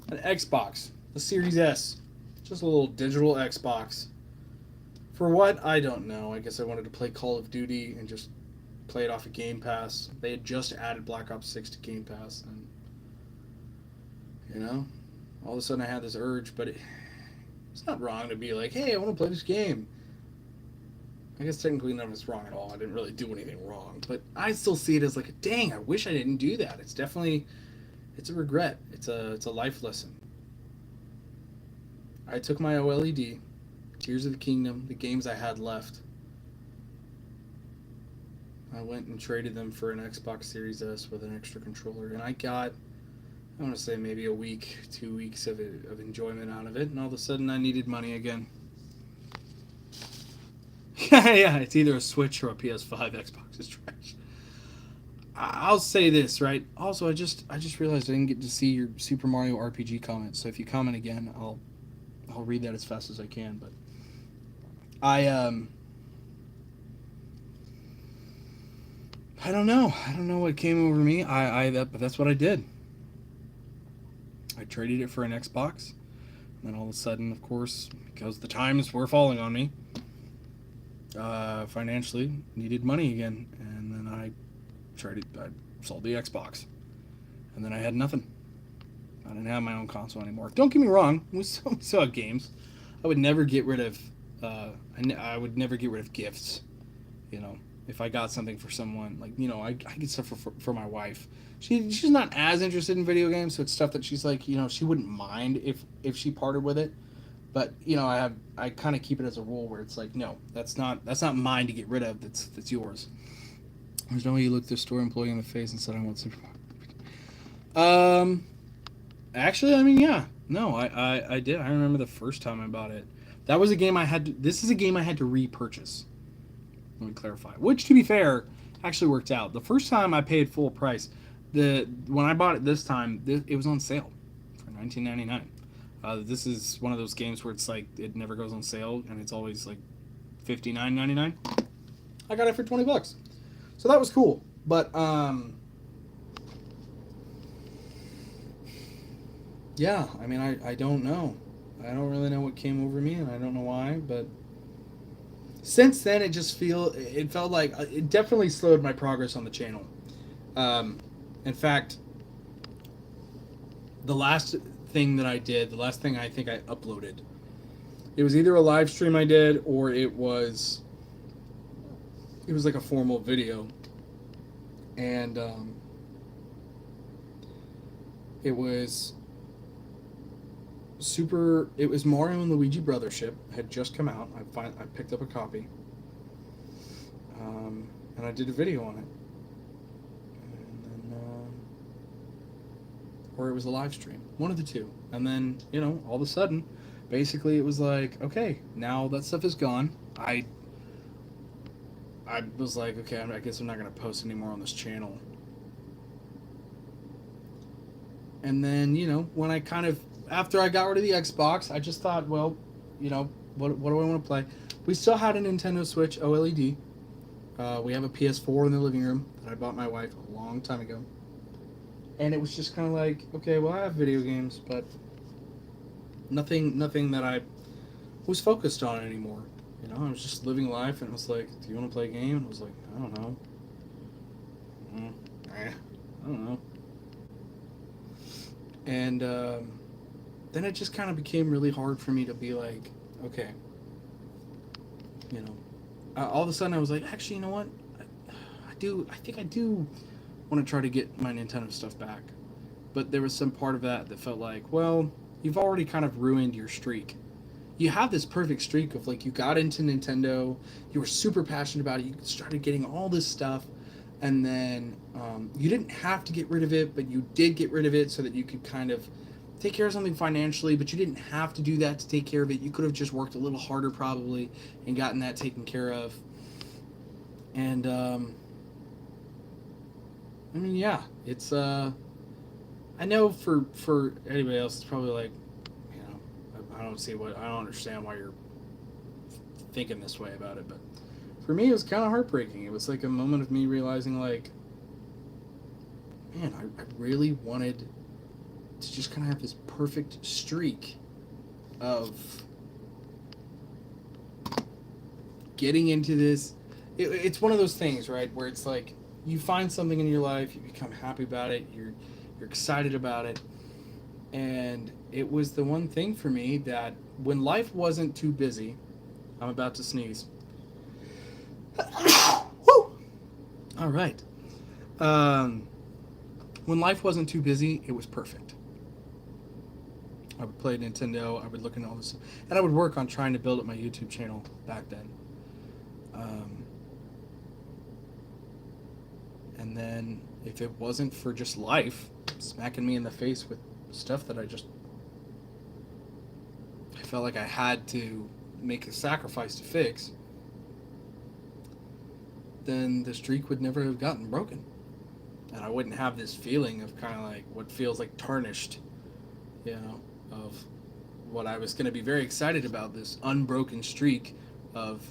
An Xbox. The Series S. Just a little digital Xbox. For what? I don't know. I guess I wanted to play Call of Duty and just play it off of Game Pass. They had just added Black Ops 6 to Game Pass. And, you know, all of a sudden I had this urge, but it's not wrong to be like, hey, I want to play this game. I guess technically none of it's wrong at all. I didn't really do anything wrong. But I still see it as like, dang, I wish I didn't do that. It's definitely, it's a regret. It's a life lesson. I took my OLED, Tears of the Kingdom, the games I had left. I went and traded them for an Xbox Series S with an extra controller. And I got, I want to say maybe a week, 2 weeks of enjoyment out of it. And all of a sudden I needed money again. Yeah, it's either a Switch or a PS5. Xbox is trash. I'll say this, right? Also, I just realized I didn't get to see your Super Mario RPG comment. So if you comment again, I'll read that as fast as I can. But I don't know. I don't know what came over me. But that's what I did. I traded it for an Xbox. And then all of a sudden, of course, because the times were falling on me, financially needed money again, and then I sold the Xbox, and then I had nothing. I didn't have my own console anymore. Don't get me wrong, we still have games. I would never get rid of I would never get rid of gifts. You know, if I got something for someone, like, you know, I get stuff for my wife. She's not as interested in video games, so it's stuff that she's like, you know, she wouldn't mind if she parted with it. But, you know, I kind of keep it as a rule where it's like, no, that's not mine to get rid of. That's yours. There's no way you looked the store employee in the face and said, I want Super Mario. Actually, I mean, yeah. No, I did. I remember the first time I bought it. That was a game this is a game I had to repurchase. Let me clarify. Which, to be fair, actually worked out. The first time I paid full price. When I bought it this time, it was on sale for $19.99. This is one of those games where it's like it never goes on sale and it's always like $59.99. I got it for $20, so that was cool. But Yeah, I mean, I don't know. I don't really know what came over me, and I don't know why, but since then it felt like it definitely slowed my progress on the channel. Um, in fact, the last thing that I did, the last thing I think I uploaded, it was either a live stream I did or it was like a formal video, and it was super. It was Mario and Luigi Brothership had just come out. I picked up a copy, and I did a video on it, and then or it was a live stream, one of the two, and then all of a sudden, basically it was like, okay, now that stuff is gone. I was like, okay, I guess I'm not gonna post anymore on this channel. And then when I kind of after I got rid of the Xbox, I just thought, well, what do I want to play? We still had a Nintendo Switch OLED. We have a PS4 in the living room that I bought my wife a long time ago. And it was just kind of like, okay, well, I have video games, but nothing that I was focused on anymore. I was just living life, and it was like, do you want to play a game? And I was like, I don't know. I don't know. And then it just kind of became really hard for me to be like, okay, all of a sudden I was like, actually, you know what? I think I do want to try to get my Nintendo stuff back. But there was some part of that felt like, well, you've already kind of ruined your streak. You have this perfect streak of like, you got into Nintendo, you were super passionate about it, you started getting all this stuff, and then you didn't have to get rid of it, but you did get rid of it so that you could kind of take care of something financially, but you didn't have to do that to take care of it. You could have just worked a little harder probably and gotten that taken care of. And I mean, yeah, it's I know for anybody else, it's probably like, I don't understand why you're thinking this way about it, but for me, it was kind of heartbreaking. It was like a moment of me realizing, like, man, I really wanted to just kind of have this perfect streak of getting into this. It's one of those things, right, where it's like you find something in your life, you become happy about it, you're excited about it, and it was the one thing for me that when life wasn't too busy, I'm about to sneeze. Woo! All right. Um, when life wasn't too busy, it was perfect. I would play Nintendo. I would look into all this, and I would work on trying to build up my YouTube channel back then. Um, and then, if it wasn't for just life smacking me in the face with stuff that I felt like I had to make a sacrifice to fix, then the streak would never have gotten broken. And I wouldn't have this feeling of kind of like what feels like tarnished, of what I was going to be very excited about, this unbroken streak of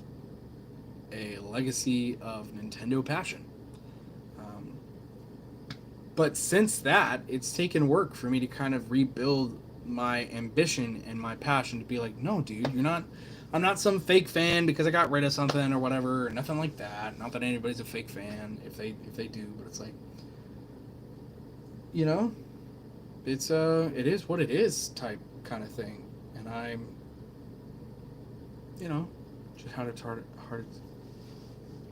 a legacy of Nintendo passion. But since that, it's taken work for me to kind of rebuild my ambition and my passion to be like, no, dude, I'm not some fake fan because I got rid of something or whatever, or nothing like that. Not that anybody's a fake fan if they do, but it's like, it's it is what it is type kind of thing. And I'm,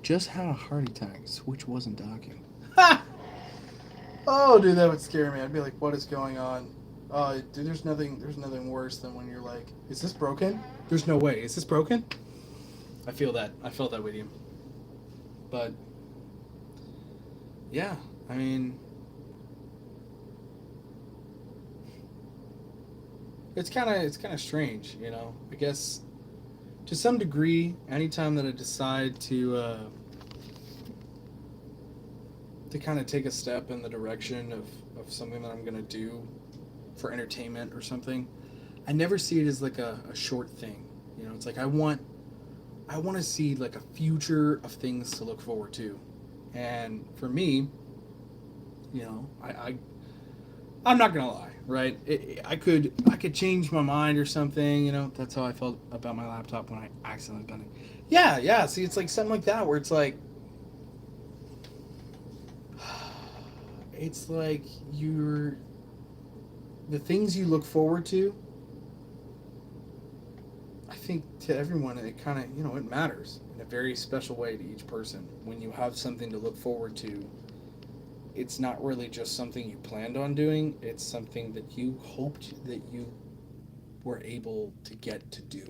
just had a heart attack. Switch wasn't docking. Ha! Oh, dude, that would scare me. I'd be like, what is going on? Dude, there's nothing worse than when you're like, is this broken? There's no way. Is this broken? I feel that. I felt that with you. But yeah, I mean, it's kind of strange, I guess to some degree, anytime that I decide to kind of take a step in the direction of something that I'm going to do for entertainment or something, I never see it as like a short thing. It's like I want to see like a future of things to look forward to. And for me, I'm not going to lie. right? I could change my mind or something. You know, that's how I felt about my laptop when I accidentally done it. Yeah, yeah. See, it's like something like that where it's like you're the things you look forward to. I think to everyone, it kind of it matters in a very special way to each person. When you have something to look forward to, it's not really just something you planned on doing. It's something that you hoped that you were able to get to do.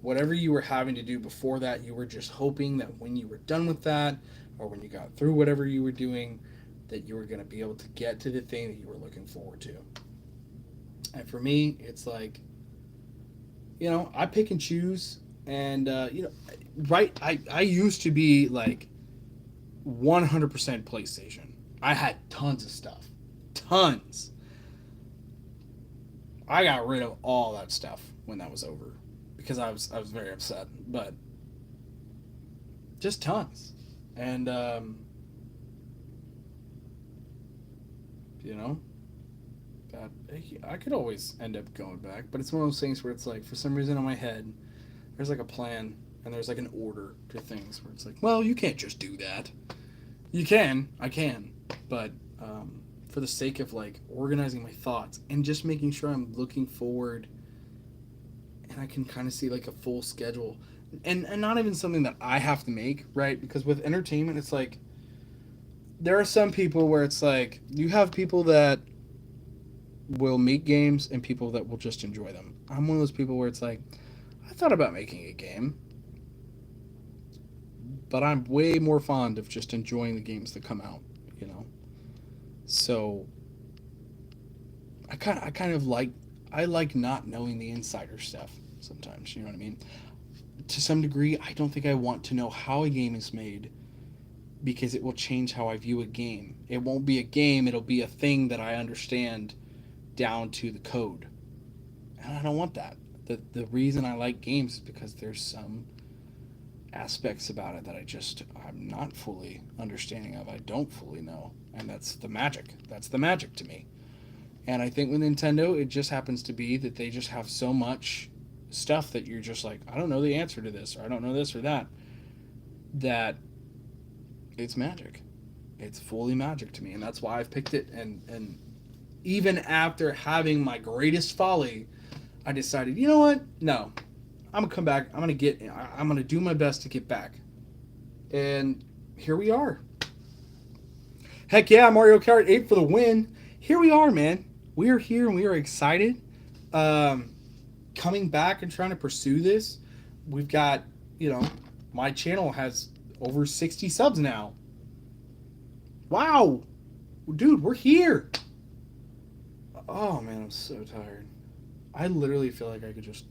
Whatever you were having to do before that, you were just hoping that when you were done with that, or when you got through whatever you were doing, that you were going to be able to get to the thing that you were looking forward to. And for me, it's like, I pick and choose. And, right, I used to be like 100% PlayStation. I had tons of stuff. Tons. I got rid of all that stuff when that was over because I was very upset. But just tons. And you know, that I could always end up going back, but it's one of those things where it's like for some reason in my head there's like a plan and there's like an order to things where it's like, well, you can't just do that. You can, I can, but for the sake of like organizing my thoughts and just making sure I'm looking forward and I can kind of see like a full schedule and not even something that I have to make, right? Because with entertainment, it's like there are some people where it's like you have people that will make games and people that will just enjoy them. I'm one of those people where it's like I thought about making a game, but I'm way more fond of just enjoying the games that come out, you know. So I kind of like I like not knowing the insider stuff sometimes, you know what I mean? To some degree, I don't think I want to know how a game is made because it will change how I view a game. It won't be a game, it'll be a thing that I understand down to the code. And I don't want that. The reason I like games is because there's some aspects about it that I'm not fully understanding of. I don't fully know. And that's the magic. That's the magic to me. And I think with Nintendo, it just happens to be that they just have so much stuff that you're just like, I don't know the answer to this, or I don't know this or that, that it's magic. It's fully magic to me. And that's why I've picked it. And even after having my greatest folly, I decided, you know what? No, I'm gonna come back. I'm gonna do my best to get back. And here we are. Heck yeah, Mario Kart 8 for the win. Here we are, man. We are here and we are excited. Coming back and trying to pursue this. We've got, my channel has over 60 subs now. Wow. Dude, we're here. Oh, man, I'm so tired. I literally feel like I could just...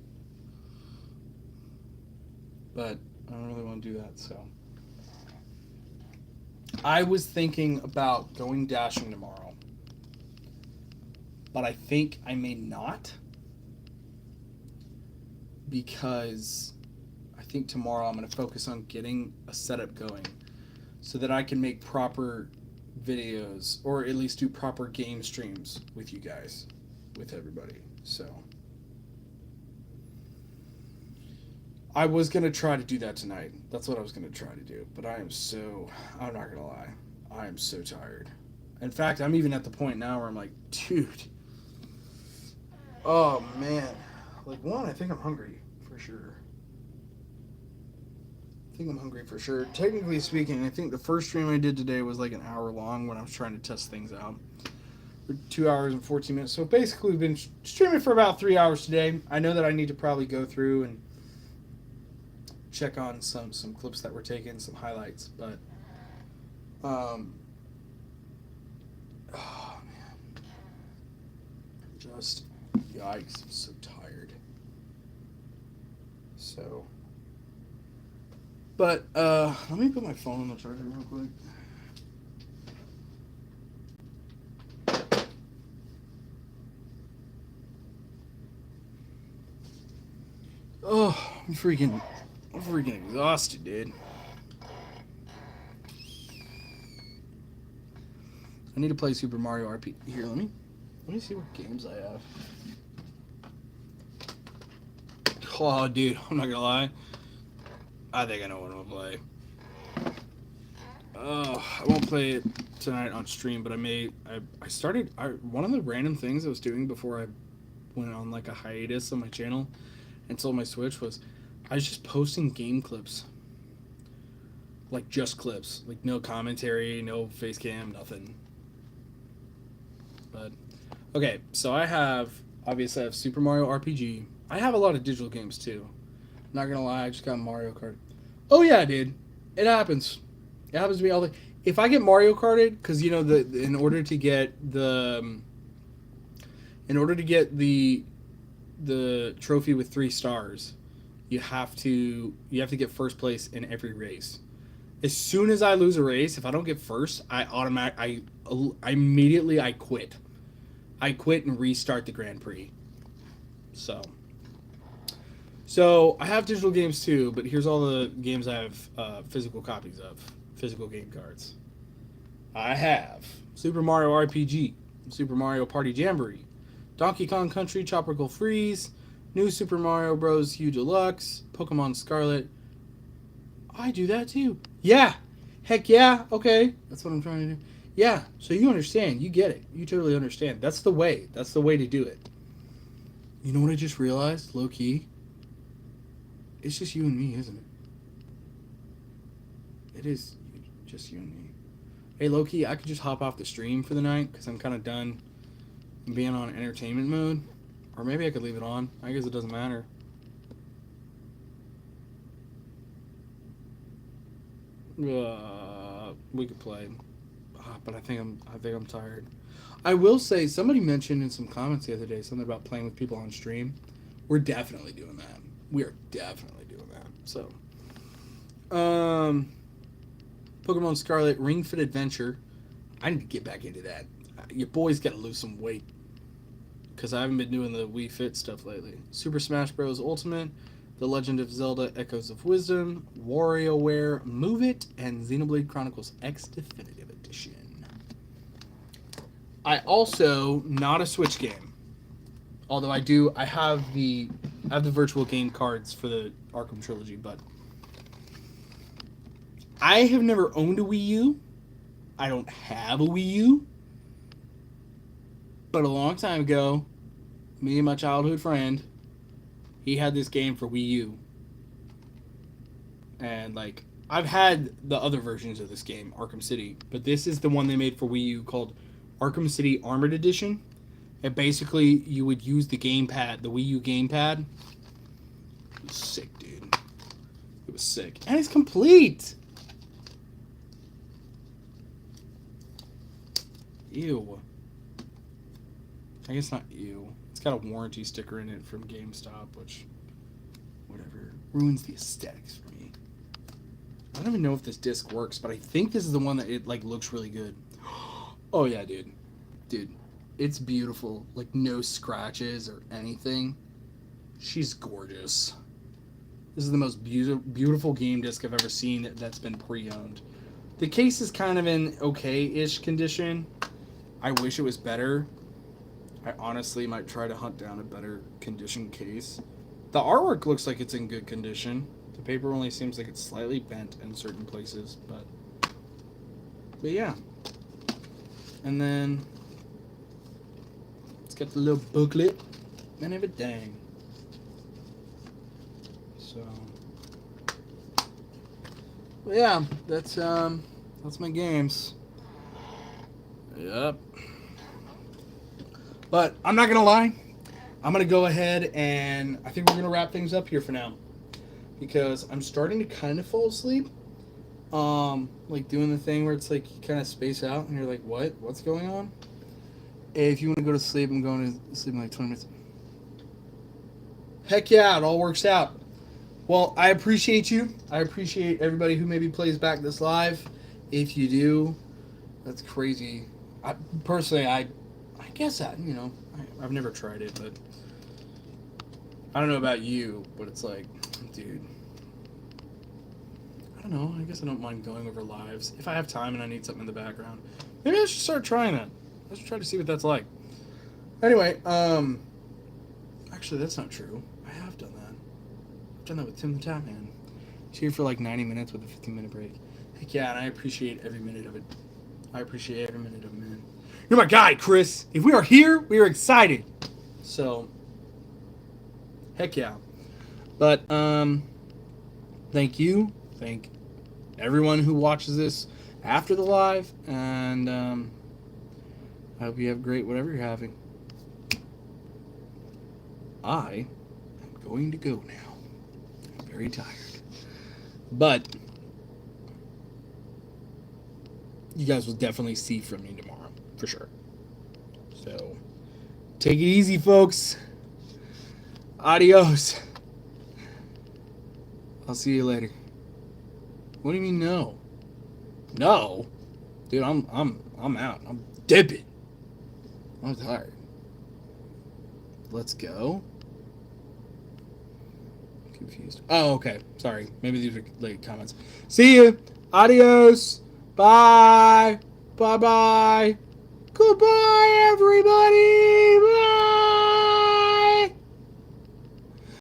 But I don't really want to do that, so... I was thinking about going dashing tomorrow. But I think I may not. Because I think tomorrow I'm going to focus on getting a setup going. So that I can make proper videos. Or at least do proper game streams with you guys. With everybody. So... I was going to try to do that tonight. That's what I was going to try to do. But I'm not going to lie. I am so tired. In fact, I'm even at the point now where I'm like, dude. Oh, man. Like, one, I think I'm hungry, for sure. I think I'm hungry for sure. Technically speaking, I think the first stream I did today was like an hour long when I was trying to test things out. 2 hours and 14 minutes. So basically, we've been streaming for about 3 hours today. I know that I need to probably go through and check on some clips that were taken, some highlights, but oh man, just yikes, I'm so tired. So, but let me put my phone on the charger real quick. Oh, I'm freaking exhausted, dude. I need to play Super Mario RPG. Here, let me see what games I have. Oh, dude, I'm not gonna lie. I think I know what I'm gonna play. I won't play it tonight on stream, but I started one of the random things I was doing before I went on like a hiatus on my channel and sold my Switch was I was just posting game clips. Like just clips. Like no commentary, no face cam, nothing. But okay, so I have Super Mario RPG. I have a lot of digital games too. Not gonna lie, I just got Mario Kart. Oh yeah, dude. It happens. It happens to me all the. If I get Mario Karted, because you know in order to get the trophy with 3 stars, you have to get first place in every race. As soon as I lose a race, if I don't get first, I immediately quit. I quit and restart the Grand Prix. So I have digital games too, but here's all the games I have physical copies of, physical game cards. I have Super Mario RPG, Super Mario Party Jamboree, Donkey Kong Country Tropical Freeze, New Super Mario Bros. U Deluxe, Pokemon Scarlet. I do that too. Yeah. Heck yeah. Okay. That's what I'm trying to do. Yeah. So you understand. You get it. You totally understand. That's the way. That's the way to do it. You know what I just realized? Low key. It's just you and me, isn't it? It is just you and me. Hey, low key, I could just hop off the stream for the night because I'm kind of done being on entertainment mode. Or maybe I could leave it on. I guess it doesn't matter. We could play, but I think I'm tired. I will say somebody mentioned in some comments the other day something about playing with people on stream. We're definitely doing that. We are definitely doing that. So, Pokemon Scarlet Ring Fit Adventure. I need to get back into that. Your boy's got to lose some weight because I haven't been doing the Wii Fit stuff lately. Super Smash Bros. Ultimate. The Legend of Zelda Echoes of Wisdom, WarioWare Move It, and Xenoblade Chronicles X Definitive Edition. I also, not a Switch game, although I have the virtual game cards for the Arkham trilogy, but I have never owned a Wii U. I don't have a Wii U. But a long time ago, me and my childhood friend, he had this game for Wii U. And, like, I've had the other versions of this game, Arkham City, but this is the one they made for Wii U called Arkham City Armored Edition. And basically, you would use the gamepad, the Wii U gamepad. It was sick, dude. It was sick. And it's complete! Ew. I guess not ew. It's got a warranty sticker in it from GameStop, which, whatever, ruins the aesthetics for me. I don't even know if this disc works, but I think this is the one that it, like, looks really good. Oh, yeah, dude. Dude, it's beautiful. Like, no scratches or anything. She's gorgeous. This is the most beautiful game disc I've ever seen that's been pre-owned. The case is kind of in okay-ish condition. I wish it was better. I honestly might try to hunt down a better condition case. The artwork looks like it's in good condition. The paper only seems like it's slightly bent in certain places, but yeah. And then it's got the little booklet and everything. So yeah, that's my games. Yep. But I'm not going to lie. I'm going to go ahead and I think we're going to wrap things up here for now. Because I'm starting to kind of fall asleep. Like doing the thing where it's like you kind of space out and you're like, what? What's going on? If you want to go to sleep, I'm going to sleep in like 20 minutes. Heck yeah, it all works out. Well, I appreciate you. I appreciate everybody who maybe plays back this live. If you do, that's crazy. Personally, I guess I've never tried it, but I don't know about you, but it's like, dude, I don't know. I guess I don't mind going over lives if I have time and I need something in the background. Maybe I should start trying that. I should try to see what that's like. Anyway, actually, that's not true. I have done that. I've done that with Tim the Tap Man. He's here for like 90 minutes with a 15-minute break. Heck yeah, and I appreciate every minute of it. I appreciate every minute of it, man. You're my guy, Chris. If we are here, we are excited. So, heck yeah. But, thank you. Thank everyone who watches this after the live. And, I hope you have great whatever you're having. I am going to go now. I'm very tired. But you guys will definitely see from me tomorrow, for sure. So, take it easy, folks. Adios. I'll see you later. What do you mean no? No? Dude, I'm out. I'm dipping. I'm tired. Let's go. I'm confused. Oh, okay. Sorry. Maybe these are late comments. See you. Adios. Bye. Bye-bye. Goodbye, everybody.